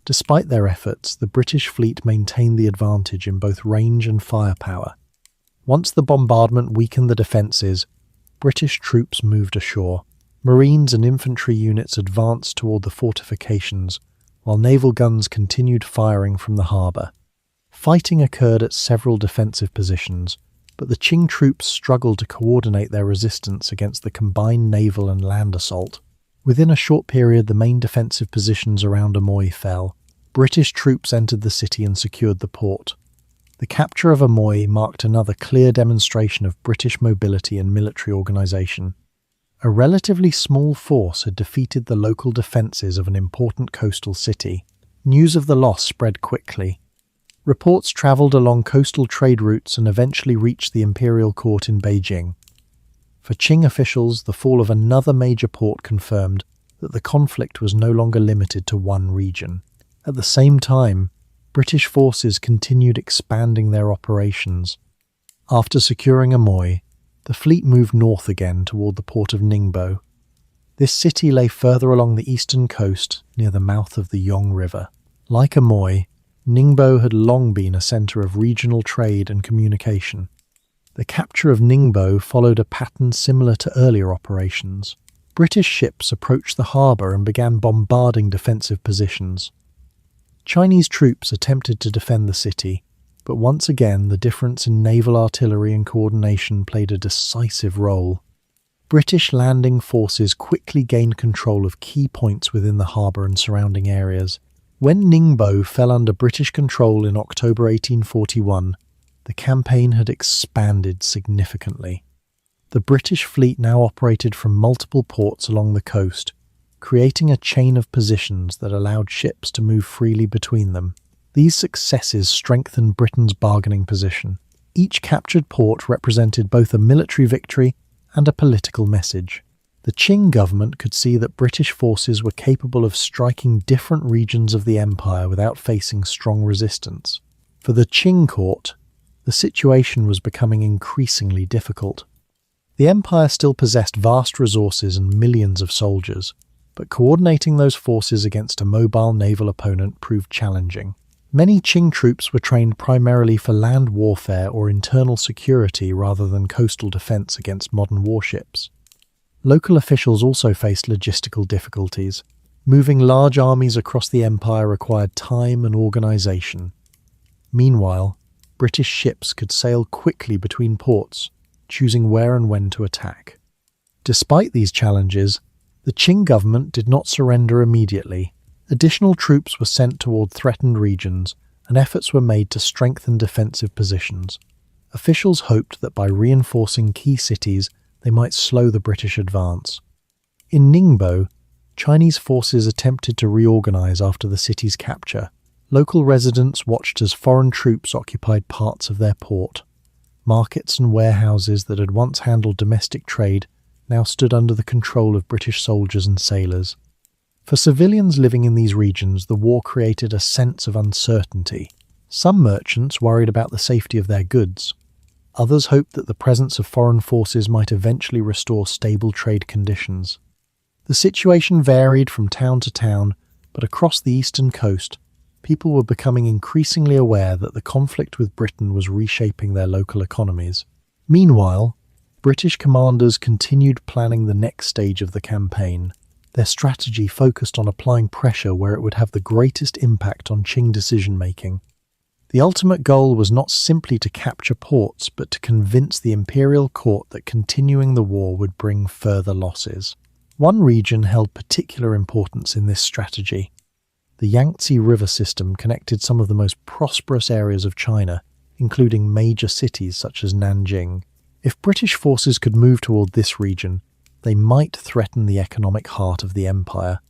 Despite their efforts, the British fleet maintained the advantage in both range and firepower. Once the bombardment weakened the defences, British troops moved ashore. Marines and infantry units advanced toward the fortifications, while naval guns continued firing from the harbour. Fighting occurred at several defensive positions, but the Qing troops struggled to coordinate their resistance against the combined naval and land assault. Within a short period, the main defensive positions around Amoy fell. British troops entered the city and secured the port. The capture of Amoy marked another clear demonstration of British mobility and military organisation. A relatively small force had defeated the local defences of an important coastal city. News of the loss spread quickly. Reports travelled along coastal trade routes and eventually reached the imperial court in Beijing. For Qing officials, the fall of another major port confirmed that the conflict was no longer limited to one region. At the same time, British forces continued expanding their operations. After securing Amoy, the fleet moved north again toward the port of Ningbo. This city lay further along the eastern coast near the mouth of the Yong River. Like Amoy, Ningbo had long been a centre of regional trade and communication. The capture of Ningbo followed a pattern similar to earlier operations. British ships approached the harbour and began bombarding defensive positions. Chinese troops attempted to defend the city, but once again the difference in naval artillery and coordination played a decisive role. British landing forces quickly gained control of key points within the harbour and surrounding areas. When Ningbo fell under British control in October 1841, the campaign had expanded significantly. The British fleet now operated from multiple ports along the coast, creating a chain of positions that allowed ships to move freely between them. These successes strengthened Britain's bargaining position. Each captured port represented both a military victory and a political message. The Qing government could see that British forces were capable of striking different regions of the empire without facing strong resistance. For the Qing court, the situation was becoming increasingly difficult. The empire still possessed vast resources and millions of soldiers, but coordinating those forces against a mobile naval opponent proved challenging. Many Qing troops were trained primarily for land warfare or internal security rather than coastal defense against modern warships. Local officials also faced logistical difficulties. Moving large armies across the empire required time and organization. Meanwhile, British ships could sail quickly between ports, choosing where and when to attack. Despite these challenges, the Qing government did not surrender immediately. Additional troops were sent toward threatened regions, and efforts were made to strengthen defensive positions. Officials hoped that by reinforcing key cities, they might slow the British advance. In Ningbo, Chinese forces attempted to reorganize after the city's capture. Local residents watched as foreign troops occupied parts of their port. Markets and warehouses that had once handled domestic trade now stood under the control of British soldiers and sailors. For civilians living in these regions, the war created a sense of uncertainty. Some merchants worried about the safety of their goods. Others hoped that the presence of foreign forces might eventually restore stable trade conditions. The situation varied from town to town, but across the eastern coast, people were becoming increasingly aware that the conflict with Britain was reshaping their local economies. Meanwhile, British commanders continued planning the next stage of the campaign. Their strategy focused on applying pressure where it would have the greatest impact on Qing decision-making. The ultimate goal was not simply to capture ports, but to convince the imperial court that continuing the war would bring further losses. One region held particular importance in this strategy. The Yangtze River system connected some of the most prosperous areas of China, including major cities such as Nanjing. If British forces could move toward this region, they might threaten the economic heart of the empire.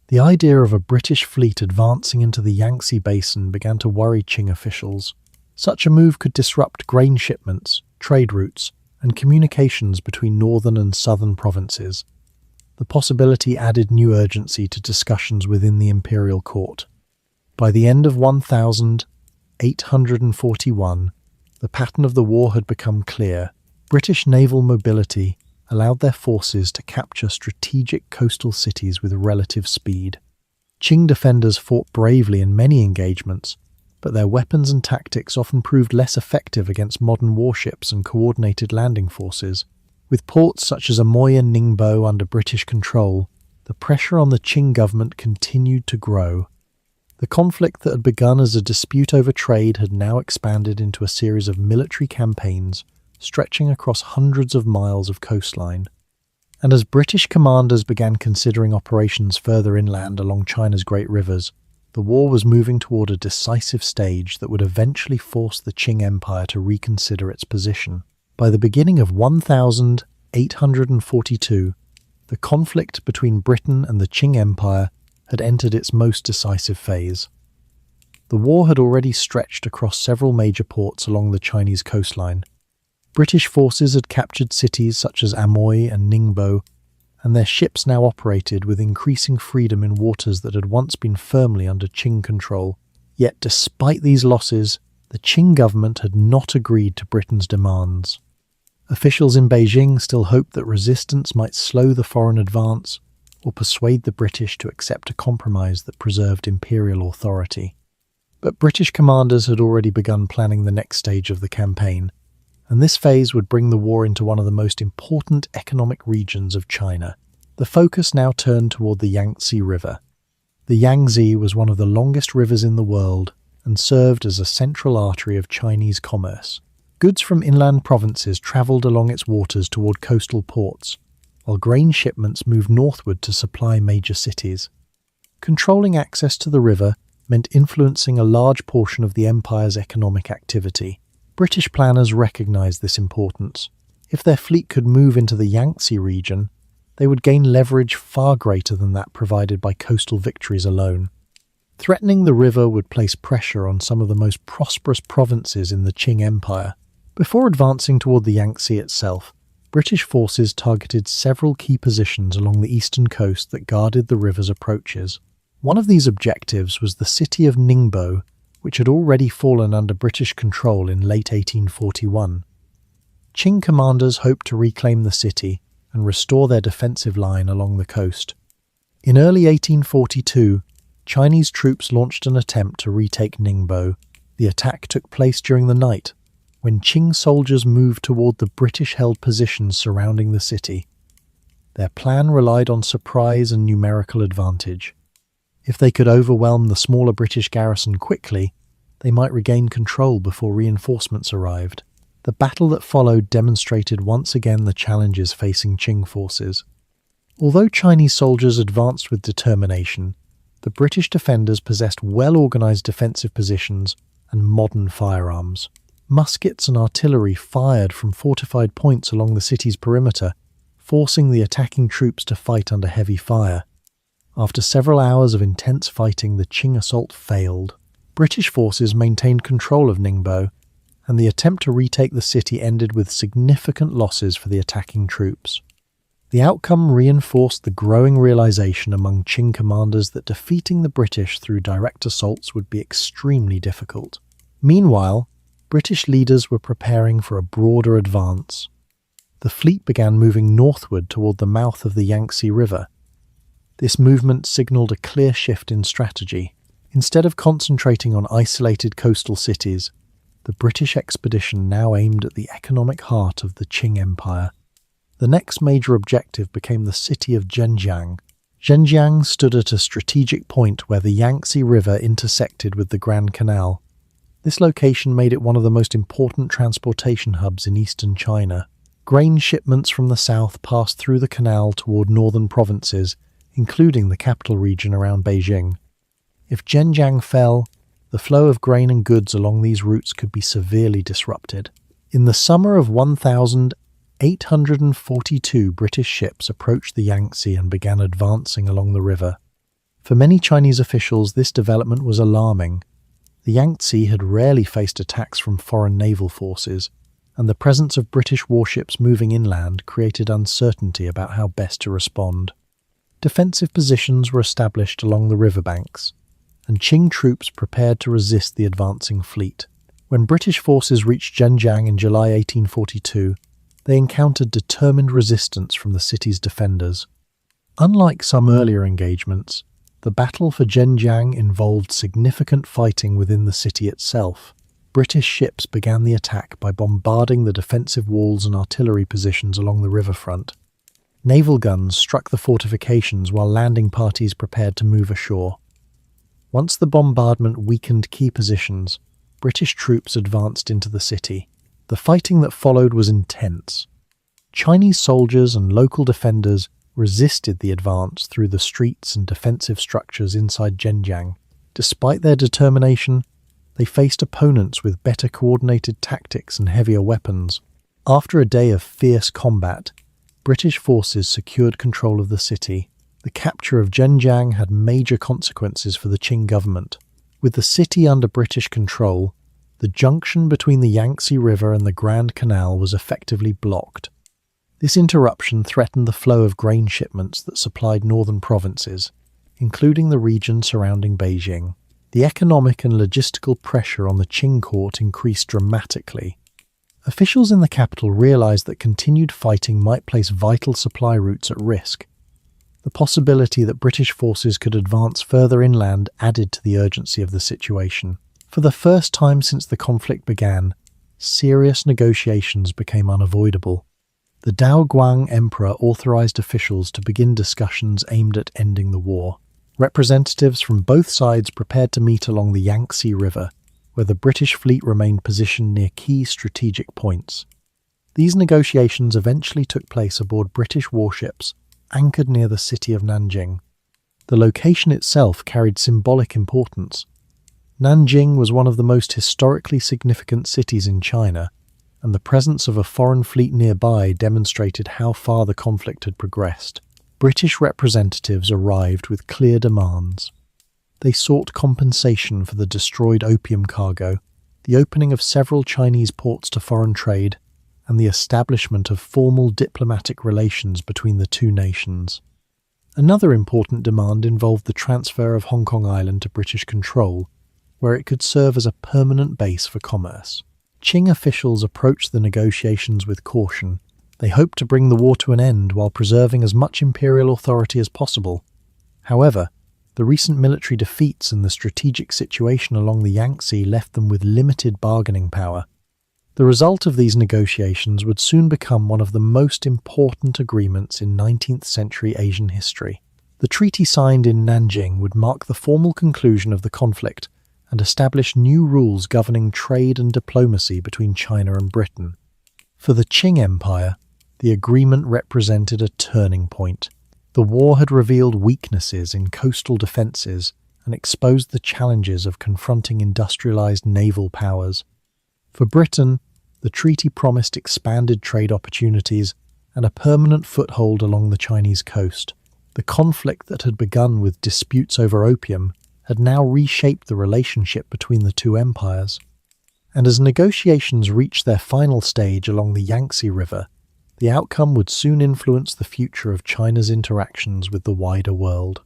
The idea of a British fleet advancing into the Yangtze Basin began to worry Qing officials. Such a move could disrupt grain shipments, trade routes, and communications between northern and southern provinces. The possibility added new urgency to discussions within the imperial court. By the end of 1841, the pattern of the war had become clear. British naval mobility allowed their forces to capture strategic coastal cities with relative speed. Qing defenders fought bravely in many engagements, but their weapons and tactics often proved less effective against modern warships and coordinated landing forces. With ports such as Amoy and Ningbo under British control, the pressure on the Qing government continued to grow. The conflict that had begun as a dispute over trade had now expanded into a series of military campaigns stretching across hundreds of miles of coastline. And as British commanders began considering operations further inland along China's great rivers, the war was moving toward a decisive stage that would eventually force the Qing Empire to reconsider its position. By the beginning of 1842, the conflict between Britain and the Qing Empire had entered its most decisive phase. The war had already stretched across several major ports along the Chinese coastline. British forces had captured cities such as Amoy and Ningbo, and their ships now operated with increasing freedom in waters that had once been firmly under Qing control. Yet despite these losses, the Qing government had not agreed to Britain's demands. Officials in Beijing still hoped that resistance might slow the foreign advance or persuade the British to accept a compromise that preserved imperial authority. But British commanders had already begun planning the next stage of the campaign, and this phase would bring the war into one of the most important economic regions of China. The focus now turned toward the Yangtze River. The Yangtze was one of the longest rivers in the world and served as a central artery of Chinese commerce. Goods from inland provinces travelled along its waters toward coastal ports, while grain shipments moved northward to supply major cities. Controlling access to the river meant influencing a large portion of the empire's economic activity. British planners recognised this importance. If their fleet could move into the Yangtze region, they would gain leverage far greater than that provided by coastal victories alone. Threatening the river would place pressure on some of the most prosperous provinces in the Qing Empire. Before advancing toward the Yangtze itself, British forces targeted several key positions along the eastern coast that guarded the river's approaches. One of these objectives was the city of Ningbo, which had already fallen under British control in late 1841. Qing commanders hoped to reclaim the city and restore their defensive line along the coast. In early 1842, Chinese troops launched an attempt to retake Ningbo. The attack took place during the night, when Qing soldiers moved toward the British-held positions surrounding the city. Their plan relied on surprise and numerical advantage. If they could overwhelm the smaller British garrison quickly, they might regain control before reinforcements arrived. The battle that followed demonstrated once again the challenges facing Qing forces. Although Chinese soldiers advanced with determination, the British defenders possessed well-organised defensive positions and modern firearms. Muskets and artillery fired from fortified points along the city's perimeter, forcing the attacking troops to fight under heavy fire. After several hours of intense fighting, the Qing assault failed. British forces maintained control of Ningbo, and the attempt to retake the city ended with significant losses for the attacking troops. The outcome reinforced the growing realization among Qing commanders that defeating the British through direct assaults would be extremely difficult. Meanwhile, British leaders were preparing for a broader advance. The fleet began moving northward toward the mouth of the Yangtze River. This movement signaled a clear shift in strategy. Instead of concentrating on isolated coastal cities, the British expedition now aimed at the economic heart of the Qing Empire. The next major objective became the city of Zhenjiang. Zhenjiang stood at a strategic point where the Yangtze River intersected with the Grand Canal. This location made it one of the most important transportation hubs in eastern China. Grain shipments from the south passed through the canal toward northern provinces, including the capital region around Beijing. If Zhenjiang fell, the flow of grain and goods along these routes could be severely disrupted. In the summer of 1842, British ships approached the Yangtze and began advancing along the river. For many Chinese officials, this development was alarming. The Yangtze had rarely faced attacks from foreign naval forces, and the presence of British warships moving inland created uncertainty about how best to respond. Defensive positions were established along the riverbanks, and Qing troops prepared to resist the advancing fleet. When British forces reached Zhenjiang in July 1842, they encountered determined resistance from the city's defenders. Unlike some earlier engagements, the battle for Zhenjiang involved significant fighting within the city itself. British ships began the attack by bombarding the defensive walls and artillery positions along the riverfront. Naval guns struck the fortifications while landing parties prepared to move ashore. Once the bombardment weakened key positions, British troops advanced into the city. The fighting that followed was intense. Chinese soldiers and local defenders resisted the advance through the streets and defensive structures inside Zhenjiang. Despite their determination, they faced opponents with better coordinated tactics and heavier weapons. After a day of fierce combat, British forces secured control of the city. The capture of Zhenjiang had major consequences for the Qing government. With the city under British control, the junction between the Yangtze River and the Grand Canal was effectively blocked. This interruption threatened the flow of grain shipments that supplied northern provinces, including the region surrounding Beijing. The economic and logistical pressure on the Qing court increased dramatically. Officials in the capital realized that continued fighting might place vital supply routes at risk. The possibility that British forces could advance further inland added to the urgency of the situation. For the first time since the conflict began, serious negotiations became unavoidable. The Daoguang Emperor authorized officials to begin discussions aimed at ending the war. Representatives from both sides prepared to meet along the Yangtze River, where the British fleet remained positioned near key strategic points. These negotiations eventually took place aboard British warships anchored near the city of Nanjing. The location itself carried symbolic importance. Nanjing was one of the most historically significant cities in China, and the presence of a foreign fleet nearby demonstrated how far the conflict had progressed. British representatives arrived with clear demands. They sought compensation for the destroyed opium cargo, the opening of several Chinese ports to foreign trade, and the establishment of formal diplomatic relations between the two nations. Another important demand involved the transfer of Hong Kong Island to British control, where it could serve as a permanent base for commerce. Qing officials approached the negotiations with caution. They hoped to bring the war to an end while preserving as much imperial authority as possible. However, the recent military defeats and the strategic situation along the Yangtze left them with limited bargaining power. The result of these negotiations would soon become one of the most important agreements in 19th century Asian history. The treaty signed in Nanjing would mark the formal conclusion of the conflict and establish new rules governing trade and diplomacy between China and Britain. For the Qing Empire, the agreement represented a turning point. The war had revealed weaknesses in coastal defences and exposed the challenges of confronting industrialized naval powers. For Britain, the treaty promised expanded trade opportunities and a permanent foothold along the Chinese coast. The conflict that had begun with disputes over opium had now reshaped the relationship between the two empires. And as negotiations reached their final stage along the Yangtze River, the outcome would soon influence the future of China's interactions with the wider world.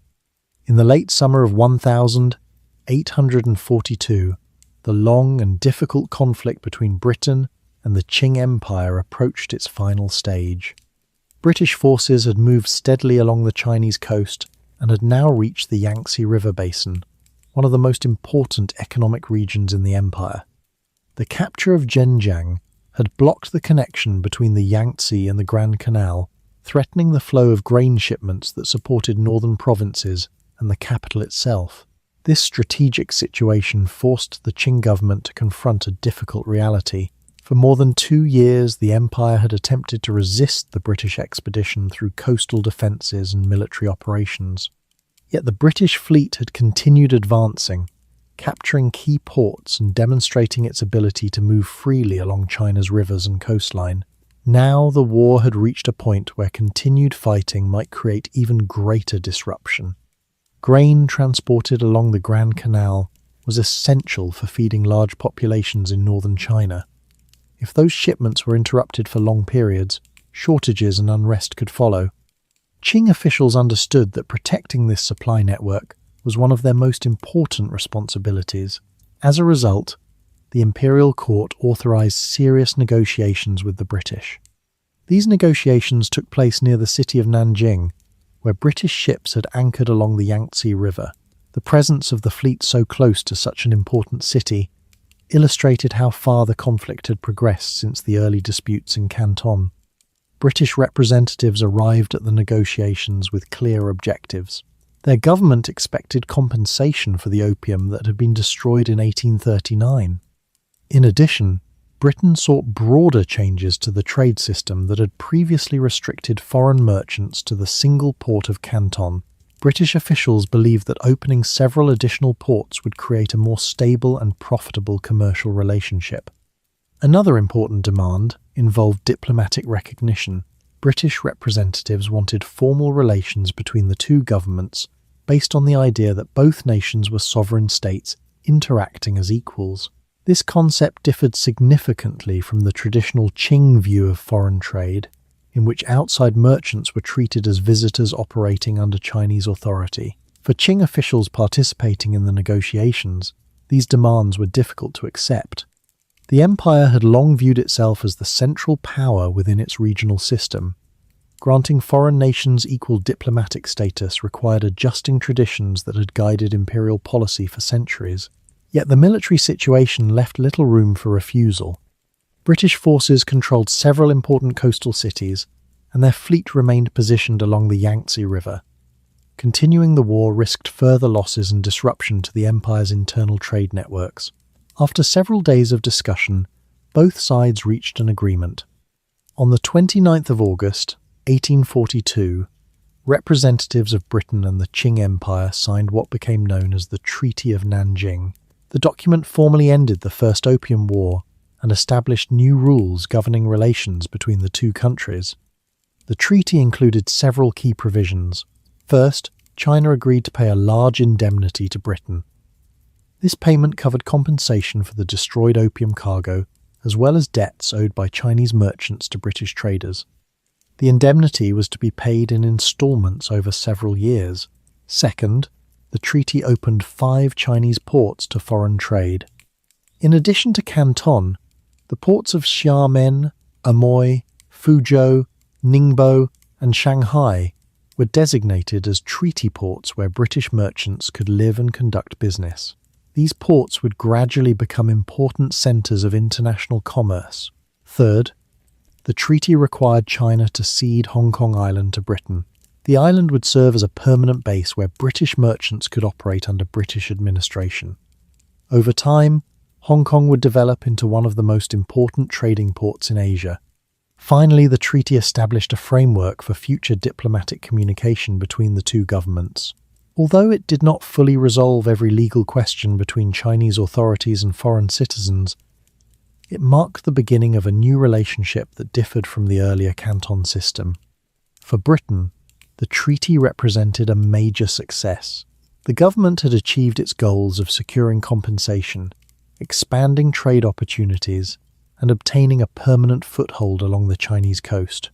In the late summer of 1842, the long and difficult conflict between Britain and the Qing Empire approached its final stage. British forces had moved steadily along the Chinese coast and had now reached the Yangtze River basin, one of the most important economic regions in the empire. The capture of Zhenjiang had blocked the connection between the Yangtze and the Grand Canal, threatening the flow of grain shipments that supported northern provinces and the capital itself. This strategic situation forced the Qing government to confront a difficult reality. For more than 2 years, the empire had attempted to resist the British expedition through coastal defences and military operations. Yet the British fleet had continued advancing, capturing key ports and demonstrating its ability to move freely along China's rivers and coastline. Now the war had reached a point where continued fighting might create even greater disruption. Grain transported along the Grand Canal was essential for feeding large populations in northern China. If those shipments were interrupted for long periods, shortages and unrest could follow. Qing officials understood that protecting this supply network was one of their most important responsibilities. As a result, the imperial court authorized serious negotiations with the British. These negotiations took place near the city of Nanjing, where British ships had anchored along the Yangtze River. The presence of the fleet so close to such an important city illustrated how far the conflict had progressed since the early disputes in Canton. British representatives arrived at the negotiations with clear objectives. Their government expected compensation for the opium that had been destroyed in 1839. In addition, Britain sought broader changes to the trade system that had previously restricted foreign merchants to the single port of Canton. British officials believed that opening several additional ports would create a more stable and profitable commercial relationship. Another important demand involved diplomatic recognition. British representatives wanted formal relations between the two governments based on the idea that both nations were sovereign states interacting as equals. This concept differed significantly from the traditional Qing view of foreign trade, in which outside merchants were treated as visitors operating under Chinese authority. For Qing officials participating in the negotiations, these demands were difficult to accept. The empire had long viewed itself as the central power within its regional system. Granting foreign nations equal diplomatic status required adjusting traditions that had guided imperial policy for centuries. Yet the military situation left little room for refusal. British forces controlled several important coastal cities, and their fleet remained positioned along the Yangtze River. Continuing the war risked further losses and disruption to the empire's internal trade networks. After several days of discussion, both sides reached an agreement. On the 29th of August, 1842, representatives of Britain and the Qing Empire signed what became known as the Treaty of Nanjing. The document formally ended the First Opium War and established new rules governing relations between the two countries. The treaty included several key provisions. First, China agreed to pay a large indemnity to Britain. This payment covered compensation for the destroyed opium cargo, as well as debts owed by Chinese merchants to British traders. The indemnity was to be paid in installments over several years. Second, the treaty opened 5 Chinese ports to foreign trade. In addition to Canton, the ports of Xiamen, Amoy, Fuzhou, Ningbo, and Shanghai were designated as treaty ports where British merchants could live and conduct business. These ports would gradually become important centres of international commerce. Third, the treaty required China to cede Hong Kong Island to Britain. The island would serve as a permanent base where British merchants could operate under British administration. Over time, Hong Kong would develop into one of the most important trading ports in Asia. Finally, the treaty established a framework for future diplomatic communication between the two governments. Although it did not fully resolve every legal question between Chinese authorities and foreign citizens, it marked the beginning of a new relationship that differed from the earlier Canton system. For Britain, the treaty represented a major success. The government had achieved its goals of securing compensation, expanding trade opportunities, and obtaining a permanent foothold along the Chinese coast.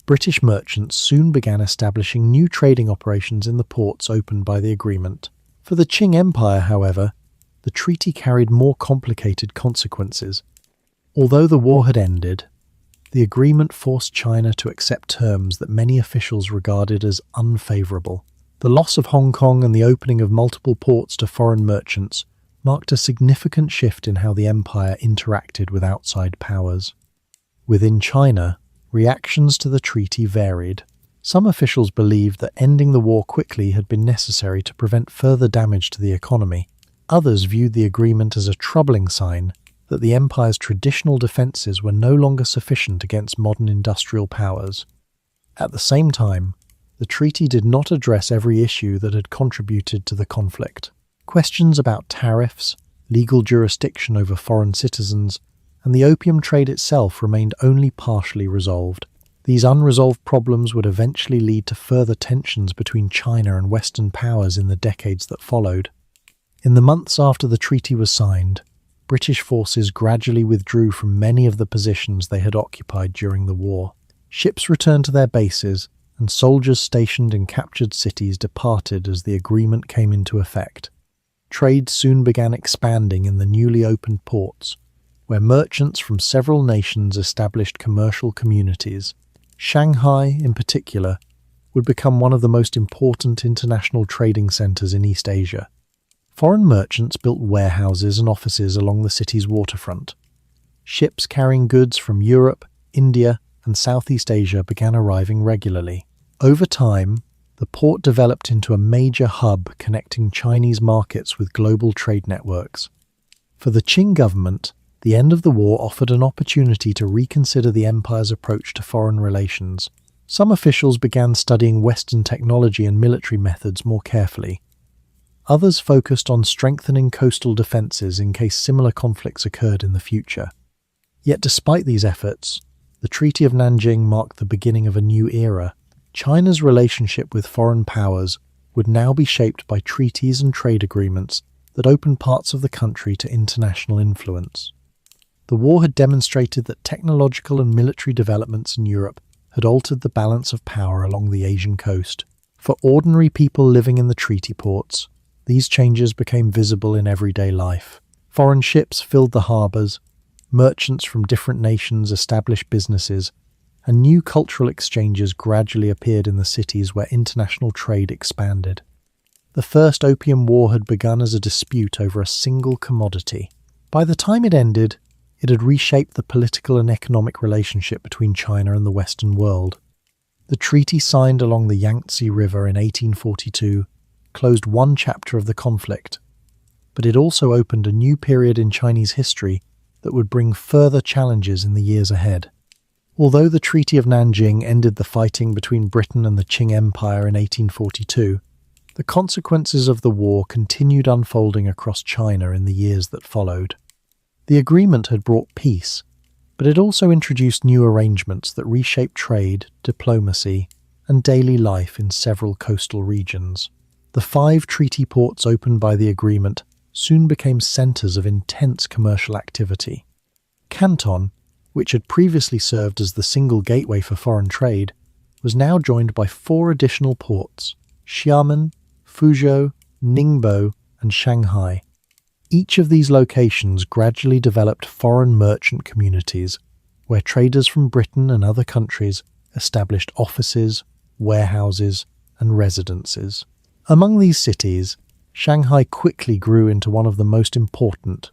British merchants soon began establishing new trading operations in the ports opened by the agreement. For the Qing Empire, however, the treaty carried more complicated consequences. Although the war had ended, the agreement forced China to accept terms that many officials regarded as unfavourable. The loss of Hong Kong and the opening of multiple ports to foreign merchants marked a significant shift in how the empire interacted with outside powers. Within China, reactions to the treaty varied. Some officials believed that ending the war quickly had been necessary to prevent further damage to the economy. Others viewed the agreement as a troubling sign that the empire's traditional defences were no longer sufficient against modern industrial powers. At the same time, the treaty did not address every issue that had contributed to the conflict. Questions about tariffs, legal jurisdiction over foreign citizens, and the opium trade itself remained only partially resolved. These unresolved problems would eventually lead to further tensions between China and Western powers in the decades that followed. In the months after the treaty was signed, British forces gradually withdrew from many of the positions they had occupied during the war. Ships returned to their bases, and soldiers stationed in captured cities departed as the agreement came into effect. Trade soon began expanding in the newly opened ports, where merchants from several nations established commercial communities. Shanghai, in particular, would become one of the most important international trading centres in East Asia. Foreign merchants built warehouses and offices along the city's waterfront. Ships carrying goods from Europe, India, and Southeast Asia began arriving regularly. Over time, the port developed into a major hub connecting Chinese markets with global trade networks. For the Qing government, the end of the war offered an opportunity to reconsider the empire's approach to foreign relations. Some officials began studying Western technology and military methods more carefully. Others focused on strengthening coastal defences in case similar conflicts occurred in the future. Yet despite these efforts, the Treaty of Nanjing marked the beginning of a new era. China's relationship with foreign powers would now be shaped by treaties and trade agreements that opened parts of the country to international influence. The war had demonstrated that technological and military developments in Europe had altered the balance of power along the Asian coast. For ordinary people living in the treaty ports, these changes became visible in everyday life. Foreign ships filled the harbours, merchants from different nations established businesses, and new cultural exchanges gradually appeared in the cities where international trade expanded. The First Opium War had begun as a dispute over a single commodity. By the time it ended, it had reshaped the political and economic relationship between China and the Western world. The treaty signed along the Yangtze River in 1842 closed one chapter of the conflict, but it also opened a new period in Chinese history that would bring further challenges in the years ahead. Although the Treaty of Nanjing ended the fighting between Britain and the Qing Empire in 1842, the consequences of the war continued unfolding across China in the years that followed. The agreement had brought peace, but it also introduced new arrangements that reshaped trade, diplomacy, and daily life in several coastal regions. The 5 treaty ports opened by the agreement soon became centres of intense commercial activity. Canton, which had previously served as the single gateway for foreign trade, was now joined by 4 additional ports: Xiamen, Fuzhou, Ningbo, and Shanghai. Each of these locations gradually developed foreign merchant communities, where traders from Britain and other countries established offices, warehouses, and residences. Among these cities, Shanghai quickly grew into one of the most important.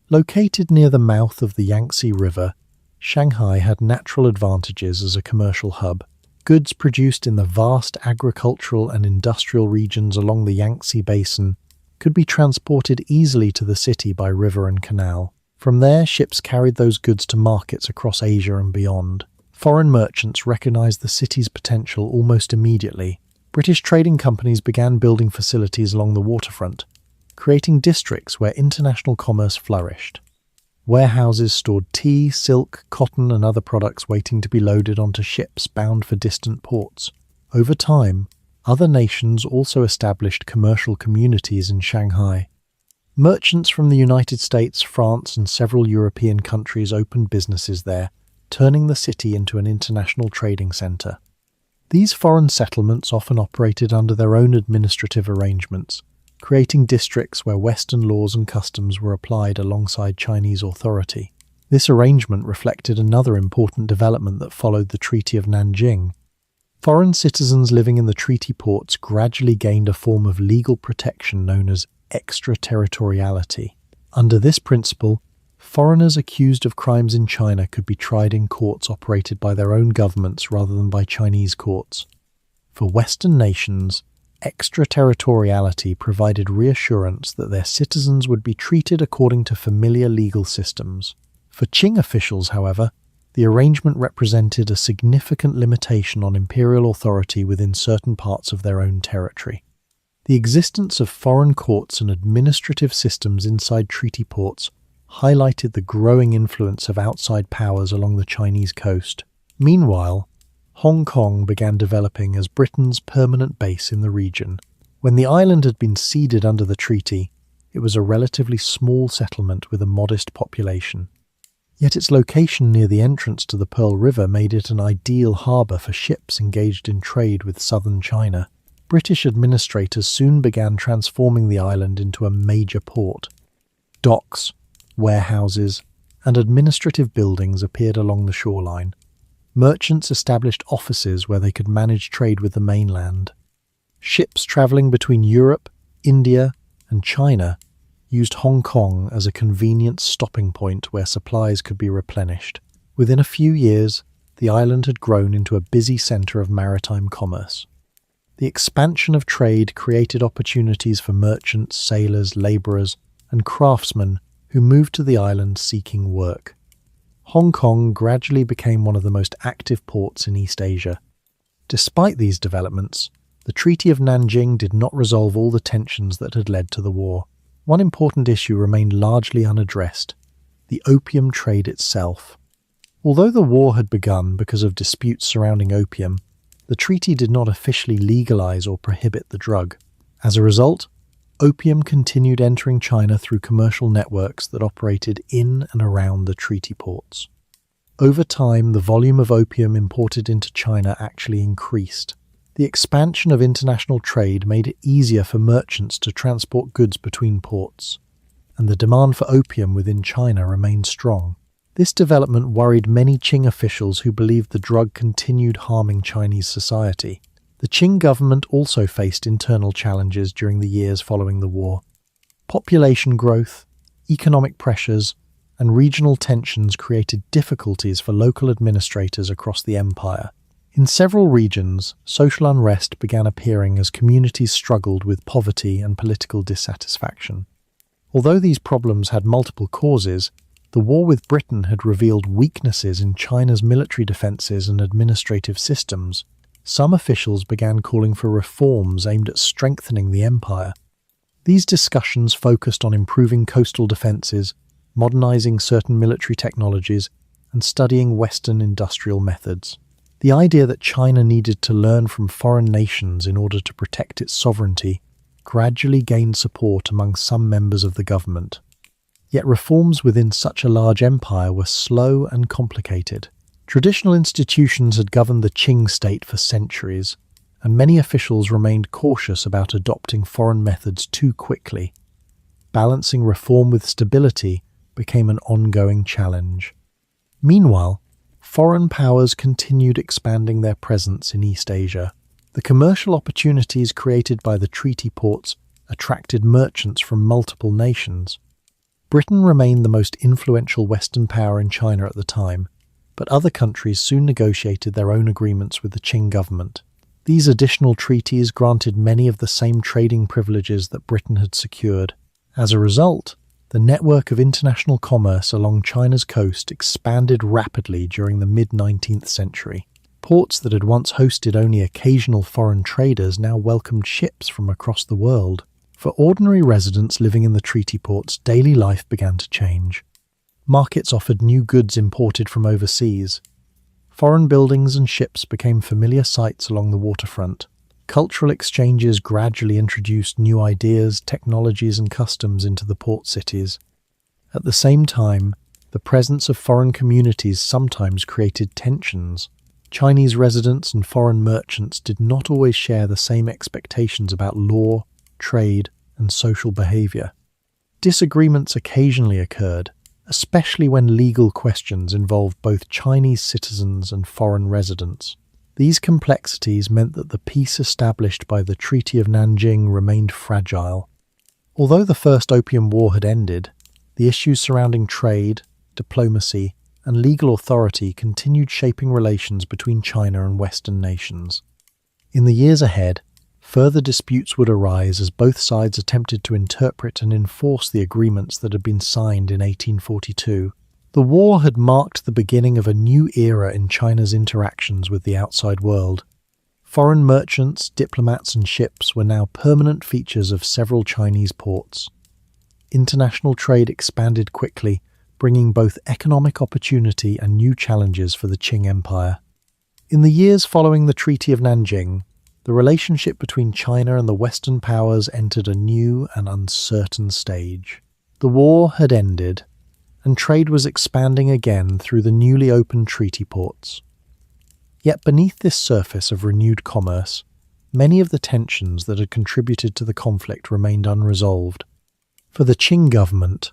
Located near the mouth of the Yangtze River, Shanghai had natural advantages as a commercial hub. Goods produced in the vast agricultural and industrial regions along the Yangtze Basin could be transported easily to the city by river and canal. From there, ships carried those goods to markets across Asia and beyond. Foreign merchants recognized the city's potential almost immediately. British trading companies began building facilities along the waterfront, creating districts where international commerce flourished. Warehouses stored tea, silk, cotton, and other products waiting to be loaded onto ships bound for distant ports. Over time, other nations also established commercial communities in Shanghai. Merchants from the United States, France, and several European countries opened businesses there, turning the city into an international trading center. These foreign settlements often operated under their own administrative arrangements, creating districts where Western laws and customs were applied alongside Chinese authority. This arrangement reflected another important development that followed the Treaty of Nanjing. Foreign citizens living in the treaty ports gradually gained a form of legal protection known as extraterritoriality. Under this principle, foreigners accused of crimes in China could be tried in courts operated by their own governments rather than by Chinese courts. For Western nations, extraterritoriality provided reassurance that their citizens would be treated according to familiar legal systems. For Qing officials, however, the arrangement represented a significant limitation on imperial authority within certain parts of their own territory. The existence of foreign courts and administrative systems inside treaty ports highlighted the growing influence of outside powers along the Chinese coast. Meanwhile, Hong Kong began developing as Britain's permanent base in the region. When the island had been ceded under the treaty, it was a relatively small settlement with a modest population. Yet its location near the entrance to the Pearl River made it an ideal harbour for ships engaged in trade with southern China. British administrators soon began transforming the island into a major port. Docks, warehouses, and administrative buildings appeared along the shoreline. Merchants established offices where they could manage trade with the mainland. Ships travelling between Europe, India, and China used Hong Kong as a convenient stopping point where supplies could be replenished. Within a few years, the island had grown into a busy centre of maritime commerce. The expansion of trade created opportunities for merchants, sailors, labourers, and craftsmen who moved to the island seeking work. Hong Kong gradually became one of the most active ports in East Asia. Despite these developments, the Treaty of Nanjing did not resolve all the tensions that had led to the war. One important issue remained largely unaddressed: the opium trade itself. Although the war had begun because of disputes surrounding opium, the treaty did not officially legalize or prohibit the drug. As a result, opium continued entering China through commercial networks that operated in and around the treaty ports. Over time, the volume of opium imported into China actually increased. The expansion of international trade made it easier for merchants to transport goods between ports, and the demand for opium within China remained strong. This development worried many Qing officials who believed the drug continued harming Chinese society. The Qing government also faced internal challenges during the years following the war. Population growth, economic pressures, and regional tensions created difficulties for local administrators across the empire. In several regions, social unrest began appearing as communities struggled with poverty and political dissatisfaction. Although these problems had multiple causes, the war with Britain had revealed weaknesses in China's military defences and administrative systems. Some officials began calling for reforms aimed at strengthening the empire. These discussions focused on improving coastal defences, modernising certain military technologies, and studying Western industrial methods. The idea that China needed to learn from foreign nations in order to protect its sovereignty gradually gained support among some members of the government. Yet reforms within such a large empire were slow and complicated. Traditional institutions had governed the Qing state for centuries, and many officials remained cautious about adopting foreign methods too quickly. Balancing reform with stability became an ongoing challenge. Meanwhile, foreign powers continued expanding their presence in East Asia. The commercial opportunities created by the treaty ports attracted merchants from multiple nations. Britain remained the most influential Western power in China at the time, but other countries soon negotiated their own agreements with the Qing government. These additional treaties granted many of the same trading privileges that Britain had secured. As a result, the network of international commerce along China's coast expanded rapidly during the mid-19th century. Ports that had once hosted only occasional foreign traders now welcomed ships from across the world. For ordinary residents living in the treaty ports, daily life began to change. Markets offered new goods imported from overseas. Foreign buildings and ships became familiar sights along the waterfront. Cultural exchanges gradually introduced new ideas, technologies, and customs into the port cities. At the same time, the presence of foreign communities sometimes created tensions. Chinese residents and foreign merchants did not always share the same expectations about law, trade, and social behavior. Disagreements occasionally occurred, especially when legal questions involved both Chinese citizens and foreign residents. These complexities meant that the peace established by the Treaty of Nanjing remained fragile. Although the First Opium War had ended, the issues surrounding trade, diplomacy, and legal authority continued shaping relations between China and Western nations. In the years ahead, further disputes would arise as both sides attempted to interpret and enforce the agreements that had been signed in 1842. The war had marked the beginning of a new era in China's interactions with the outside world. Foreign merchants, diplomats, and ships were now permanent features of several Chinese ports. International trade expanded quickly, bringing both economic opportunity and new challenges for the Qing Empire. In the years following the Treaty of Nanjing, the relationship between China and the Western powers entered a new and uncertain stage. The war had ended, and trade was expanding again through the newly opened treaty ports. Yet beneath this surface of renewed commerce, many of the tensions that had contributed to the conflict remained unresolved. For the Qing government,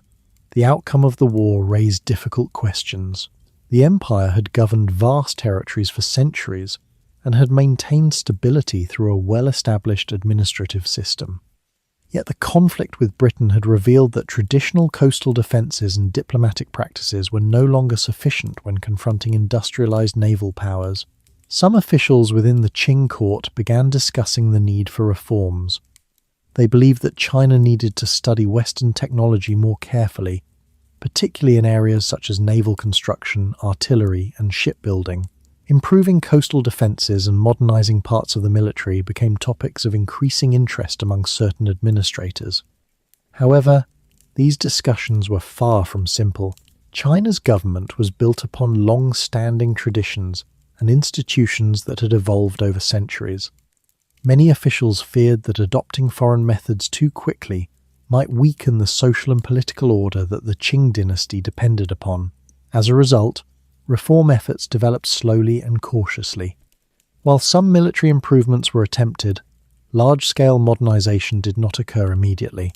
the outcome of the war raised difficult questions. The empire had governed vast territories for centuries and had maintained stability through a well-established administrative system. Yet the conflict with Britain had revealed that traditional coastal defences and diplomatic practices were no longer sufficient when confronting industrialised naval powers. Some officials within the Qing court began discussing the need for reforms. They believed that China needed to study Western technology more carefully, particularly in areas such as naval construction, artillery, and shipbuilding. Improving coastal defences and modernising parts of the military became topics of increasing interest among certain administrators. However, these discussions were far from simple. China's government was built upon long-standing traditions and institutions that had evolved over centuries. Many officials feared that adopting foreign methods too quickly might weaken the social and political order that the Qing dynasty depended upon. As a result, reform efforts developed slowly and cautiously. While some military improvements were attempted, large-scale modernization did not occur immediately.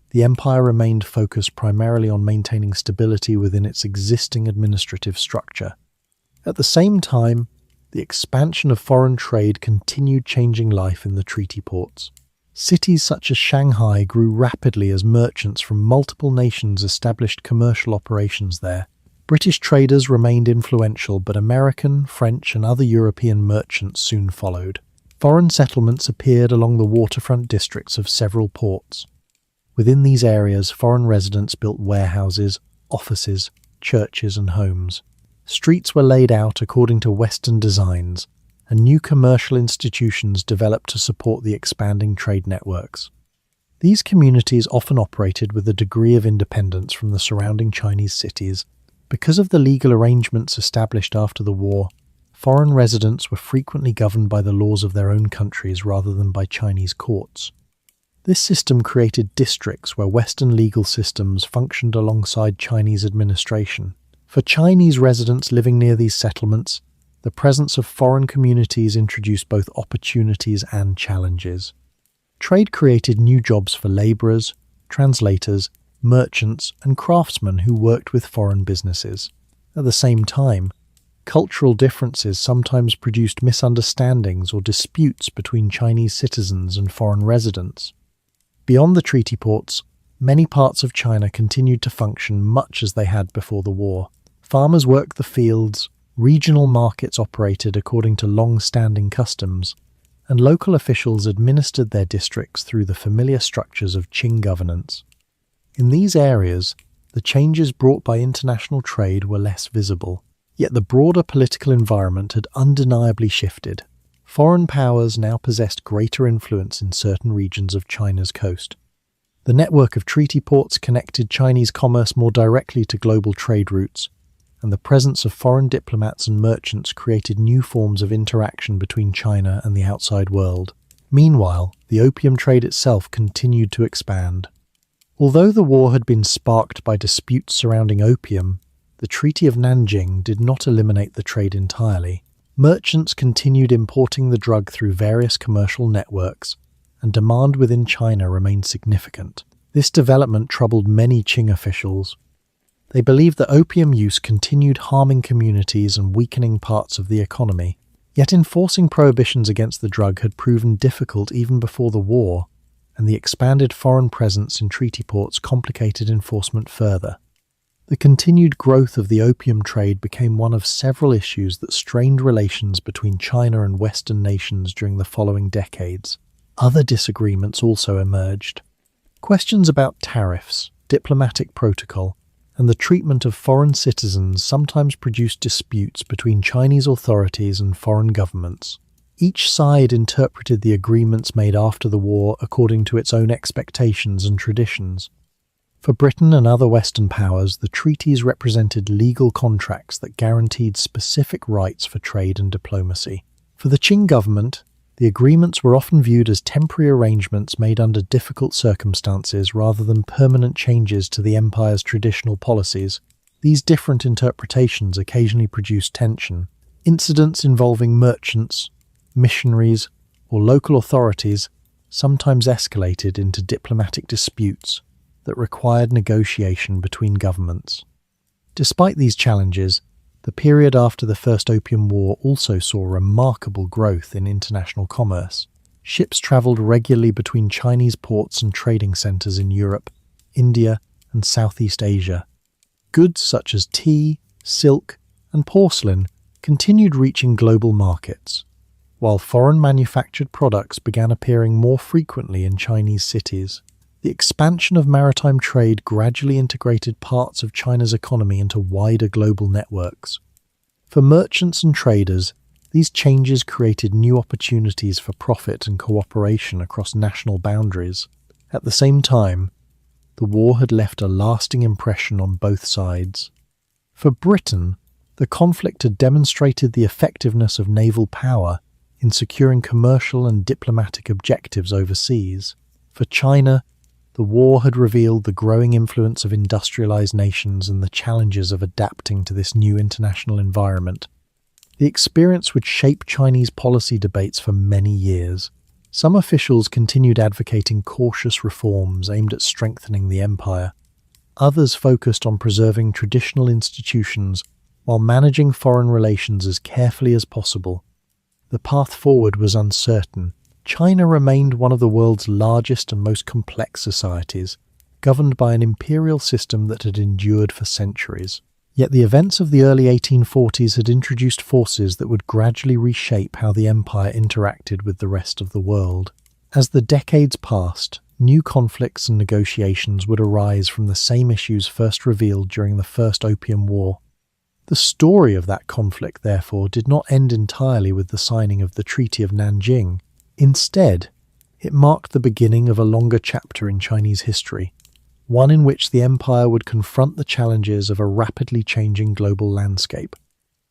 The empire remained focused primarily on maintaining stability within its existing administrative structure. At the same time, the expansion of foreign trade continued changing life in the treaty ports. Cities such as Shanghai grew rapidly as merchants from multiple nations established commercial operations there. British traders remained influential, but American, French, and other European merchants soon followed. Foreign settlements appeared along the waterfront districts of several ports. Within these areas, foreign residents built warehouses, offices, churches, and homes. Streets were laid out according to Western designs, and new commercial institutions developed to support the expanding trade networks. These communities often operated with a degree of independence from the surrounding Chinese cities. Because of the legal arrangements established after the war, foreign residents were frequently governed by the laws of their own countries rather than by Chinese courts. This system created districts where Western legal systems functioned alongside Chinese administration. For Chinese residents living near these settlements, the presence of foreign communities introduced both opportunities and challenges. Trade created new jobs for labourers, translators, merchants, and craftsmen who worked with foreign businesses. At the same time, cultural differences sometimes produced misunderstandings or disputes between Chinese citizens and foreign residents. Beyond the treaty ports, many parts of China continued to function much as they had before the war. Farmers worked the fields, regional markets operated according to long-standing customs, and local officials administered their districts through the familiar structures of Qing governance. In these areas, the changes brought by international trade were less visible, yet the broader political environment had undeniably shifted. Foreign powers now possessed greater influence in certain regions of China's coast. The network of treaty ports connected Chinese commerce more directly to global trade routes, and the presence of foreign diplomats and merchants created new forms of interaction between China and the outside world. Meanwhile, the opium trade itself continued to expand. Although the war had been sparked by disputes surrounding opium, the Treaty of Nanjing did not eliminate the trade entirely. Merchants continued importing the drug through various commercial networks, and demand within China remained significant. This development troubled many Qing officials. They believed that opium use continued harming communities and weakening parts of the economy. Yet enforcing prohibitions against the drug had proven difficult even before the war, and the expanded foreign presence in treaty ports complicated enforcement further. The continued growth of the opium trade became one of several issues that strained relations between China and Western nations during the following decades. Other disagreements also emerged. Questions about tariffs, diplomatic protocol, and the treatment of foreign citizens sometimes produced disputes between Chinese authorities and foreign governments. Each side interpreted the agreements made after the war according to its own expectations and traditions. For Britain and other Western powers, the treaties represented legal contracts that guaranteed specific rights for trade and diplomacy. For the Qing government, the agreements were often viewed as temporary arrangements made under difficult circumstances rather than permanent changes to the empire's traditional policies. These different interpretations occasionally produced tension. Incidents involving merchants, missionaries, or local authorities sometimes escalated into diplomatic disputes that required negotiation between governments. Despite these challenges, the period after the First Opium War also saw remarkable growth in international commerce. Ships travelled regularly between Chinese ports and trading centres in Europe, India, and Southeast Asia. Goods such as tea, silk, and porcelain continued reaching global markets, while foreign manufactured products began appearing more frequently in Chinese cities. The expansion of maritime trade gradually integrated parts of China's economy into wider global networks. For merchants and traders, these changes created new opportunities for profit and cooperation across national boundaries. At the same time, the war had left a lasting impression on both sides. For Britain, the conflict had demonstrated the effectiveness of naval power in securing commercial and diplomatic objectives overseas. For China, the war had revealed the growing influence of industrialized nations and the challenges of adapting to this new international environment. The experience would shape Chinese policy debates for many years. Some officials continued advocating cautious reforms aimed at strengthening the empire. Others focused on preserving traditional institutions while managing foreign relations as carefully as possible. The path forward was uncertain. China remained one of the world's largest and most complex societies, governed by an imperial system that had endured for centuries. Yet the events of the early 1840s had introduced forces that would gradually reshape how the empire interacted with the rest of the world. As the decades passed, new conflicts and negotiations would arise from the same issues first revealed during the First Opium War. The story of that conflict, therefore, did not end entirely with the signing of the Treaty of Nanjing. Instead, it marked the beginning of a longer chapter in Chinese history, one in which the empire would confront the challenges of a rapidly changing global landscape.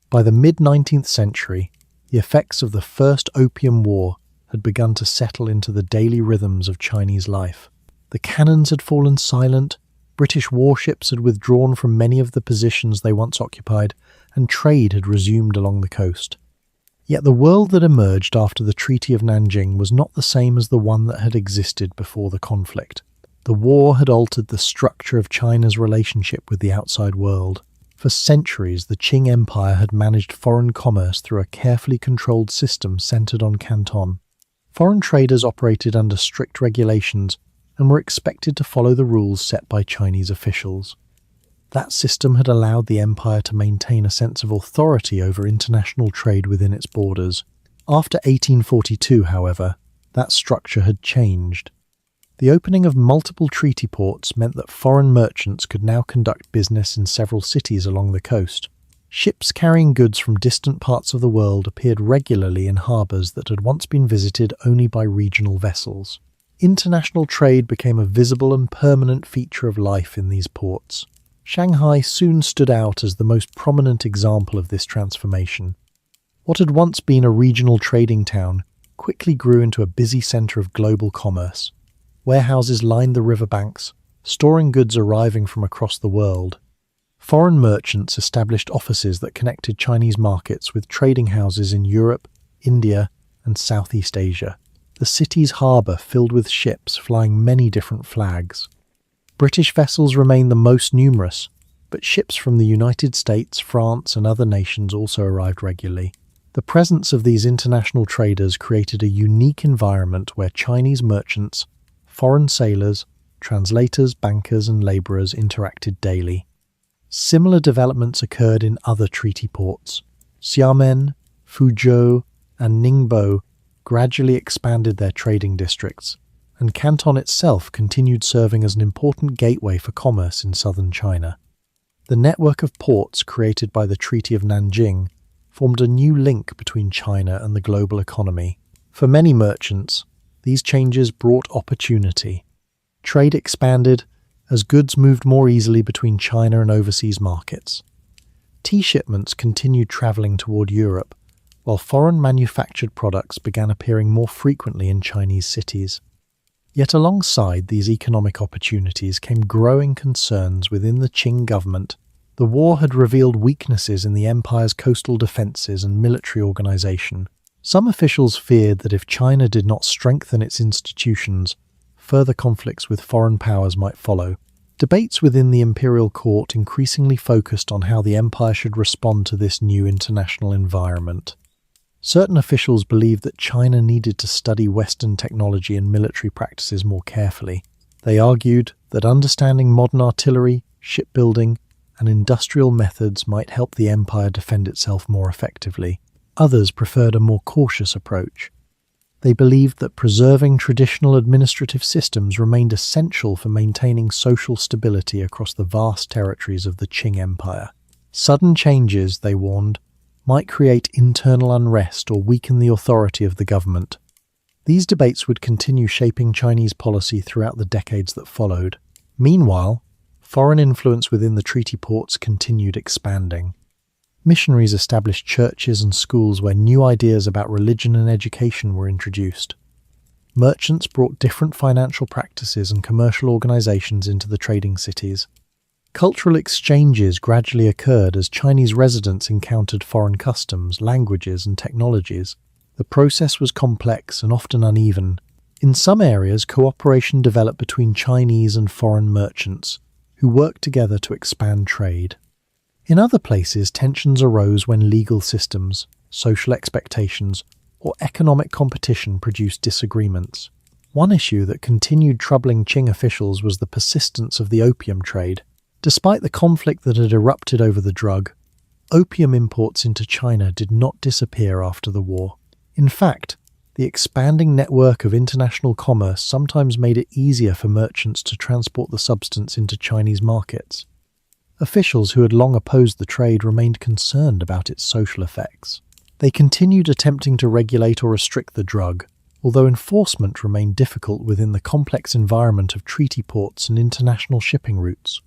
By the mid-19th century, the effects of the First Opium War had begun to settle into the daily rhythms of Chinese life. The cannons had fallen silent, British warships had withdrawn from many of the positions they once occupied, and trade had resumed along the coast. Yet the world that emerged after the Treaty of Nanjing was not the same as the one that had existed before the conflict. The war had altered the structure of China's relationship with the outside world. For centuries, the Qing Empire had managed foreign commerce through a carefully controlled system centered on Canton. Foreign traders operated under strict regulations and were expected to follow the rules set by Chinese officials. That system had allowed the empire to maintain a sense of authority over international trade within its borders. After 1842, however, that structure had changed. The opening of multiple treaty ports meant that foreign merchants could now conduct business in several cities along the coast. Ships carrying goods from distant parts of the world appeared regularly in harbours that had once been visited only by regional vessels. International trade became a visible and permanent feature of life in these ports. Shanghai soon stood out as the most prominent example of this transformation. What had once been a regional trading town quickly grew into a busy center of global commerce. Warehouses lined the riverbanks, storing goods arriving from across the world. Foreign merchants established offices that connected Chinese markets with trading houses in Europe, India, and Southeast Asia. The city's harbour filled with ships flying many different flags. British vessels remained the most numerous, but ships from the United States, France, and other nations also arrived regularly. The presence of these international traders created a unique environment where Chinese merchants, foreign sailors, translators, bankers, and labourers interacted daily. Similar developments occurred in other treaty ports. Xiamen, Fuzhou, and Ningbo gradually expanded their trading districts, and Canton itself continued serving as an important gateway for commerce in southern China. The network of ports created by the Treaty of Nanjing formed a new link between China and the global economy. For many merchants, these changes brought opportunity. Trade expanded as goods moved more easily between China and overseas markets. Tea shipments continued travelling toward Europe, while foreign manufactured products began appearing more frequently in Chinese cities. Yet alongside these economic opportunities came growing concerns within the Qing government. The war had revealed weaknesses in the empire's coastal defences and military organisation. Some officials feared that if China did not strengthen its institutions, further conflicts with foreign powers might follow. Debates within the imperial court increasingly focused on how the empire should respond to this new international environment. Certain officials believed that China needed to study Western technology and military practices more carefully. They argued that understanding modern artillery, shipbuilding, and industrial methods might help the empire defend itself more effectively. Others preferred a more cautious approach. They believed that preserving traditional administrative systems remained essential for maintaining social stability across the vast territories of the Qing Empire. Sudden changes, they warned, might create internal unrest or weaken the authority of the government. These debates would continue shaping Chinese policy throughout the decades that followed. Meanwhile, foreign influence within the treaty ports continued expanding. Missionaries established churches and schools where new ideas about religion and education were introduced. Merchants brought different financial practices and commercial organizations into the trading cities. Cultural exchanges gradually occurred as Chinese residents encountered foreign customs, languages, and technologies. The process was complex and often uneven. In some areas, cooperation developed between Chinese and foreign merchants, who worked together to expand trade. In other places, tensions arose when legal systems, social expectations, or economic competition produced disagreements. One issue that continued troubling Qing officials was the persistence of the opium trade. Despite the conflict that had erupted over the drug, opium imports into China did not disappear after the war. In fact, the expanding network of international commerce sometimes made it easier for merchants to transport the substance into Chinese markets. Officials who had long opposed the trade remained concerned about its social effects. They continued attempting to regulate or restrict the drug, although enforcement remained difficult within the complex environment of treaty ports and international shipping routes.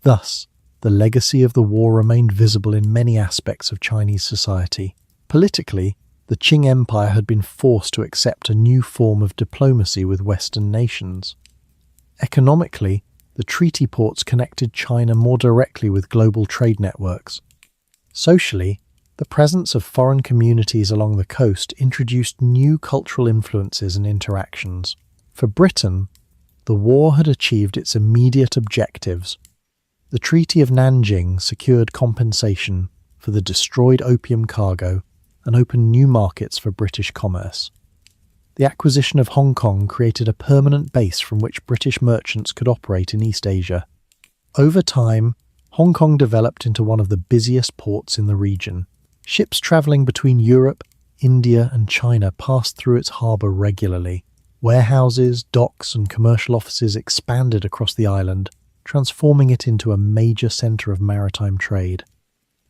Thus, the legacy of the war remained visible in many aspects of Chinese society. Politically, the Qing Empire had been forced to accept a new form of diplomacy with Western nations. Economically, the treaty ports connected China more directly with global trade networks. Socially, the presence of foreign communities along the coast introduced new cultural influences and interactions. For Britain, the war had achieved its immediate objectives. The Treaty of Nanjing secured compensation for the destroyed opium cargo and opened new markets for British commerce. The acquisition of Hong Kong created a permanent base from which British merchants could operate in East Asia. Over time, Hong Kong developed into one of the busiest ports in the region. Ships travelling between Europe, India, and China passed through its harbour regularly. Warehouses, docks, and commercial offices expanded across the island, transforming it into a major centre of maritime trade.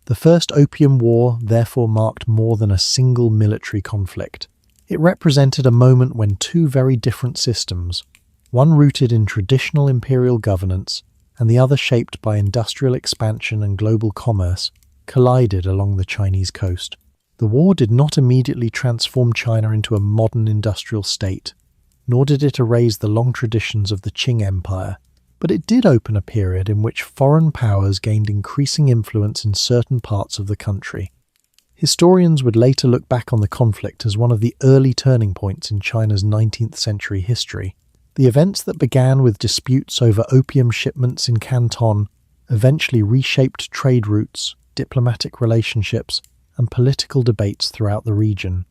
The First Opium War therefore marked more than a single military conflict. It represented a moment when two very different systems, one rooted in traditional imperial governance and the other shaped by industrial expansion and global commerce, collided along the Chinese coast. The war did not immediately transform China into a modern industrial state, nor did it erase the long traditions of the Qing Empire, but it did open a period in which foreign powers gained increasing influence in certain parts of the country. Historians would later look back on the conflict as one of the early turning points in China's 19th century history. The events that began with disputes over opium shipments in Canton eventually reshaped trade routes, diplomatic relationships, and political debates throughout the region.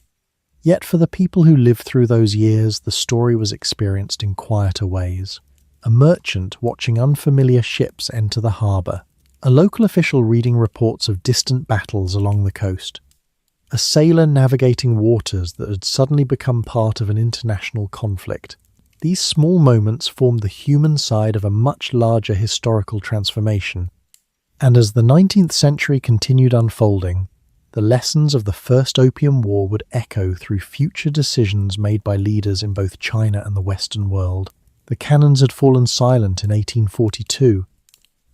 Yet for the people who lived through those years, the story was experienced in quieter ways. A merchant watching unfamiliar ships enter the harbour, a local official reading reports of distant battles along the coast, a sailor navigating waters that had suddenly become part of an international conflict. These small moments formed the human side of a much larger historical transformation. And as the 19th century continued unfolding, the lessons of the First Opium War would echo through future decisions made by leaders in both China and the Western world. The cannons had fallen silent in 1842,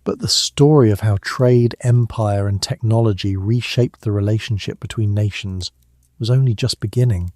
but the story of how trade, empire, and technology reshaped the relationship between nations was only just beginning.